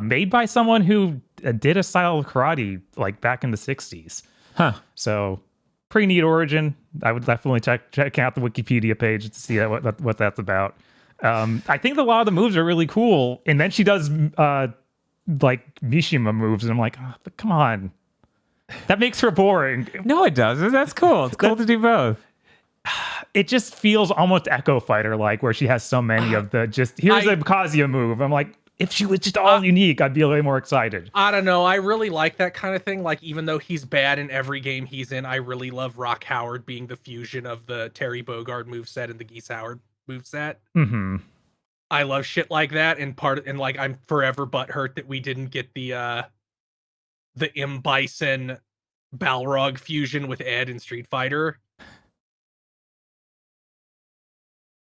Made by someone who did a style of karate like back in the 60s. Huh. So pretty neat origin. I would definitely check out the Wikipedia page to see what that's about. I think a lot of the moves are really cool. And then she does like Mishima moves, and I'm like, oh, but come on. That makes her boring. No, it doesn't. That's cool. It's cool to do both. It just feels almost Echo Fighter like, where she has so many of the just here's a Kazuya move. I'm like, if she was just all unique, I'd be a little more excited. I don't know. I really like that kind of thing. Like, even though he's bad in every game he's in, I really love Rock Howard being the fusion of the Terry Bogard moveset and the Geese Howard moveset. Mm-hmm. I love shit like that. And like, I'm forever butthurt that we didn't get the M. Bison Balrog fusion with Ed in Street Fighter.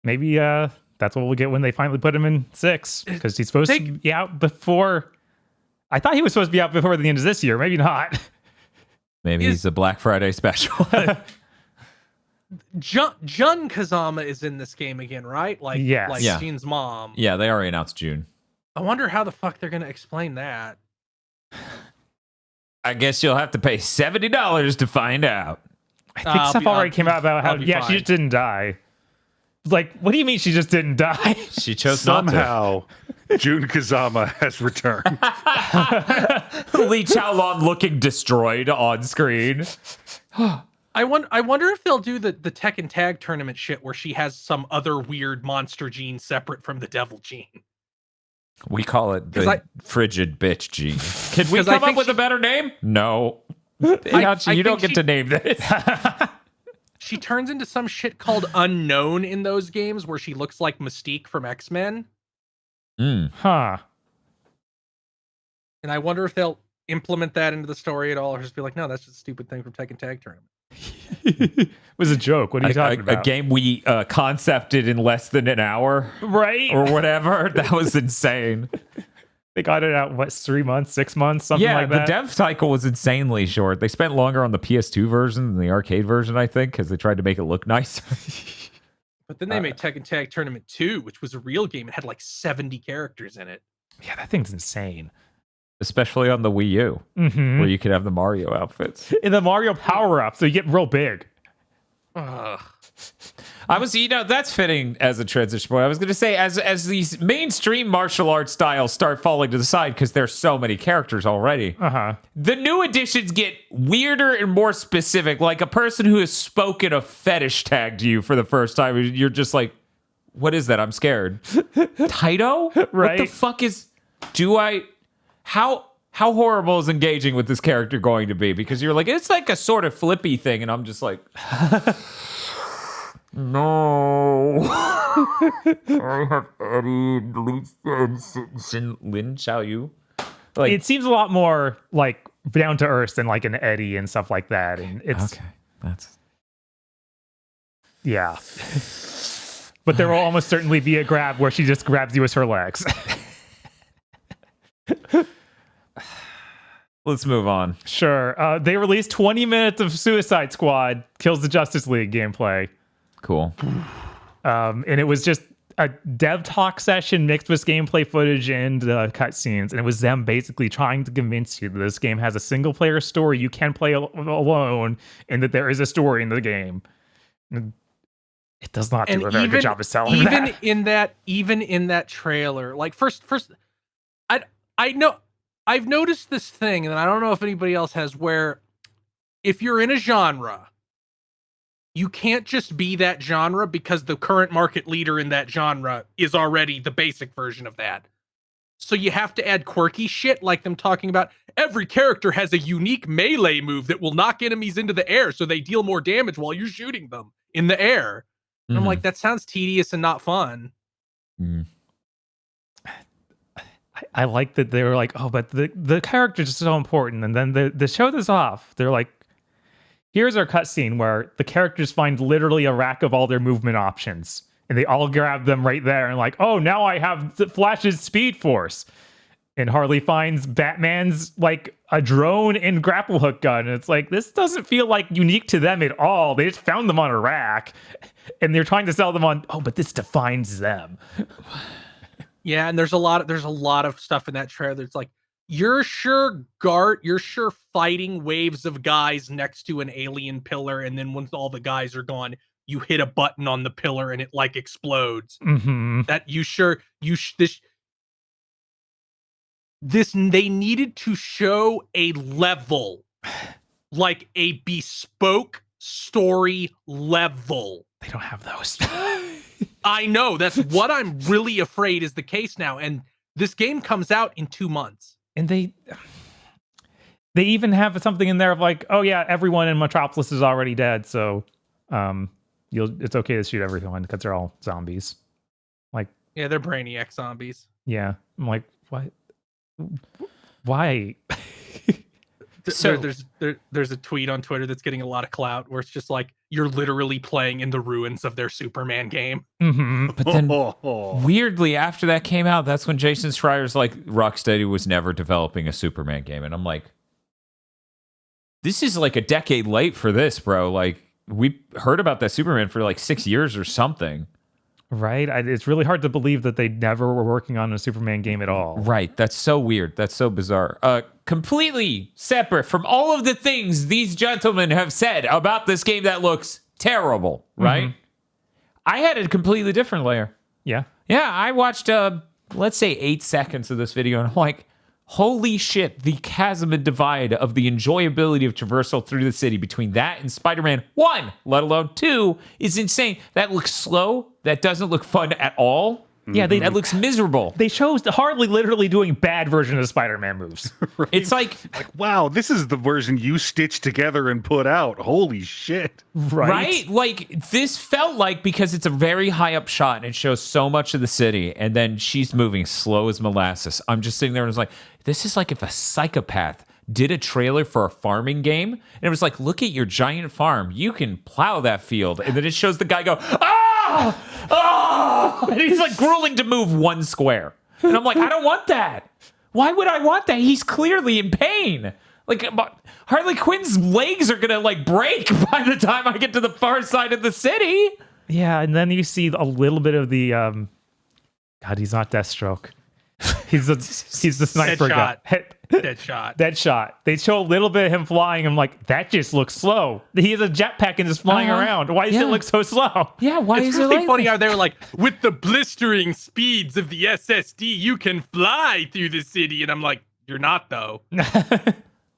Maybe that's what we'll get when they finally put him in 6, because he's supposed to be out before. I thought he was supposed to be out before the end of this year. Maybe not. Maybe he's a Black Friday special. Jun Kazama is in this game again, right? Like, yes. like Yeah. Jean's mom. Yeah, they already announced June. I wonder how the fuck they're gonna explain that. I guess you'll have to pay $70 to find out. I think stuff already came out about how, I'll be she fine. just didn't die. Like, what do you mean she just didn't die? She chose not Somehow, Jun Kazama has returned. to. Lee Chaolon looking destroyed on screen. I wonder if they'll do the Tekken Tag Tournament shit where she has some other weird monster gene separate from the devil gene. We call it 'Cause the frigid bitch gene. Can we 'Cause I come up think with a better name? No. Heihachi, you don't get think to name this. She turns into some shit called Unknown in those games where she looks like Mystique from X-Men. Huh. And I wonder if they'll implement that into the story at all, or just be like, no, that's just a stupid thing from Tekken Tag Tournament. It was a joke. What are you talking A about? game we concepted in less than an hour Right? or whatever. That was insane. They got it out, what, 3 months, 6 months, something Yeah, like the that? dev cycle was insanely short. They spent longer on the PS2 version than the arcade version, I think, because they tried to make it look nice. But then they made Tekken Tag Tournament 2, which was a real game. It had like 70 characters in it. Yeah, that thing's insane. Especially on the Wii U, Mm-hmm. where you could have the Mario outfits. In the Mario power-up, so you get real big. Ugh. I was, that's fitting as a transition point. I was going to say, as these mainstream martial arts styles start falling to the side, because there's so many characters already, Uh-huh. the new additions get weirder and more specific. Like a person who has spoken a fetish tag to you for the first time, you're just like, what is that? I'm scared. Taito? Right. What the fuck is... How horrible is engaging with this character going to be? Because you're like, it's like a sort of flippy thing, and I'm just like... No. I have Eddie, Lin Xiaoyu. Like, It seems a lot more like down to earth than like an Eddie and stuff like that. And it's okay, that's Yeah. But there will almost certainly be a grab where she just grabs you with her legs. Let's move on. Sure. They released 20 minutes of Suicide Squad Kills the Justice League gameplay. Cool. And it was just a dev talk session mixed with gameplay footage and cutscenes. And it was them basically trying to convince you that this game has a single player story you can play alone and that there is a story in the game. It does not do a very good job of selling that. Even in that trailer, like first, I know I've noticed this thing, and I don't know if anybody else has, where if you're in a genre, you can't just be that genre because the current market leader in that genre is already the basic version of that. So you have to add quirky shit, like them talking about every character has a unique melee move that will knock enemies into the air so they deal more damage while you're shooting them in the air. And I'm like, that sounds tedious and not fun. Mm. I like that they were like, oh, but the characters are so important. And then they show this off. They're like, here's our cutscene where the characters find literally a rack of all their movement options. And they all grab them right there and like, oh, now I have Flash's Speed Force. And Harley finds Batman's like a drone and grapple hook gun. And it's like, this doesn't feel like unique to them at all. They just found them on a rack. And they're trying to sell them on, oh, but this defines them. Yeah, and there's a lot of stuff in that trailer that's like, you're sure fighting waves of guys next to an alien pillar, and then once all the guys are gone, you hit a button on the pillar and it like explodes. Mm-hmm. That they needed to show a level, like a bespoke story level. They don't have those. I know, that's what I'm really afraid is the case now. And this game comes out in 2 months. And they even have something in there of like, oh yeah, everyone in Metropolis is already dead, so it's okay to shoot everyone because they're all zombies. Like, yeah, they're Brainiac zombies. Yeah, I'm like, what? Why? So there's a tweet on Twitter that's getting a lot of clout where it's just like, you're literally playing in the ruins of their Superman game. Mm-hmm. But then weirdly, after that came out, that's when Jason Schreier's like, Rocksteady was never developing a Superman game. And I'm like, this is like a decade late for this, bro. Like, we heard about that Superman for like 6 years or something. Right? It's really hard to believe that they never were working on a Superman game at all. Right. That's so weird. That's so bizarre. Completely separate from all of the things these gentlemen have said about this game that looks terrible, right? Mm-hmm. I had a completely different layer. Yeah. Yeah, I watched, let's say 8 seconds of this video, and I'm like, holy shit, the chasm and divide of the enjoyability of traversal through the city between that and Spider-Man 1, let alone 2, is insane. That looks slow. That doesn't look fun at all. Yeah, that looks miserable. They chose Harley literally doing bad version of Spider-Man moves. Right? It's like, wow, this is the version you stitched together and put out. Holy shit. Right? Like, this felt like, because it's a very high up shot and it shows so much of the city, and then she's moving slow as molasses. I'm just sitting there and I was like, this is like if a psychopath did a trailer for a farming game, and it was like, look at your giant farm. You can plow that field. And then it shows the guy go, ah! Oh! And he's like grueling to move 1 square. And I'm like, I don't want that. Why would I want that? He's clearly in pain. Like, Harley Quinn's legs are gonna like break by the time I get to the far side of the city. Yeah, and then you see a little bit of the God, he's not Deathstroke. He's the sniper guy. Deadshot. They show a little bit of him flying. I'm like, that just looks slow. He has a jetpack and is flying around. Why does it look so slow? Yeah, why is it really like funny how they were like, with the blistering speeds of the SSD, you can fly through the city. And I'm like, you're not though.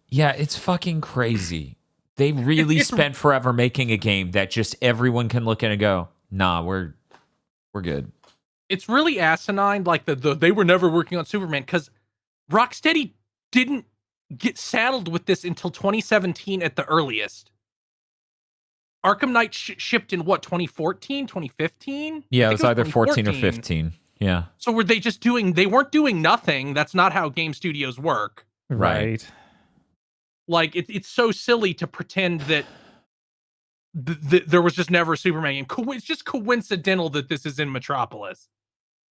Yeah, it's fucking crazy. They really spent forever making a game that just everyone can look at and go, nah, we're good. It's really asinine, like they were never working on Superman, because Rocksteady didn't get saddled with this until 2017 at the earliest. Arkham Knight shipped in what, 2014, 2015? Yeah, it was either 14 or 15. Yeah. So were they just they weren't doing nothing. That's not how game studios work. Right. Like, it's so silly to pretend that there was just never a Superman game. It's just coincidental that this is in Metropolis.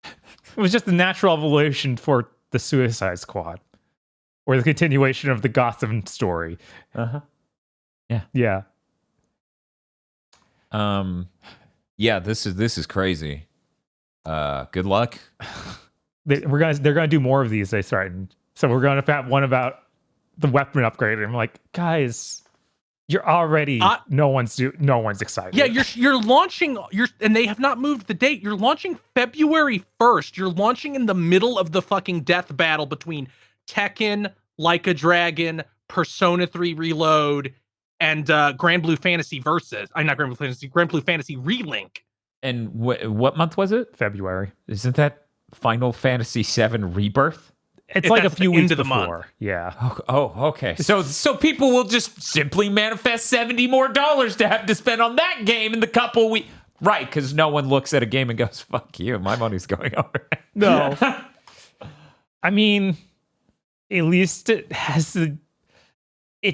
It was just the natural evolution for the Suicide Squad, or the continuation of the Gotham story. Yeah. Yeah, this is crazy. Good luck. They're gonna do more of these. They threatened. So we're gonna have one about the weapon upgrade. And I'm like, guys, you're already no one's excited. Yeah, you're launching and they have not moved the date. You're launching February 1st. You're launching in the middle of the fucking death battle between Tekken, Like a Dragon, Persona 3 Reload, and Granblue Fantasy Versus. Not Granblue Fantasy, Granblue Fantasy Relink. And what month was it? February. Isn't that Final Fantasy VII Rebirth? It's like a few weeks into the before. month. Yeah. Oh, okay. So people will just simply manifest $70 more to have to spend on that game in the couple weeks. Right, because no one looks at a game and goes, fuck you, my money's going over. No. I mean, at least it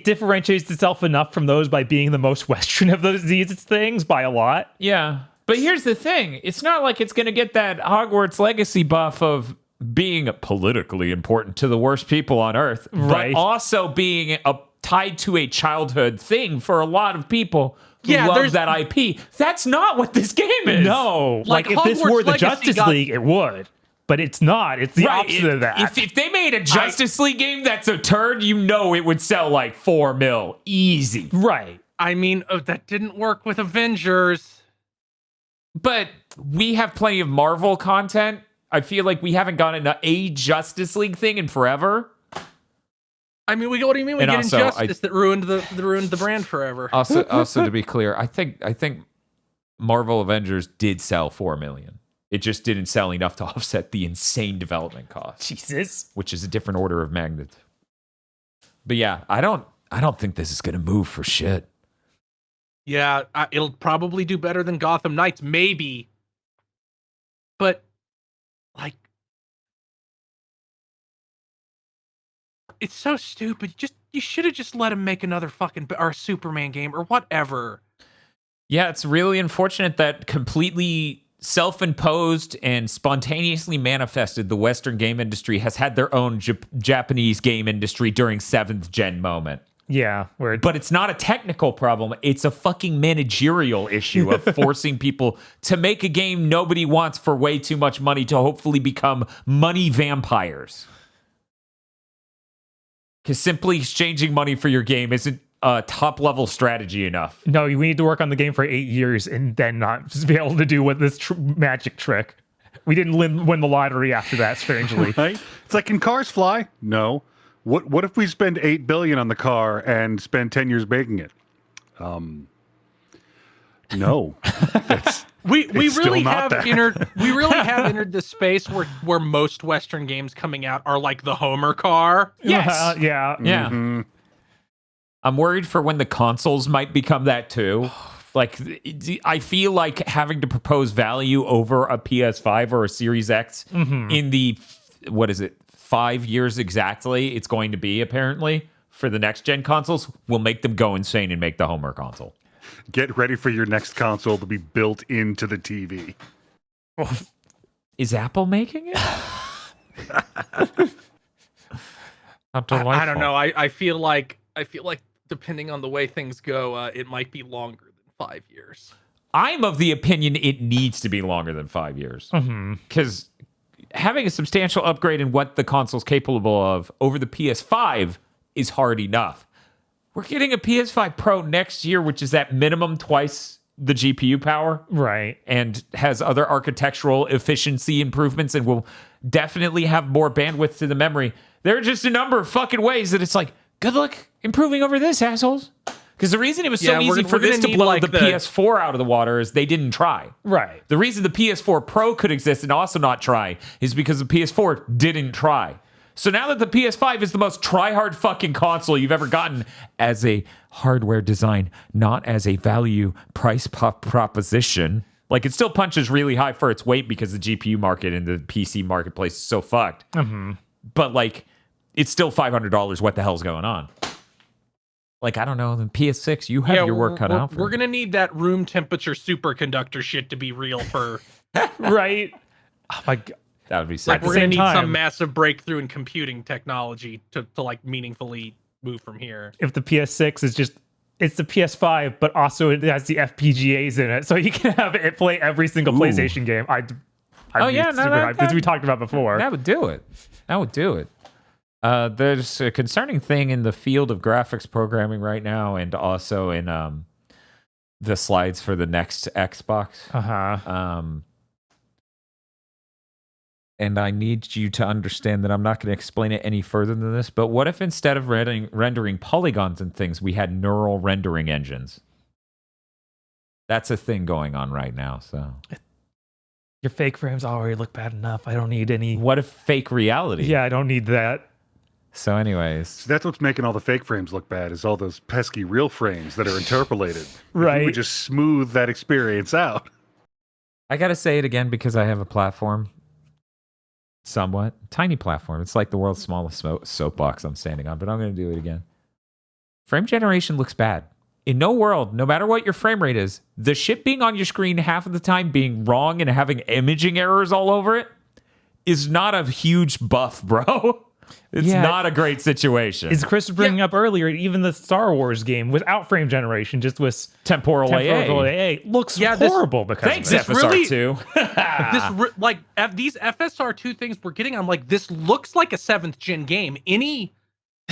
differentiates itself enough from those by being the most Western of these things by a lot. Yeah. But here's the thing. It's not like it's going to get that Hogwarts Legacy buff of being politically important to the worst people on Earth, right, but also being tied to a childhood thing for a lot of people who love that IP. That's not what this game is. No. Like if this were the Justice League, it would. But it's not. It's the opposite of that. If they made a Justice League game that's a turd, it would sell like 4 mil. Easy. Right. I mean, that didn't work with Avengers. But we have plenty of Marvel content. I feel like we haven't gotten a Justice League thing in forever. I mean, what do you mean we get Injustice that ruined the brand forever? Also, to be clear, I think Marvel Avengers did sell 4 million. It just didn't sell enough to offset the insane development costs. Jesus, which is a different order of magnitude. But yeah, I don't think this is going to move for shit. Yeah, it'll probably do better than Gotham Knights, maybe. But like, it's so stupid. You should have just let him make another fucking or Superman game or whatever. Yeah, it's really unfortunate that completely self-imposed and spontaneously manifested the Western game industry has had their own Japanese game industry during 7th gen moment. Yeah, but it's not a technical problem. It's a fucking managerial issue of forcing people to make a game nobody wants for way too much money to hopefully become money vampires. Because simply exchanging money for your game isn't a top-level strategy enough. No, we need to work on the game for 8 years and then not just be able to do with this magic trick. We didn't win the lottery after that, strangely. Right? It's like, can cars fly? No. What if we spend $8 billion on the car and spend 10 years making it? No. We really have entered the space where most Western games coming out are like the Homer car. Yes. Yeah. Mm-hmm. I'm worried for when the consoles might become that too. Like, I feel like having to propose value over a PS5 or a Series X in the, 5 years exactly it's going to be, apparently, for the next gen consoles, will make them go insane and make the Homer console. Get ready for your next console to be built into the TV. Is Apple making it? I don't know. I feel like depending on the way things go, it might be longer than 5 years. I'm of the opinion it needs to be longer than 5 years. Because having a substantial upgrade in what the console's capable of over the PS5 is hard enough. We're getting a PS5 Pro next year, which is at minimum twice the GPU power. Right. And has other architectural efficiency improvements and will definitely have more bandwidth to the memory. There are just a number of fucking ways that it's like, good luck improving over this, assholes. Because the reason it was so easy for this to blow like the PS4 out of the water is they didn't try. Right. The reason the PS4 Pro could exist and also not try is because the PS4 didn't try. So now that the PS5 is the most try-hard fucking console you've ever gotten as a hardware design, not as a value price proposition, like it still punches really high for its weight because the GPU market and the PC marketplace is so fucked. But like, it's still $500. What the hell's going on? Like, I don't know, the PS6, you have your work cut out for We're you. gonna need that room temperature superconductor shit to be real for. Right? Oh my god. That would be Like sick. the we're gonna same need time- some massive breakthrough in computing technology to like meaningfully move from here. If the PS6 is just it's the PS5, but also it has the FPGAs in it, so you can have it play every single PlayStation game. I'd be yeah, no, super hyped, as we talked about before. That would do it. That would do it. There's a concerning thing in the field of graphics programming right now, and also in the slides for the next Xbox. And I need you to understand that I'm not going to explain it any further than this, but what if instead of rendering polygons and things, we had neural rendering engines? That's a thing going on right now, so... Your fake frames already look bad enough. I don't need any... What if fake reality? Yeah, I don't need that. So anyways... So that's what's making all the fake frames look bad, is all those pesky real frames that are interpolated. If Right. we would just smooth that experience out. I got to say it again because I have a platform. Somewhat. Tiny platform. It's like the world's smallest soapbox I'm standing on, but I'm going to do it again. Frame generation looks bad. In no world, no matter what your frame rate is, the shit being on your screen half of the time being wrong and having imaging errors all over it is not a huge buff, bro. It's not a great situation. As Chris was bringing up earlier, even the Star Wars game without frame generation, just with temporal AA. looks this- horrible because Thanks, of it. FSR2. These FSR2 things we're getting, I'm like, this looks like a 7th gen game. Any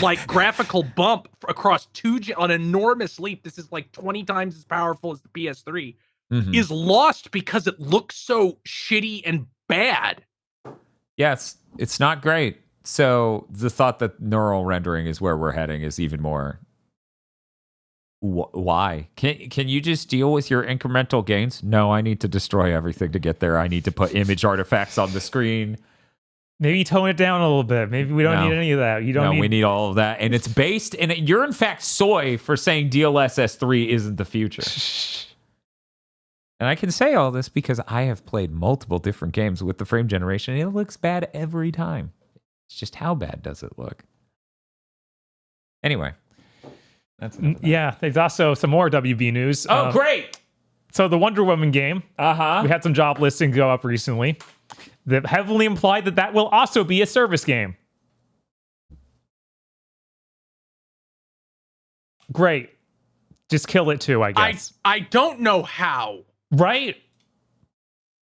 like graphical bump across an enormous leap, this is like 20 times as powerful as the PS3, is lost because it looks so shitty and bad. Yes, it's not great. So the thought that neural rendering is where we're heading is even more. Why? Can you just deal with your incremental gains? No, I need to destroy everything to get there. I need to put image artifacts on the screen. Maybe tone it down a little bit. Maybe we don't need any of that. We need all of that. And it's based, and you're in fact soy for saying DLSS 3 isn't the future. And I can say all this because I have played multiple different games with the frame generation. And it looks bad every time. It's just how bad does it look? Anyway. That's there's also some more WB news. Oh, great. So the Wonder Woman game, we had some job listings go up recently that heavily implied that will also be a service game. Great. Just kill it too, I guess. I don't know how. Right?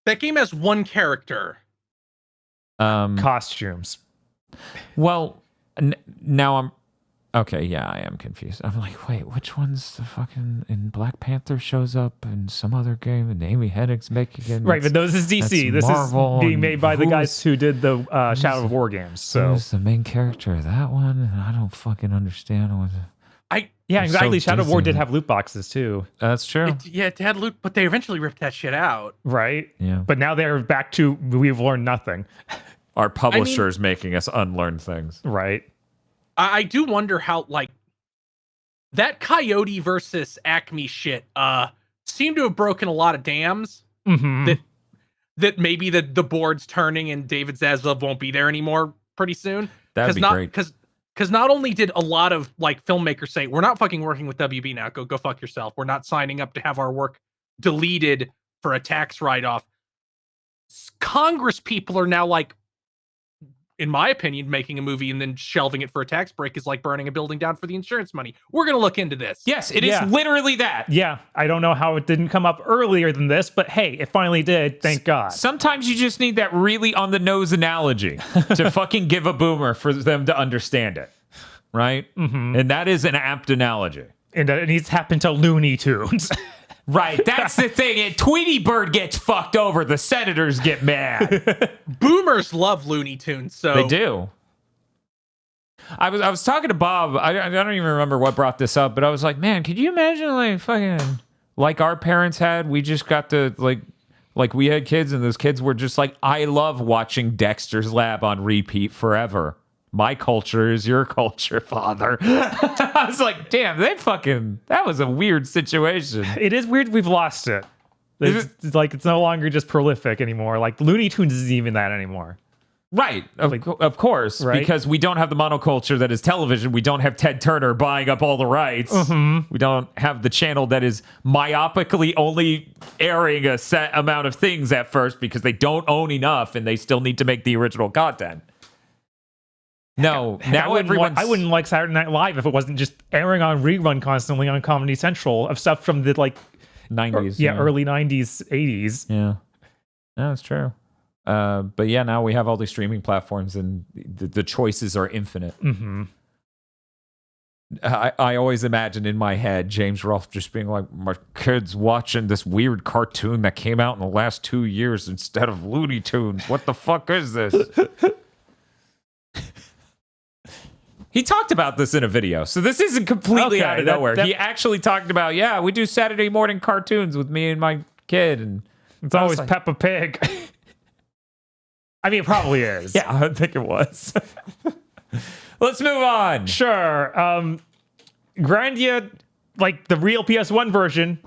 That game has one character. Costumes. Well, now I'm... Okay, yeah, I am confused. I'm like, wait, which one's the fucking... And Black Panther shows up in some other game and Amy Hennig's making it. Right, but this is DC. This Marvel, is being made by the guys who's- who did the Shadow of War games. So Who's the main character of that one? And I don't fucking understand what... yeah, I'm exactly. so Shadow of War dizzy. did have loot boxes too. That's true. It had loot, but they eventually ripped that shit out. Right? Yeah. But now they're back to we've learned nothing. Our publisher's making us unlearn things. Right. I do wonder how, like, that Coyote versus Acme shit seemed to have broken a lot of dams. That maybe the board's turning and David Zaslav won't be there anymore pretty soon. That'd be great. Because not only did a lot of like filmmakers say, we're not fucking working with WB now, go fuck yourself. We're not signing up to have our work deleted for a tax write-off. Congress people are now like, in my opinion, making a movie and then shelving it for a tax break is like burning a building down for the insurance money. We're going to look into this. Yes, it is literally that. Yeah, I don't know how it didn't come up earlier than this, but hey, it finally did. Thank God. Sometimes you just need that really on the nose analogy to fucking give a boomer for them to understand it. Right? And that is an apt analogy. And it needs to happen to Looney Tunes. Right, that's the thing. Tweety Bird gets fucked over. The senators get mad. Boomers love Looney Tunes, so They do. I was talking to Bob. I don't even remember what brought this up, but I was like, man, could you imagine like fucking like our parents had? We just got to like we had kids, and those kids were just like, I love watching Dexter's Lab on repeat forever. My culture is your culture, father. I was like, damn, that was a weird situation. It is weird we've lost it. It's like it's no longer just prolific anymore. Like Looney Tunes isn't even that anymore. Right, of course, right? because we don't have the monoculture that is television. We don't have Ted Turner buying up all the rights. We don't have the channel that is myopically only airing a set amount of things at first because they don't own enough and they still need to make the original content. No, now everyone's... I wouldn't like Saturday Night Live if it wasn't just airing on rerun constantly on Comedy Central of stuff from the 90s. Early 90s, 80s. Yeah, that's true. But yeah, now we have all these streaming platforms and the choices are infinite. I always imagine in my head James Rolfe just being like, my kid's watching this weird cartoon that came out in the last 2 years instead of Looney Tunes. What the fuck is this? He talked about this in a video, so this isn't completely out of nowhere. He actually talked about, we do Saturday morning cartoons with me and my kid. And it's always Peppa Pig. I mean, it probably is. Yeah, I think it was. Let's move on. Sure. Grandia, the real PS1 version,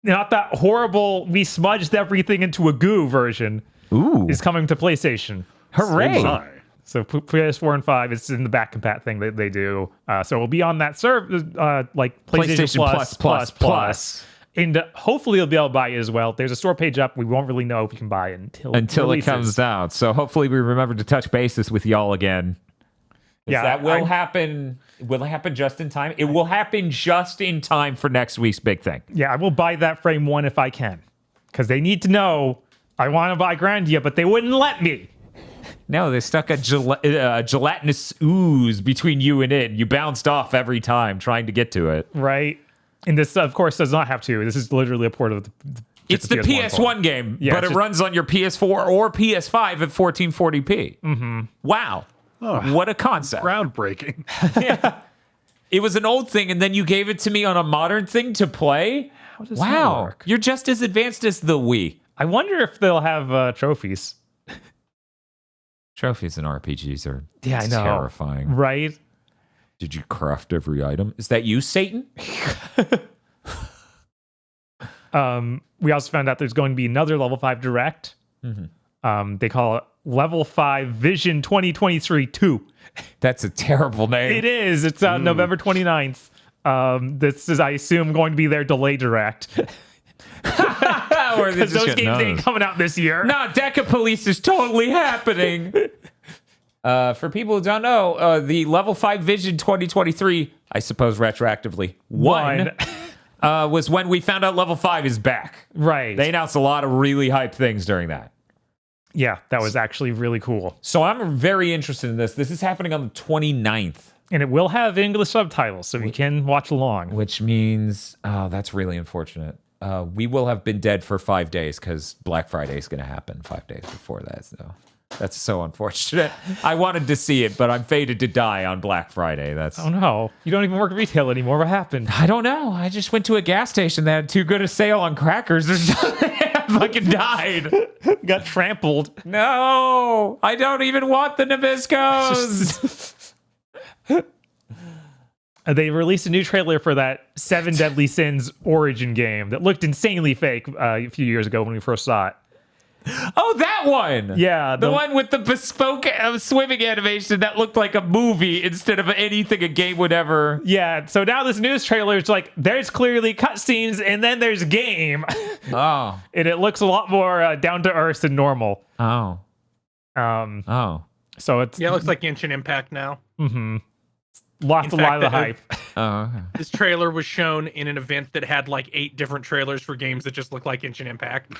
not that horrible, we smudged everything into a goo version, is coming to PlayStation. Hooray. So PS4 and 5, it's in the back compat thing that they do. So we'll be on that PlayStation Plus. And hopefully you'll be able to buy it as well. There's a store page up. We won't really know if you can buy it until it comes out. So hopefully we remember to touch bases with y'all again. That will happen. Will it happen just in time? It will happen just in time for next week's big thing. Yeah, I will buy that frame 1 if I can. Because they need to know I want to buy Grandia, but they wouldn't let me. No, they stuck a gelatinous ooze between you and it. You bounced off every time trying to get to it. Right. And this, of course, does not have to. This is literally a port of it's the PS1 game, but it runs on your PS4 or PS5 at 1440p. Wow. Oh, what a concept. Groundbreaking. Yeah. It was an old thing, and then you gave it to me on a modern thing to play? How does that work? You're just as advanced as the Wii. I wonder if they'll have trophies. Trophies in RPGs are I know. Terrifying. Right? Did you craft every item? Is that you, Satan? We also found out there's going to be another Level 5 Direct. They call it Level 5 Vision 2023-2. That's a terrible name. It is. It's November 29th. This is, I assume, going to be their delay Direct. Because those games ain't coming out this year. No, Deca Police is totally happening. For people who don't know, the Level 5 Vision 2023, I suppose retroactively, was when we found out Level 5 is back. Right. They announced a lot of really hyped things during that. Yeah, that was actually really cool. So I'm very interested in this. This is happening on the 29th. And it will have English subtitles, so you can watch along. Which means, that's really unfortunate. We will have been dead for 5 days because Black Friday is going to happen 5 days before that. So that's so unfortunate. I wanted to see it, but I'm fated to die on Black Friday. Oh no, you don't even work retail anymore. What happened? I don't know. I just went to a gas station that had too good a sale on crackers or something. I fucking died. Got trampled. No, I don't even want the Nabiscos. They released a new trailer for that 7 Deadly Sins origin game that looked insanely fake a few years ago when we first saw it. Oh, that one! Yeah. The one with the bespoke swimming animation that looked like a movie instead of anything a game would ever... Yeah, so now this news trailer is there's clearly cutscenes and then there's game. Oh. And it looks a lot more down to earth than normal. Oh. So it's... Yeah, it looks like Genshin Impact now. Mm-hmm. Lost a lot of the hype. Oh, okay. This trailer was shown in an event that had 8 different trailers for games that just look like Genshin Impact.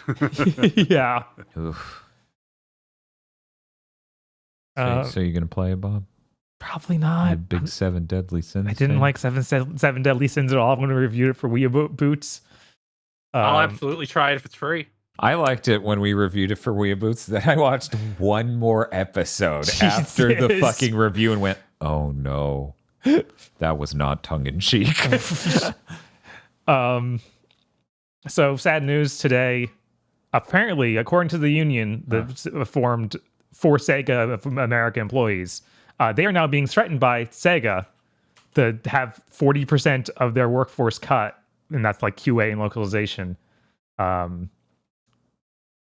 Yeah. Oof. So you're going to play it, Bob? Probably not. The big 7 Deadly Sins. I didn't like seven Deadly Sins at all. I'm going to review it for GigaBoots. I'll absolutely try it if it's free. I liked it when we reviewed it for GigaBoots. Then I watched one more episode after the fucking review and went, oh no. That was not tongue-in-cheek. So sad news today. Apparently, according to the union that formed for Sega America employees, they are now being threatened by Sega to have 40% of their workforce cut, and that's QA and localization.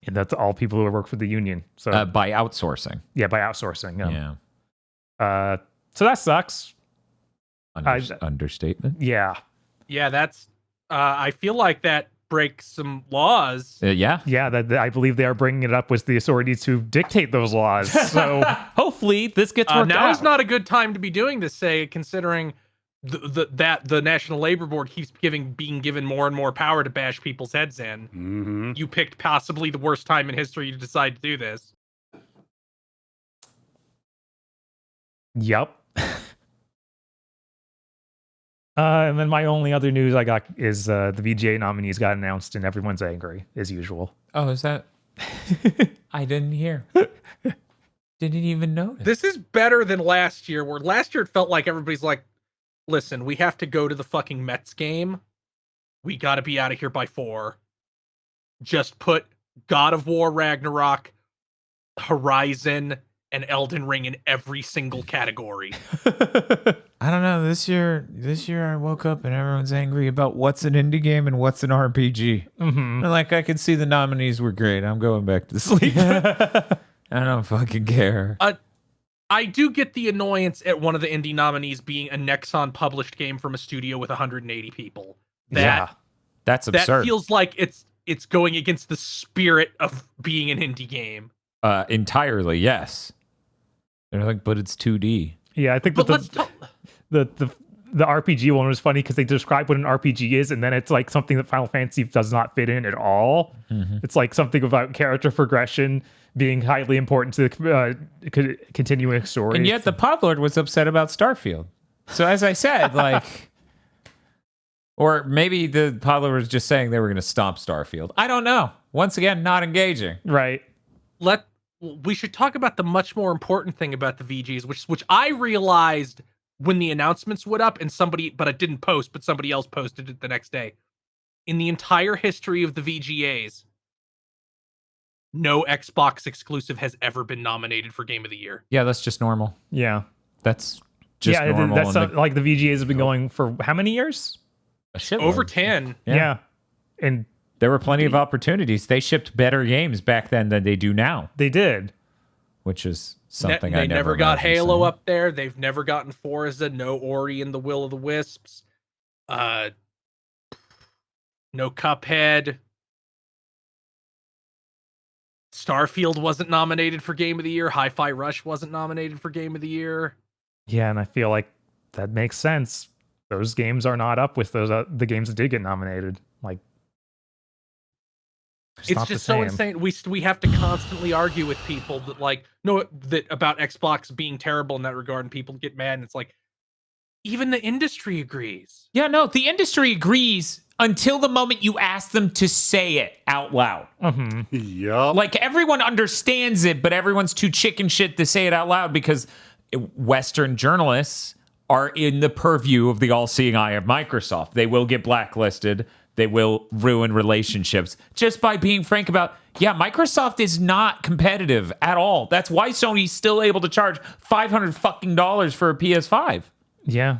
And that's all people who work for the union. So By outsourcing. yeah, by outsourcing. Yeah. So that sucks. Understatement. Yeah. Yeah, that's. I feel like that breaks some laws. Yeah. Yeah, that I believe they are bringing it up with the authorities who dictate those laws. So hopefully this gets worked Now out. is not a good time to be doing this, considering that the National Labor Board keeps being given more and more power to bash people's heads in. Mm-hmm. You picked possibly the worst time in history to decide to do this. Yep. And then my only other news I got is the VGA nominees got announced and everyone's angry, as usual. Oh, is that? I didn't hear. Didn't even notice. This is better than last year, where last year it felt like everybody's like, listen, we have to go to the fucking Mets game. We got to be out of here by 4. Just put God of War Ragnarok, Horizon, and Elden Ring in every single category. I don't know. This year I woke up and everyone's angry about what's an indie game and what's an RPG. Mm-hmm. And like, I could see the nominees were great. I'm going back to sleep. I don't fucking care. I do get the annoyance at one of the indie nominees being a Nexon published game from a studio with 180 people. That's absurd. That feels like it's going against the spirit of being an indie game. Entirely, yes. They're like, but it's 2D. Yeah, I think But the RPG one was funny because they describe what an RPG is, and then it's like something that Final Fantasy does not fit in at all. Mm-hmm. It's like something about character progression being highly important to the continuing story. And yet the Podlord was upset about Starfield. So as I said, like, or maybe the Podlord was just saying they were going to stomp Starfield. I don't know. Once again, not engaging. Right. We should talk about the much more important thing about the VGs, which I realized when the announcements went up but I didn't post, but somebody else posted it the next day. In the entire history of the VGAs, no Xbox exclusive has ever been nominated for Game of the Year. Yeah, that's just normal. Yeah. That's just normal. That's like the VGAs have been going for how many years? A shitload. Over 10. Yeah. And there were plenty of opportunities. They shipped better games back then than they do now, they did. which is something They I never got imagined Halo seeing. up there. They've never gotten Forza. No Ori and the Will of the Wisps. No Cuphead. Starfield wasn't nominated for Game of the Year. Hi-Fi Rush wasn't nominated for Game of the Year. Yeah, and I feel like that makes sense. Those games are not up with those the games that did get nominated. Like, It's just so insane. We have to constantly argue with people that about Xbox being terrible in that regard, and people get mad. And it's like, even the industry agrees. Yeah, no, the industry agrees until the moment you ask them to say it out loud. Mm-hmm. Yup. Like, everyone understands it, but everyone's too chicken shit to say it out loud because Western journalists are in the purview of the all-seeing eye of Microsoft. They will get blacklisted. They will ruin relationships just by being frank about, yeah, Microsoft is not competitive at all. That's why Sony's still able to charge $500 fucking for a PS5. Yeah.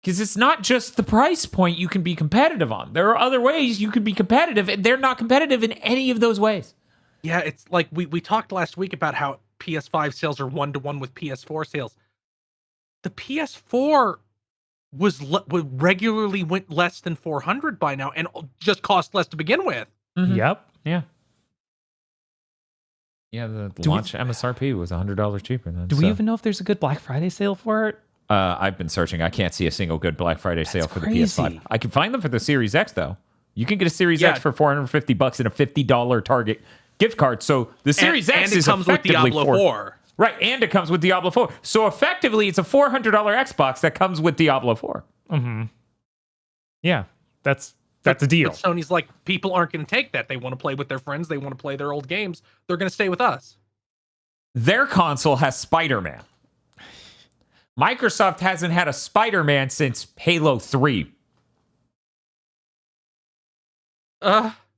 Because it's not just the price point you can be competitive on. There are other ways you can be competitive, and they're not competitive in any of those ways. Yeah, it's like we talked last week about how PS5 sales are 1-to-1 with PS4 sales. The PS4 regularly went less than 400 by now, and just cost less to begin with. Mhm. Yep. Yeah. Yeah, the launch MSRP was $100 cheaper. Do we even know if there's a good Black Friday sale for it? I've been searching. I can't see a single good Black Friday sale for crazy. the PS5. I can find them for the Series X, though. You can get a Series Yeah. X for $450 and a $50 Target gift card. So the Series X and it is comes with effectively Diablo 4. Right, and it comes with Diablo 4. So effectively, it's a $400 Xbox that comes with Diablo 4. Mm-hmm. Yeah, that's a deal. But Sony's like, people aren't going to take that. They want to play with their friends. They want to play their old games. They're going to stay with us. Their console has Spider-Man. Microsoft hasn't had a Spider-Man since Halo 3.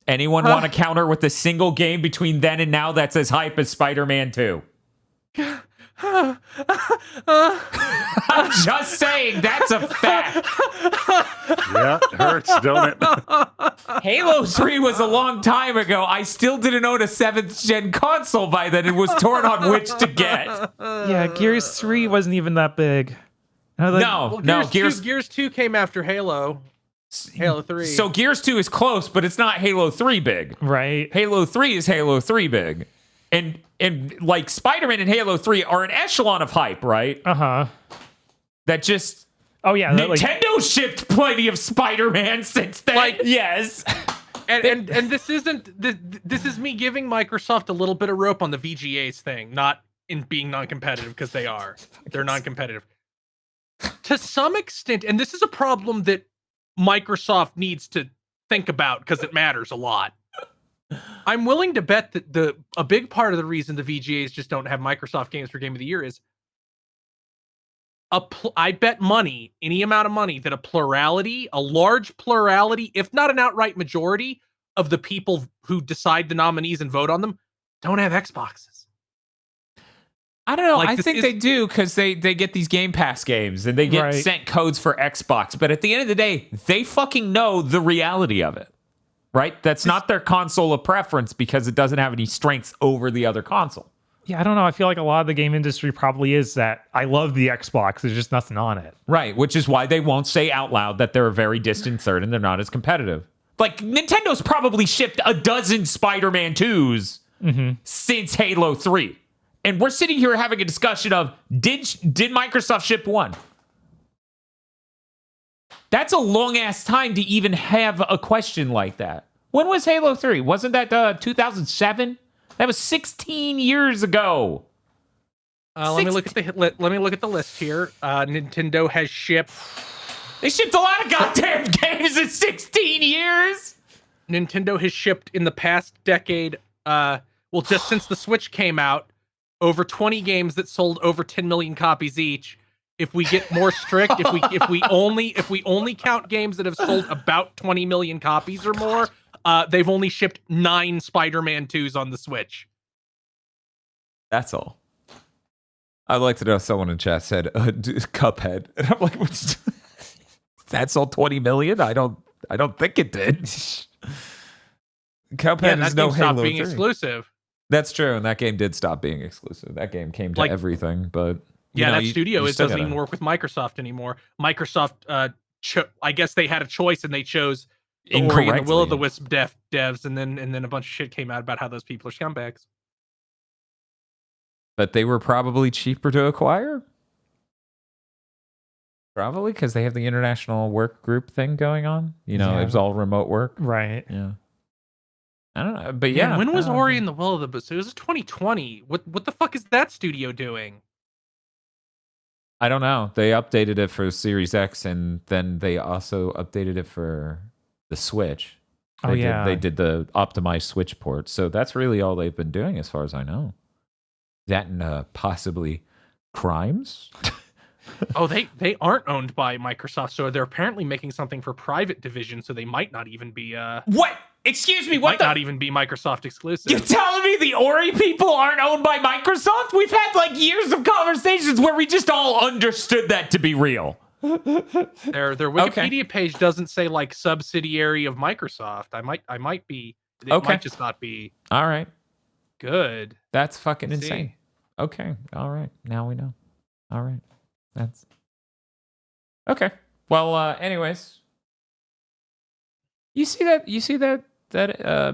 Anyone want to counter with a single game between then and now that's as hype as Spider-Man 2? I'm just saying, that's a fact. Yeah, it hurts, don't it? Halo 3 was a long time ago. I still didn't own a 7th gen console by then and was torn on which to get. Yeah, Gears 3 wasn't even that big. I was like, No, Gears 2 came after Halo. Halo 3. So Gears 2 is close, but it's not Halo 3 big. right. Halo 3 is Halo 3 big. And like Spider-Man and Halo 3 are an echelon of hype, right? Uh-huh. That just Oh, yeah. Nintendo shipped plenty of Spider-Man since then. Yes. And this isn't this is me giving Microsoft a little bit of rope on the VGAs thing, not in being non-competitive, because they're non-competitive to some extent, and this is a problem that Microsoft needs to think about because it matters a lot. I'm willing to bet that a big part of the reason the VGAs just don't have Microsoft games for Game of the Year is I bet money, any amount of money, that a large plurality, if not an outright majority, of the people who decide the nominees and vote on them don't have Xboxes. I don't know. Like, I think they do because they get these Game Pass games and they get sent codes for Xbox. But at the end of the day, they fucking know the reality of it, right? That's not their console of preference because it doesn't have any strengths over the other console. Yeah, I don't know. I feel like a lot of the game industry probably is that I love the Xbox. There's just nothing on it. Right, which is why they won't say out loud that they're a very distant third and they're not as competitive. Like, Nintendo's probably shipped a dozen Spider-Man 2s since Halo 3. And we're sitting here having a discussion of, did Microsoft ship one? That's a long-ass time to even have a question like that. When was Halo 3? Wasn't that 2007? That was 16 years ago. Let me look at the list here. Nintendo has shipped. They shipped a lot of goddamn games in 16 years. Nintendo has shipped in the past decade. Just since the Switch came out, over 20 games that sold over 10 million copies each. If we get more strict, if we only count games that have sold about 20 million copies or more. They've only shipped 9 Spider-Man 2s on the Switch. That's all. I'd like to know if someone in chat said Cuphead. And I'm like, that's all 20 million? I don't think it did. Cuphead is no Halo stopped being 3. Exclusive. That's true, and that game did stop being exclusive. That game came to everything, but that studio doesn't even work with Microsoft anymore. Microsoft, I guess they had a choice and they chose Ori and the Will of the Wisp devs, and then a bunch of shit came out about how those people are scumbags. But they were probably cheaper to acquire. Probably because they have the international work group thing going on. It was all remote work. Right. Yeah. I don't know, but yeah. When was Ori and the Will of the Wisp? It was 2020. What the fuck is that studio doing? I don't know. They updated it for Series X, and then they also updated it for the Switch. They did the optimized Switch port. So that's really all they've been doing, as far as I know. That and possibly Crimes. Oh, they aren't owned by Microsoft, so they're apparently making something for private division. So they might not even be. What? Excuse me. What? Not even be Microsoft exclusive. You're telling me the Ori people aren't owned by Microsoft? We've had like years of conversations where we just all understood that to be real. Their Wikipedia page doesn't say like subsidiary of Microsoft. I might be. It might just not be. All right. Good. That's fucking insane. Okay. All right. Now we know. All right. That's okay. Well, anyways, you see that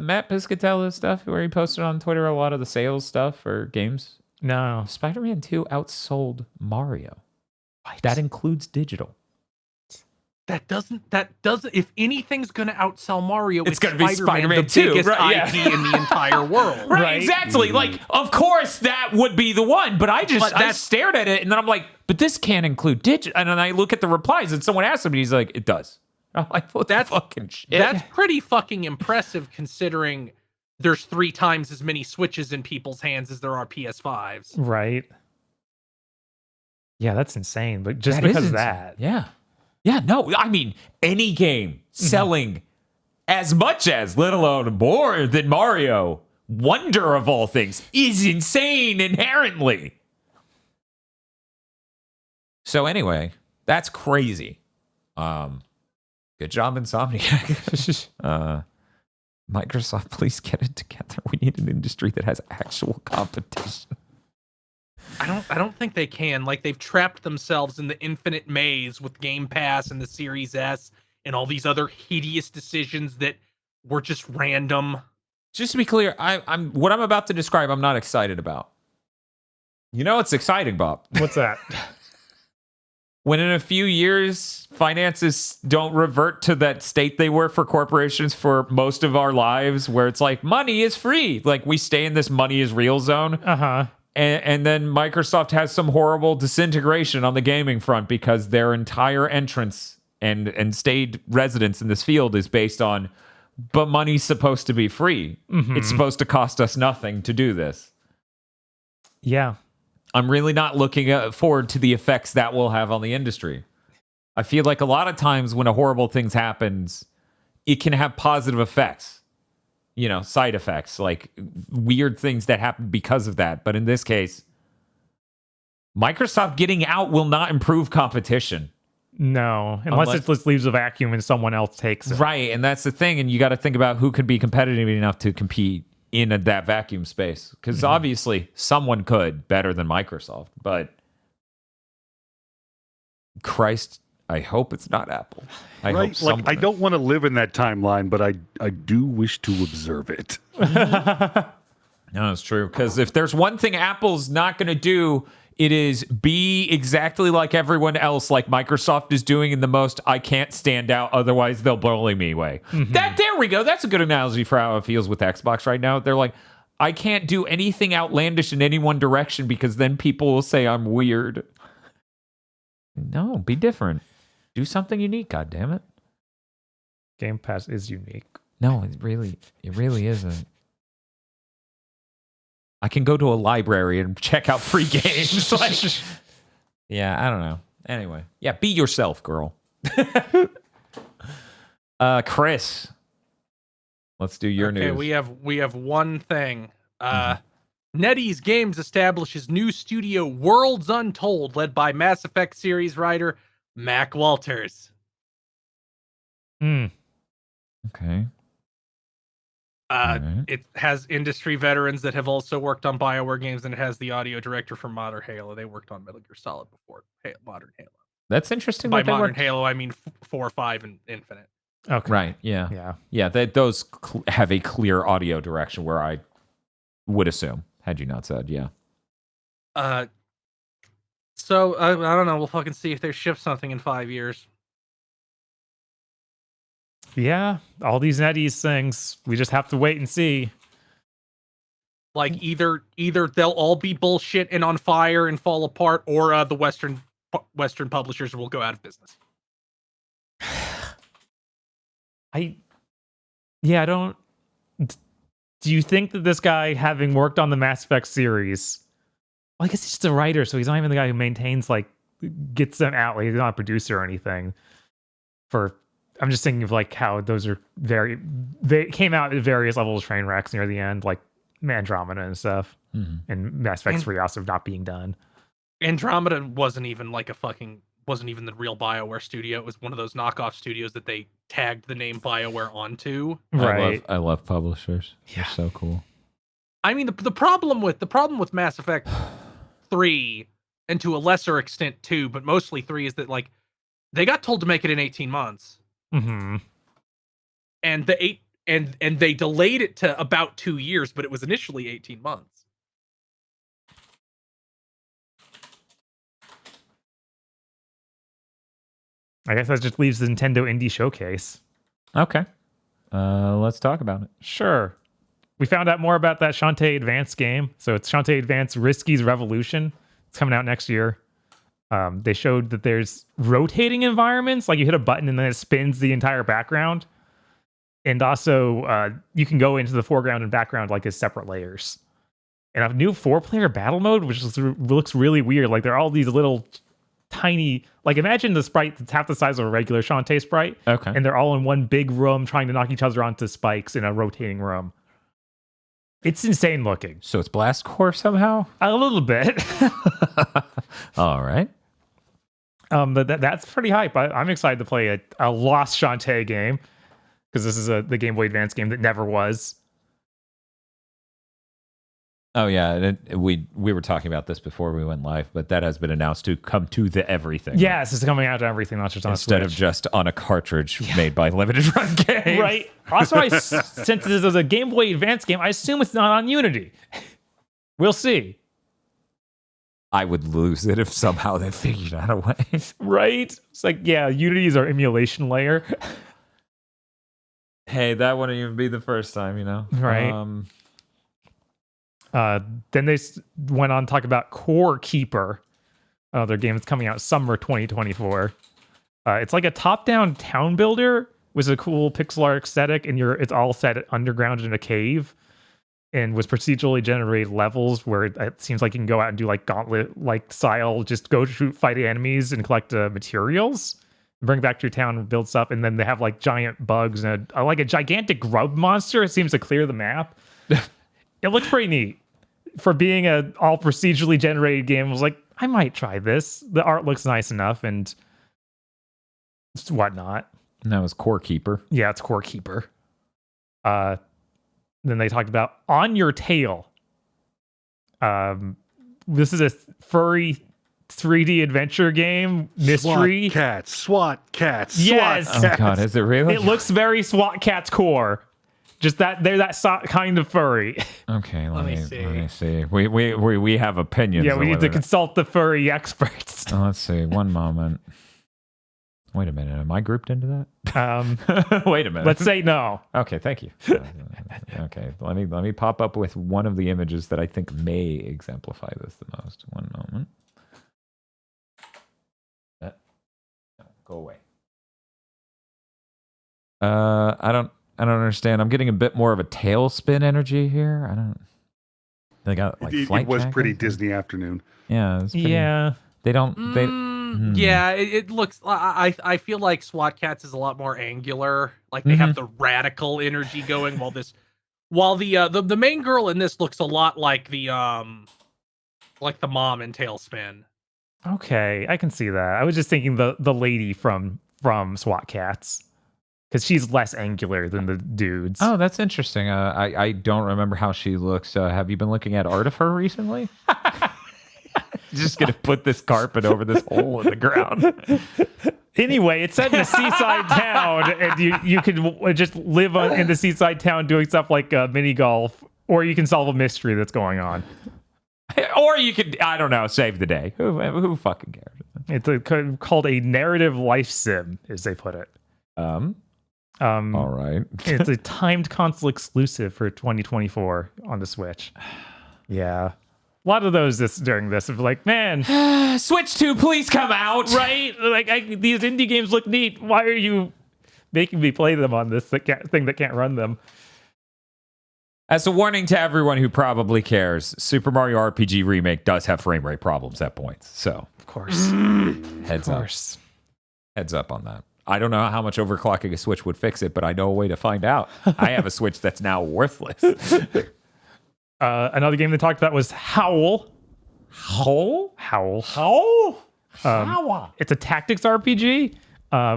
Matt Piscatella stuff where he posted on Twitter a lot of the sales stuff for games? No. Spider-Man 2 outsold Mario. What? That includes digital. That doesn't. If anything's gonna outsell Mario, it's gonna be Spider-Man 2, the biggest IP in the entire world. Right, exactly. Like, of course that would be the one, but I stared at it and then I'm like, but this can't include digital. And then I look at the replies and someone asked him, and he's like, it does. I'm like, that's fucking shit. That's pretty fucking impressive considering there's 3 times as many Switches in people's hands as there are PS5s. Right. Yeah, that's insane. But just because of that. Yeah. Yeah, no, I mean, any game selling as much as, let alone more than Mario, wonder of all things, is insane inherently. So anyway, that's crazy. Good job, Insomniac. Microsoft, please get it together. We need an industry that has actual competition. I don't think they can. Like, they've trapped themselves in the infinite maze with Game Pass and the Series S and all these other hideous decisions that were just random. Just to be clear, I'm what I'm about to describe, I'm not excited about. You know what's exciting, Bob? What's that? When in a few years, finances don't revert to that state they were for corporations for most of our lives, where it's like money is free. Like we stay in this money is real zone. Uh-huh. And then Microsoft has some horrible disintegration on the gaming front because their entire entrance and stayed residence in this field is based on, but money's supposed to be free. Mm-hmm. It's supposed to cost us nothing to do this. Yeah. I'm really not looking forward to the effects that will have on the industry. I feel like a lot of times when a horrible thing happens, it can have positive effects. You know, side effects, like weird things that happen because of that. But in this case, Microsoft getting out will not improve competition. No, unless it just leaves a vacuum and someone else takes it. Right, and that's the thing. And you got to think about who could be competitive enough to compete in that vacuum space. Because obviously someone could better than Microsoft. But Christ, I hope it's not Apple. I hope like I don't want to live in that timeline, but I do wish to observe it. No, it's true. Because if there's one thing Apple's not going to do, it is be exactly like everyone else, like Microsoft is doing in the most I can't stand out, otherwise they'll bully me way. There we go. That's a good analogy for how it feels with Xbox right now. They're like, I can't do anything outlandish in any one direction because then people will say I'm weird. No, be different. Do something unique, goddammit. Game Pass is unique. No, it really isn't. I can go to a library and check out free games. Like, yeah, I don't know. Anyway, yeah, be yourself, girl. Chris, let's do your news. Okay, we have one thing. NetEase Games establishes new studio Worlds Untold, led by Mass Effect series writer Mac Walters. Okay. Right. It has industry veterans that have also worked on BioWare games, and it has the audio director from Modern Halo. They worked on Metal Gear Solid before Modern Halo. That's interesting. By Modern Halo, I mean 4, 5, and Infinite. Okay. Right. Yeah. Those have a clear audio direction where I would assume, had you not said, yeah. So I don't know. We'll fucking see if they ship something in 5 years. Yeah, all these NetEase things, we just have to wait and see. Like either they'll all be bullshit and on fire and fall apart, or the Western publishers will go out of business. I don't. Do you think that this guy, having worked on the Mass Effect series, well, I guess he's just a writer, so he's not even the guy who maintains, like, gets them out. Like, he's not a producer or anything. I'm just thinking of like how those are they came out at various levels of train wrecks near the end, like Andromeda and stuff, and Mass Effect 3 also not being done. Andromeda wasn't even the real BioWare studio. It was one of those knockoff studios that they tagged the name BioWare onto. Right. I love publishers. They're so cool. I mean, the problem with Mass Effect 3, and to a lesser extent 2, but mostly 3, is that like they got told to make it in 18 months. And they delayed it to about 2 years, but it was initially 18 months. I guess that just leaves the Nintendo Indie Showcase. Okay. Let's talk about it. Sure. We found out more about that Shantae Advance game. So it's Shantae Advance Risky's Revolution. It's coming out next year. They showed that there's rotating environments, like you hit a button and then it spins the entire background. And also, you can go into the foreground and background like as separate layers. And a new 4-player battle mode, which looks really weird. Like there are all these little tiny, like imagine the sprite that's half the size of a regular Shantae sprite. Okay. And they're all in one big room trying to knock each other onto spikes in a rotating room. It's insane looking. So it's Blast Core somehow? A little bit. All right. But that's pretty hype. I'm excited to play a Lost Shantae game because this is the Game Boy Advance game that never was. Oh yeah, we were talking about this before we went live, but that has been announced to come to the everything. Yes, it's coming out to everything, not just on instead Switch. of just on a cartridge made by Limited Run Games. Right. Also, since this is a Game Boy Advance game, I assume it's not on Unity. We'll see. I would lose it if somehow they figured out a way. Right? It's like, yeah, Unity is our emulation layer. Hey, that wouldn't even be the first time, you know? Right. Then they went on to talk about Core Keeper, their game that's coming out summer 2024. It's like a top-down town builder with a cool pixel art aesthetic, and it's all set underground in a cave, and with procedurally generated levels where it seems like you can go out and do like gauntlet-like style, just go shoot, fight enemies, and collect materials, bring back to your town and build stuff. And then they have like giant bugs and like a gigantic grub monster. It seems to clear the map. It looks pretty neat for being a all procedurally generated game. I was like, I might try this. The art looks nice enough and whatnot. And that was Core Keeper. Yeah, it's Core Keeper. Then they talked about On Your Tail. This is a furry 3D adventure game mystery. SWAT cats. Yes. SWAT cats. Oh god, is it really? It looks very SWAT Cats core. Just that they're that kind of furry. Okay, let me see. see. We have opinions. Yeah, on we need to whether- consult the furry experts. Oh, let's see. One moment. Wait a minute. Am I grouped into that? Wait a minute. Let's say no. Okay, thank you. Okay, let me pop up with one of the images that I think may exemplify this the most. One moment. No, go away. I don't understand. I'm getting a bit more of a tailspin energy here. I don't. They got like flight It was pretty tracking? Disney afternoon. Yeah. It's pretty, Yeah. They don't. They. Yeah, it looks. I feel like SWAT Cats is a lot more angular. Like they have the radical energy going, while the main girl in this looks a lot like the mom in Tailspin. Okay, I can see that. I was just thinking the lady from SWAT Cats, because she's less angular than the dudes. Oh, that's interesting. I don't remember how she looks. Have you been looking at art of her recently? Just gonna put this carpet over this hole in the ground. Anyway, it's set in a seaside town, and you can just live in the seaside town doing stuff like mini golf, or you can solve a mystery that's going on. Or you could, I don't know, save the day. Who fucking cares? It's called a narrative life sim, as they put it. All right. It's a timed console exclusive for 2024 on the Switch. Yeah. A lot of those during this of like, man, Switch 2, please come out. right? Like these indie games look neat. Why are you making me play them on this thing that can't run them? As a warning to everyone who probably cares, Super Mario RPG Remake does have frame rate problems at points. So, Of course. heads Of up. course. Heads up on that. I don't know how much overclocking a Switch would fix it, but I know a way to find out. I have a Switch that's now worthless. Another game they talked about was Howl. Howl? Howl. Howl? It's a tactics RPG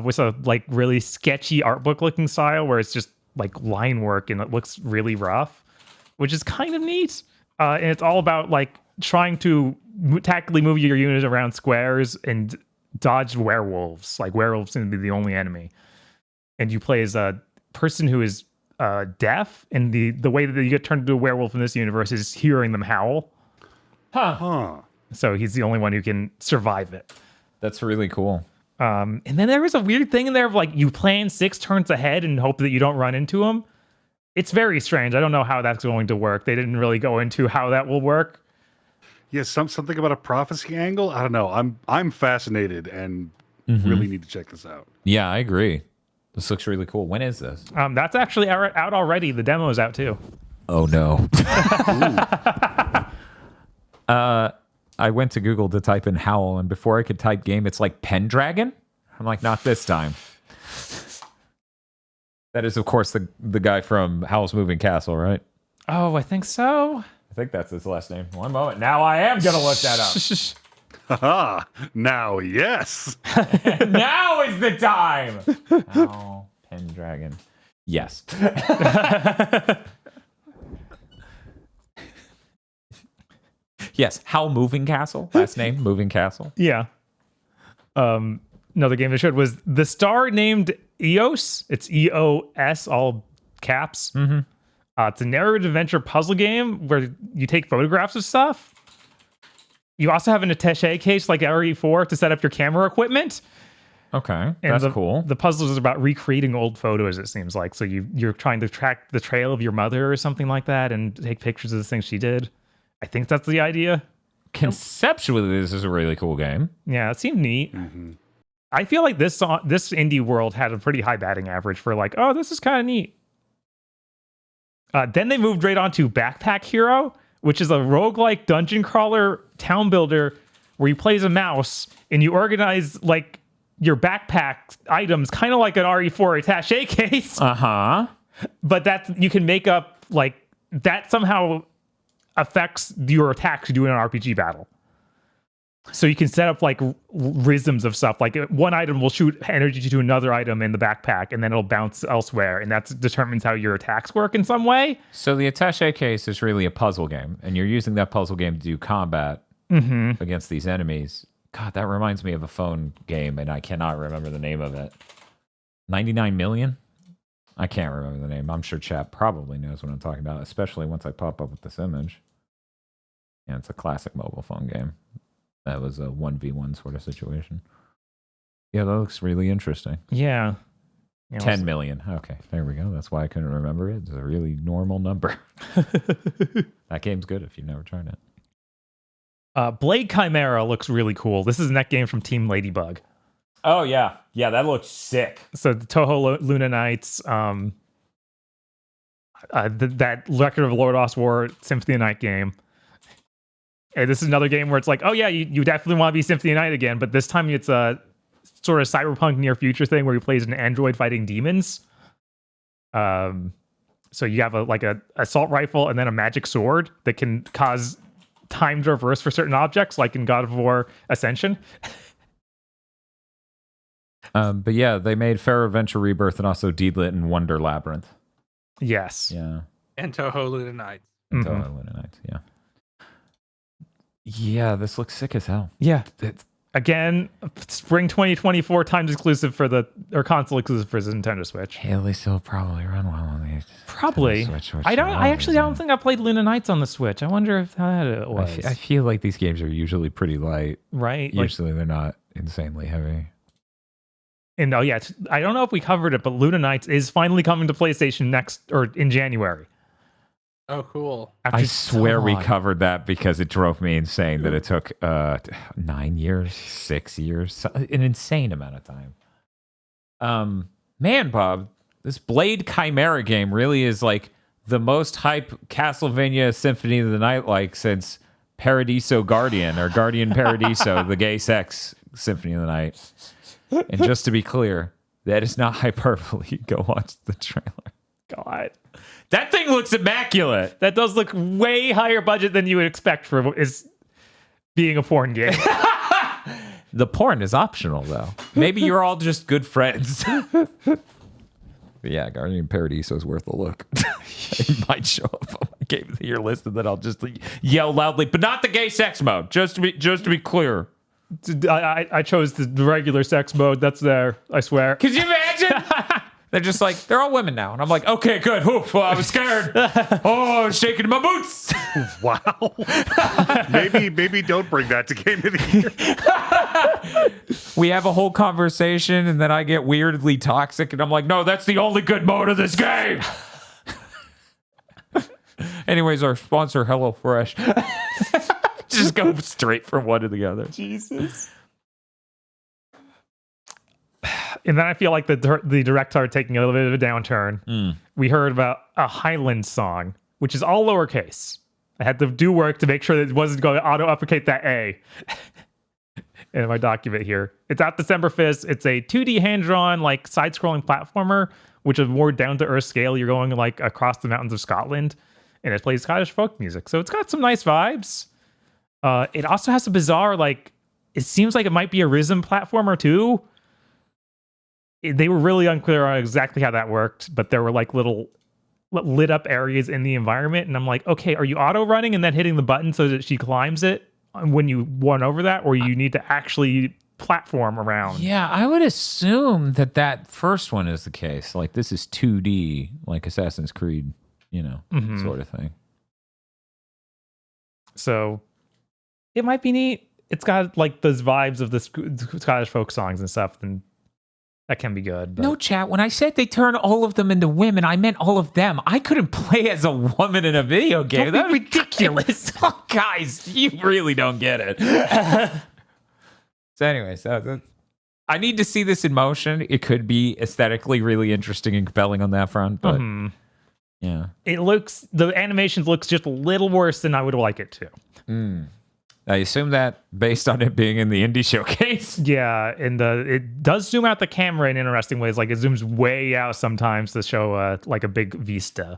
with a like really sketchy art book looking style where it's just like line work and it looks really rough, which is kind of neat. And it's all about like trying to tactically move your unit around squares and dodge werewolves. Like werewolves seem to be the only enemy. And you play as a person who is deaf, and the way that you get turned into a werewolf in this universe is hearing them howl. Huh. So he's the only one who can survive it. That's really cool. And then there was a weird thing in there of like you plan 6 turns ahead and hope that you don't run into them. It's very strange. I don't know how that's going to work. They didn't really go into how that will work. Yeah, something about a prophecy angle. I don't know. I'm fascinated and really need to check this out. Yeah, I agree. This looks really cool. When is this? That's actually out already. The demo's out too. Oh, no. I went to Google to type in Howl, and before I could type game, it's like Pendragon. I'm like, not this time. That is, of course, the guy from Howl's Moving Castle, right? Oh, I think so. I think that's his last name. One moment. Now I am going to look that Haha. Now, yes. Now is the time. Ow, Pendragon. Yes. Yes. How Moving Castle. Last name Moving Castle. Yeah. Another game they showed was the star named EOS. It's EOS, all caps. Mm-hmm. It's a narrative adventure puzzle game where you take photographs of stuff. You also have an attaché case like RE4 to set up your camera equipment. Okay, And that's cool. The puzzle is about recreating old photos, it seems like. So you're trying to track the trail of your mother or something like that and take pictures of the things she did. I think that's the idea. Conceptually, this is a really cool game. Yeah, it seemed neat. Mm-hmm. I feel like this indie world had a pretty high batting average for like, oh, this is kind of neat. Then they moved right on to Backpack Hero, which is a roguelike dungeon crawler town builder where you play as a mouse and you organize like your backpack items, kind of like an RE4 attaché case. Uh-huh. But that you can make up like that somehow affects your attacks you do in an RPG battle. So you can set up like rhythms of stuff. Like one item will shoot energy to another item in the backpack, and then it'll bounce elsewhere, and that determines how your attacks work in some way. So the attaché case is really a puzzle game, and you're using that puzzle game to do combat against these enemies. God, that reminds me of a phone game, and I cannot remember the name of it. 99 Million? I can't remember the name. I'm sure chat probably knows what I'm talking about, especially once I pop up with this image. Yeah, it's a classic mobile phone game. That was a 1v1 sort of situation. Yeah, that looks really interesting. Yeah. 10 million. Okay, there we go. That's why I couldn't remember it. It's a really normal number. That game's good if you've never tried it. Blade Chimera looks really cool. This is a net game from Team Ladybug. Oh, yeah. Yeah, that looks sick. So the Toho Luna Knights, that Record of Lodos War Symphony of the Night game. And this is another game where it's like, oh yeah, you definitely want to be Symphony of the Night again, but this time it's a sort of cyberpunk near future thing where you play as an android fighting demons. So you have a assault rifle and then a magic sword that can cause time to reverse for certain objects, like in God of War Ascension. But yeah, they made Fair Adventure Rebirth and also Deedlit and Wonder Labyrinth. Yes. Yeah. And Toho Luna Knights. And Toho Luna Knights, yeah. Yeah, this looks sick as hell. Yeah. Again, spring 2024 timed exclusive or console exclusive for the Nintendo Switch. Hey, at least it'll probably run well on the Probably. Switch, I actually don't think I played Luna Knights on the Switch. I wonder if how it was. I feel like these games are usually pretty light. Right? Usually they're not insanely heavy. And oh yeah, I don't know if we covered it, but Luna Knights is finally coming to PlayStation in January. Oh, cool. I swear we covered that because it drove me insane that it took 9 years, 6 years, an insane amount of time. Man, Bob, this Blade Chimera game really is like the most hype Castlevania Symphony of the Night like since Paradiso Guardian or Guardian Paradiso, the gay sex Symphony of the Night. And just to be clear, that is not hyperbole. Go watch the trailer. God. That thing looks immaculate. That does look way higher budget than you would expect for is being a porn game. The porn is optional, though. Maybe you're all just good friends. But yeah, Guardian Paradiso is worth a look. It might show up on my Game of the Year list, and then I'll just yell loudly, but not the gay sex mode. Just to be clear. I chose the regular sex mode. That's there. I swear. Could you imagine? They're just like, they're all women now. And I'm like, okay, good. Oof, well, I was scared. Oh, I'm shaking my boots. Wow. maybe don't bring that to Game of the Year. We have a whole conversation, and then I get weirdly toxic, and I'm like, no, that's the only good mode of this game. Anyways, our sponsor, HelloFresh. Just go straight from one to the other. Jesus. And then I feel like the directs are taking a little bit of a downturn. We heard about a Highland song, which is all lowercase. I had to do work to make sure that it wasn't going to auto-uppercate that A in my document here. It's out December 5th. It's a 2D hand-drawn, like, side-scrolling platformer, which is more down-to-earth scale. You're going, like, across the mountains of Scotland, and it plays Scottish folk music. So it's got some nice vibes. It also has a bizarre, like, it seems like it might be a rhythm platformer too. They were really unclear on exactly how that worked, but there were like little lit up areas in the environment, and I'm like, okay, are you auto running and then hitting the button so that she climbs it when you run over that, or you need to actually platform around? Yeah, I would assume that first one is the case. Like this is 2D, like Assassin's Creed, sort of thing. So it might be neat. It's got like those vibes of the Scottish folk songs and stuff, and that can be good. But. No, chat. When I said they turn all of them into women, I meant all of them. I couldn't play as a woman in a video game. That's ridiculous. Oh, guys, you really don't get it. So anyways, I need to see this in motion. It could be aesthetically really interesting and compelling on that front, but yeah. The animations looks just a little worse than I would like it to. I assume that based on it being in the indie showcase. Yeah, and it does zoom out the camera in interesting ways. Like it zooms way out sometimes to show like a big vista.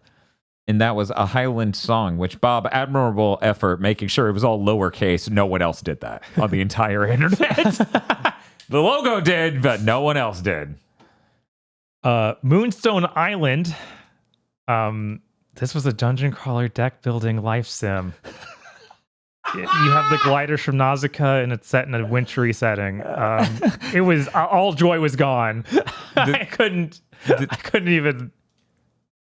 And that was a Highland song, which Bob, admirable effort making sure it was all lowercase. No one else did that on the entire internet. The logo did, but no one else did. Moonstone Island. This was a dungeon crawler deck building life sim. You have the gliders from Nausicaa, and it's set in a wintry setting. It was all joy was gone. I couldn't even.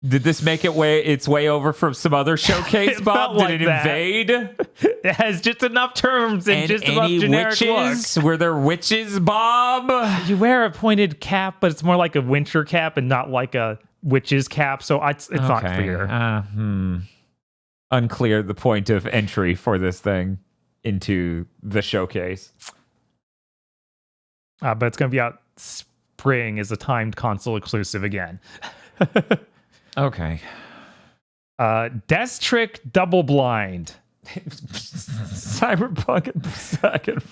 Did this make its way over from some other showcase, Bob? Did it invade? It has just enough terms and just enough generic witches? Were there witches, Bob? You wear a pointed cap, but it's more like a winter cap and not like a witch's cap, so it's not clear. Unclear the point of entry for this thing into the showcase. But it's going to be out spring as a timed console exclusive again. Okay. Death Trick Double Blind. Cyberpunk and second.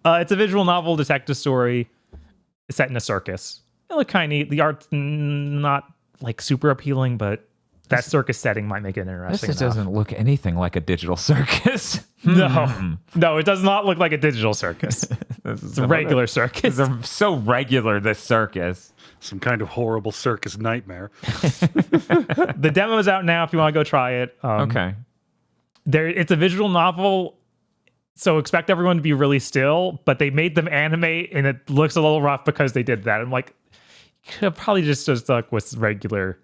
It's a visual novel detective story set in a circus. It looked kind of neat. The art's not like super appealing, but that circus setting might make it interesting. This doesn't look anything like a digital circus. No, it does not look like a digital circus. It's a regular circus. It's so regular, this circus. Some kind of horrible circus nightmare. The demo is out now if you want to go try it. Okay. It's a visual novel, so expect everyone to be really still, but they made them animate, and it looks a little rough because they did that. I'm like, you could have probably just stuck with regular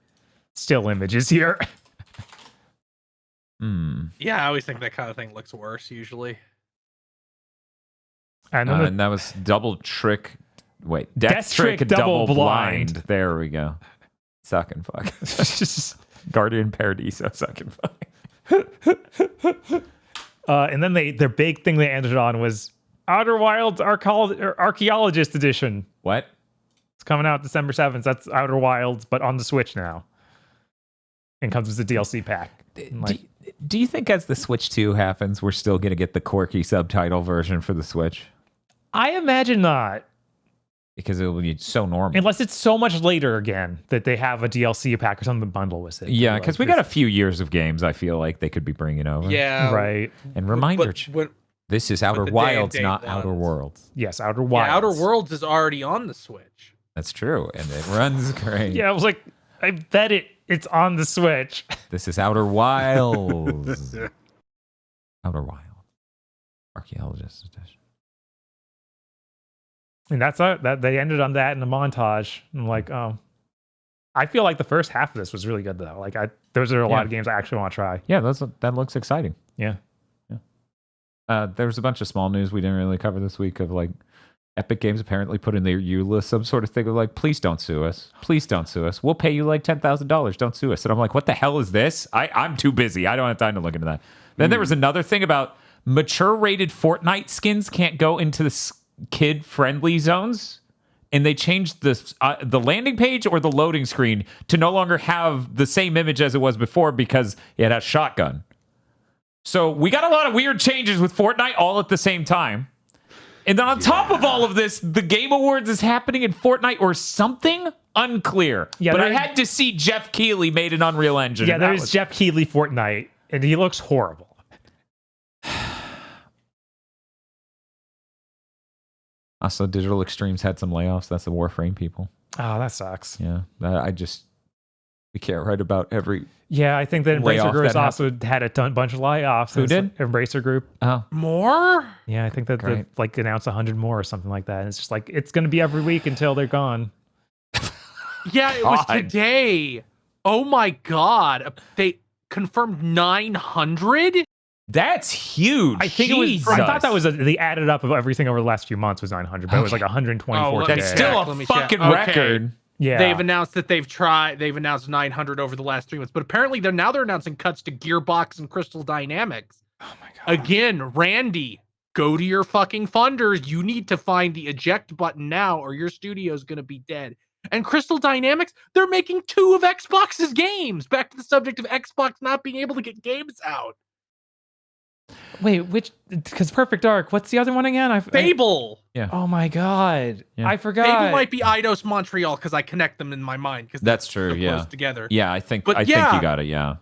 still images here. Yeah, I always think that kind of thing looks worse usually. And that was Double Trick. Wait, Death Trick Double Blind. There we go. Suck and fuck. Guardian Paradiso, suck and fuck. And then their big thing they ended on was Outer Wilds Archaeologist Edition. What? It's coming out December 7th. That's Outer Wilds, but on the Switch now. And comes with a DLC pack. Do you think as the Switch 2 happens, we're still going to get the quirky subtitle version for the Switch? I imagine not. Because it will be so normal. Unless it's so much later again that they have a DLC pack or something to bundle with it. Yeah, because we got a few years of games I feel like they could be bringing over. Yeah. Right. And reminder, this is Outer Wilds, not Outer Worlds. Yes, Outer Wilds. Yeah, Outer Worlds is already on the Switch. That's true, and it runs great. Yeah, I was like, I bet it's on the Switch. This is Outer Wilds. Outer Wilds. Archaeologist Edition. And that's that. They ended on that in a montage. I'm like, oh, I feel like the first half of this was really good though. Like, those are a lot of games I actually want to try. Yeah, that looks exciting. Yeah. There's a bunch of small news we didn't really cover this week of like Epic Games apparently put in their list some sort of thing of like, please don't sue us. Please don't sue us. We'll pay you like $10,000. Don't sue us. And I'm like, what the hell is this? I'm too busy. I don't have time to look into that. Then there was another thing about mature rated Fortnite skins can't go into the kid friendly zones. And they changed the landing page or the loading screen to no longer have the same image as it was before because it has shotgun. So we got a lot of weird changes with Fortnite all at the same time. And then on top of all of this, the Game Awards is happening in Fortnite or something? Unclear. Yeah, but I had to see Jeff Keighley made an Unreal Engine. Yeah, there's Jeff Keighley Fortnite, and he looks horrible. Also, Digital Extremes had some layoffs. That's the Warframe people. Oh, that sucks. Yeah, we can't write about every. Yeah, I think that Embracer Layoff Group that also had a bunch of layoffs. Who did? Embracer Group. Oh, More? Yeah, I think that they Great. like announced 100 more or something like that. And it's just like it's going to be every week until they're gone. Yeah, it was God. today. Oh my god. They confirmed 900? that's huge. I think it was. Jesus. I thought that was the added up of everything over the last few months was 900, but it was like 124 Oh, today. That's Yeah. still Let a me check. fucking Okay. record. Yeah, They've announced that they've announced 900 over the last 3 months, but apparently they're announcing cuts to Gearbox and Crystal Dynamics. Oh my god. Again, Randy, go to your fucking funders. You need to find the eject button now or your studio's going to be dead. And Crystal Dynamics, they're making 2 of Xbox's games. Back to the subject of Xbox not being able to get games out. Wait, which? Because Perfect Dark. What's the other one again? Fable. Oh my god, Yeah. I forgot. Fable might be Eidos Montreal because I connect them in my mind because That's true. Yeah. close together. Yeah, I think But think yeah. you got it. Yeah.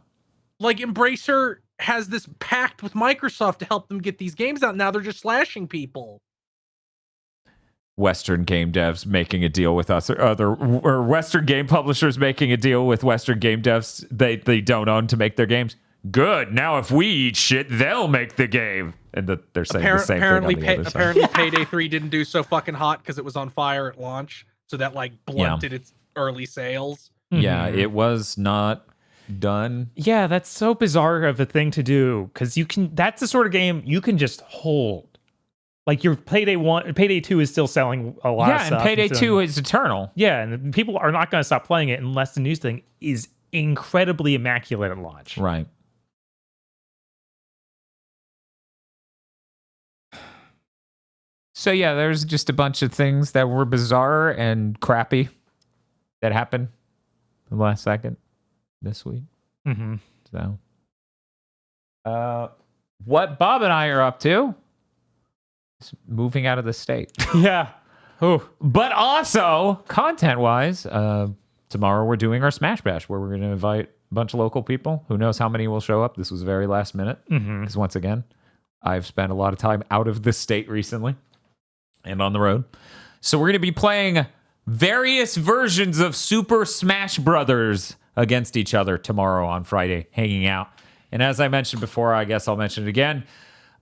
Like Embracer has this pact with Microsoft to help them get these games out. Now they're just slashing people. Western game devs making a deal with us, or Western game publishers making a deal with Western game devs they don't own to make their games. Good. Now if we eat shit, they'll make the game. And they're saying the same thing on the other side. Apparently Payday 3 didn't do so fucking hot because it was on fire at launch. So that like blunted its early sales. Yeah, it was not done. Yeah, that's so bizarre of a thing to do because you can. That's the sort of game you can just hold. Like your Payday 2 is still selling a lot of Yeah, stuff. and Payday 2 is eternal. Yeah, and people are not going to stop playing it unless the news thing is incredibly immaculate at launch. Right. So yeah, there's just a bunch of things that were bizarre and crappy that happened the last second this week. Mm-hmm. So, what Bob and I are up to is moving out of the state. Yeah. Oh, But also, content-wise, tomorrow we're doing our Smash Bash, where we're going to invite a bunch of local people. Who knows how many will show up? This was very last minute. Because once again, I've spent a lot of time out of the state recently and on the road. So we're going to be playing various versions of Super Smash Brothers against each other tomorrow on Friday, hanging out. And as I mentioned before, I guess I'll mention it again.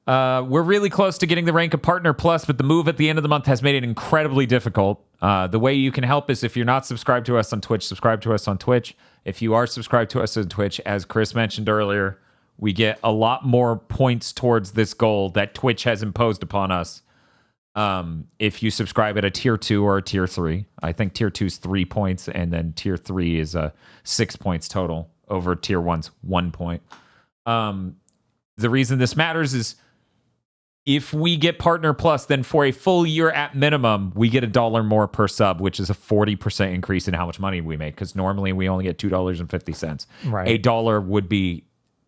We're really close to getting the rank of Partner Plus, but the move at the end of the month has made it incredibly difficult. The way you can help is if you're not subscribed to us on Twitch, subscribe to us on Twitch. If you are subscribed to us on Twitch, as Chris mentioned earlier, we get a lot more points towards this goal that Twitch has imposed upon us. If you subscribe at a tier 2 or a tier 3, I think tier 2 is 3 points, and then tier 3 is 6 points total over tier 1's 1 point. The reason this matters is if we get Partner Plus, then for a full year at minimum, we get $1 more per sub, which is a 40% increase in how much money we make. Because normally we only get $2.50. Right. $1 would be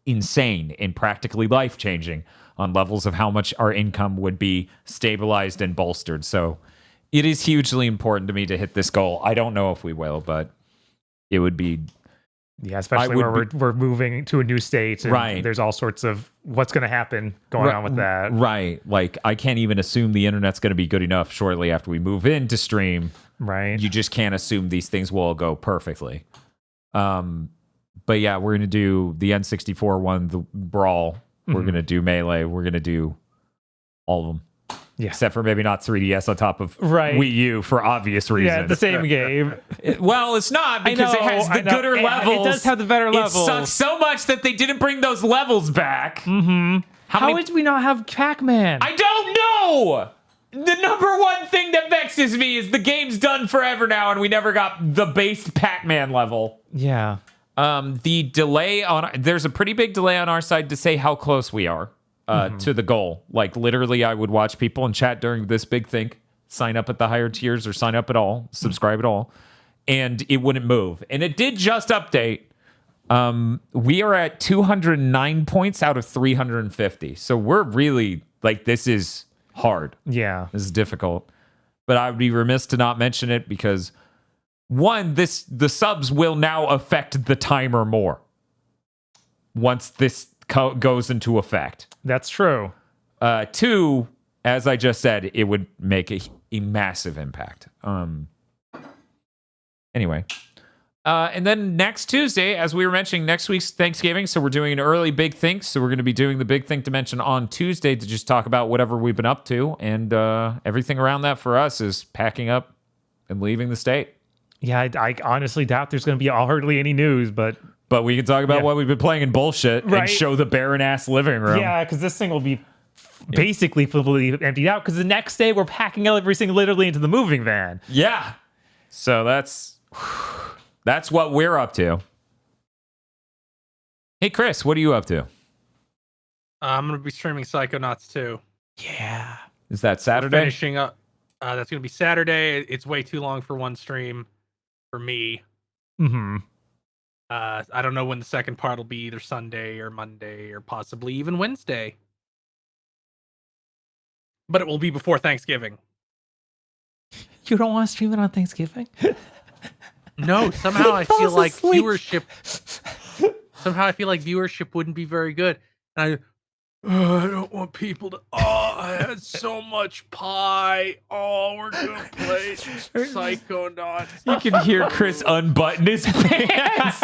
insane and practically life-changing on levels of how much our income would be stabilized and bolstered. So it is hugely important to me to hit this goal. I don't know if we will, but it would be... Yeah, especially where we're moving to a new state. And Right. there's all sorts of what's going to happen going on with that. Right. Like, I can't even assume the internet's going to be good enough shortly after we move into stream. Right. You just can't assume these things will go perfectly. But yeah, we're going to do the N64 one, the Brawl. We're going to do Melee. We're going to do all of them. Yeah. Except for maybe not 3DS on top of Right. Wii U for obvious reasons. Yeah, the same game. Well, it's not because it has the gooder levels. It does have the better levels. It sucks so much that they didn't bring those levels back. How did we not have Pac-Man? I don't know. The number one thing that vexes me is the game's done forever now, and we never got the base Pac-Man level. Yeah. The delay there's a pretty big delay on our side to say how close we are to the goal. Like literally, I would watch people in chat during this big thing, sign up at the higher tiers or sign up at all, subscribe at all, and it wouldn't move. And it did just update. We are at 209 points out of 350. So we're really like, this is hard. Yeah. This is difficult. But I would be remiss to not mention it because one, the subs will now affect the timer more once this goes into effect. That's true. 2, as I just said, it would make a massive impact. Anyway. And then next Tuesday, as we were mentioning, next week's Thanksgiving, so we're doing an early Big Think. So we're going to be doing the Big Think Dimension on Tuesday to just talk about whatever we've been up to. And everything around that for us is packing up and leaving the state. Yeah, I honestly doubt there's going to be hardly any news, but we can talk about what we've been playing in bullshit and show the barren-ass living room. Yeah, because this thing will be basically fully emptied out, because the next day we're packing everything literally into the moving van. Yeah. So that's what we're up to. Hey, Chris, what are you up to? I'm going to be streaming Psychonauts 2. Yeah. Is that Saturday? We're finishing up. That's going to be Saturday. It's way too long for one stream for me. Mm-hmm. I don't know when the second part will be, either Sunday or Monday or possibly even Wednesday. But it will be before Thanksgiving. You don't want to stream it on Thanksgiving? No, somehow I feel like asleep. viewership. Somehow I feel like viewership wouldn't be very good. And I don't want people to. Oh, I had so much pie. Oh, we're gonna play Psychonauts. You can hear Chris unbutton his pants.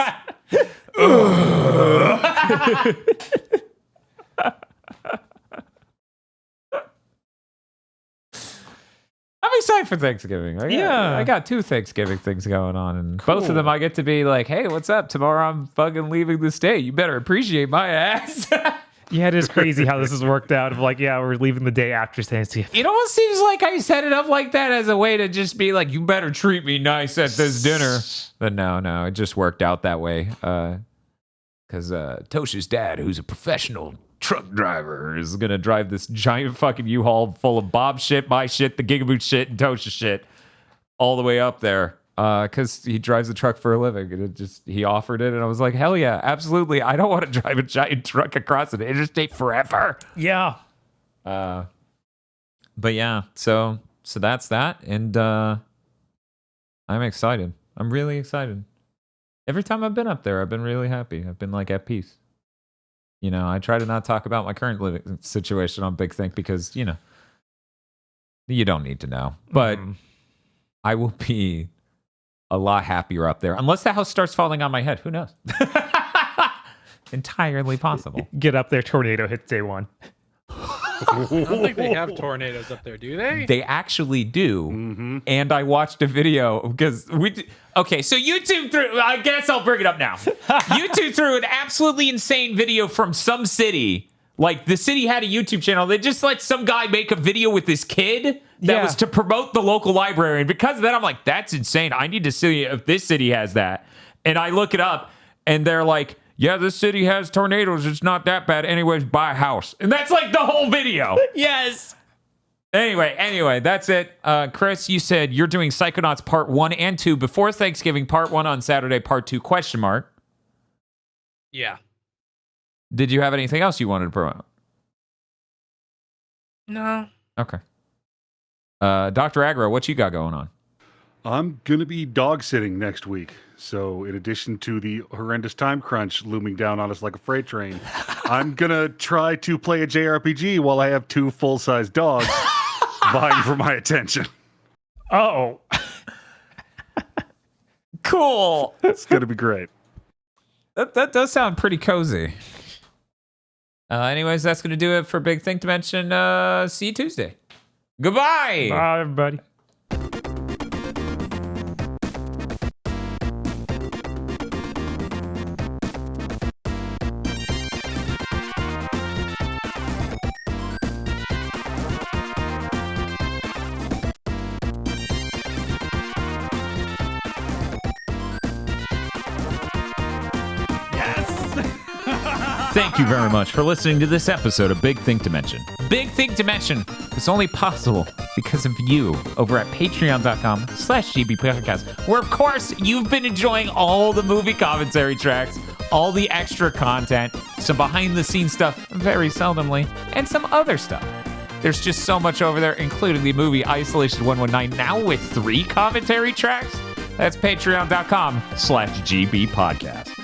I'm excited for Thanksgiving. I got 2 Thanksgiving things going on, and both of them I get to be like, hey, what's up? Tomorrow I'm fucking leaving the state. You better appreciate my ass. Yeah, it is crazy how this has worked out. Of like, yeah, we're leaving the day after Thanksgiving. It almost seems like I set it up like that as a way to just be like, you better treat me nice at this dinner. But no, it just worked out that way. Because Tosh's dad, who's a professional truck driver, is going to drive this giant fucking U-Haul full of Bob's shit, my shit, the GigaBoots shit, and Tosh's shit all the way up there. Because he drives a truck for a living, and he offered it, and I was like, hell yeah, absolutely. I don't want to drive a giant truck across an interstate forever. Yeah. But yeah, so that's that, and I'm excited. I'm really excited. Every time I've been up there, I've been really happy. I've been like at peace. You know, I try to not talk about my current living situation on Big Think because, you know, you don't need to know. But I will be a lot happier up there. Unless the house starts falling on my head. Who knows? Entirely possible. Get up there, tornado hits day 1. I don't think they have tornadoes up there, do they? They actually do. Mm-hmm. And I watched a video because okay, so YouTube threw, I guess I'll bring it up now. YouTube threw an absolutely insane video from some city. Like, the city had a YouTube channel. They just let some guy make a video with this kid that was to promote the local library. And because of that, I'm like, that's insane. I need to see if this city has that. And I look it up, and they're like, yeah, this city has tornadoes. It's not that bad. Anyways, buy a house. And that's like the whole video. Yes. Anyway, that's it. Chris, you said you're doing Psychonauts Part 1 and 2 before Thanksgiving. Part 1 on Saturday, Part 2, ? Yeah. Did you have anything else you wanted to promote? No. Okay. Dr. Agro, what you got going on? I'm going to be dog sitting next week. So in addition to the horrendous time crunch looming down on us like a freight train, I'm going to try to play a JRPG while I have 2 full-size dogs vying for my attention. Oh. Cool. It's going to be great. That does sound pretty cozy. Anyways, that's going to do it for Big Think Dimension. See you Tuesday. Goodbye. Bye, everybody. Thank you very much for listening to this episode of Big Think Dimension. Big Think Dimension was only possible because of you over at patreon.com/gbpodcast, where, of course, you've been enjoying all the movie commentary tracks, all the extra content, some behind-the-scenes stuff very seldomly, and some other stuff. There's just so much over there, including the movie Isolation 119, now with 3 commentary tracks. That's patreon.com/gbpodcast.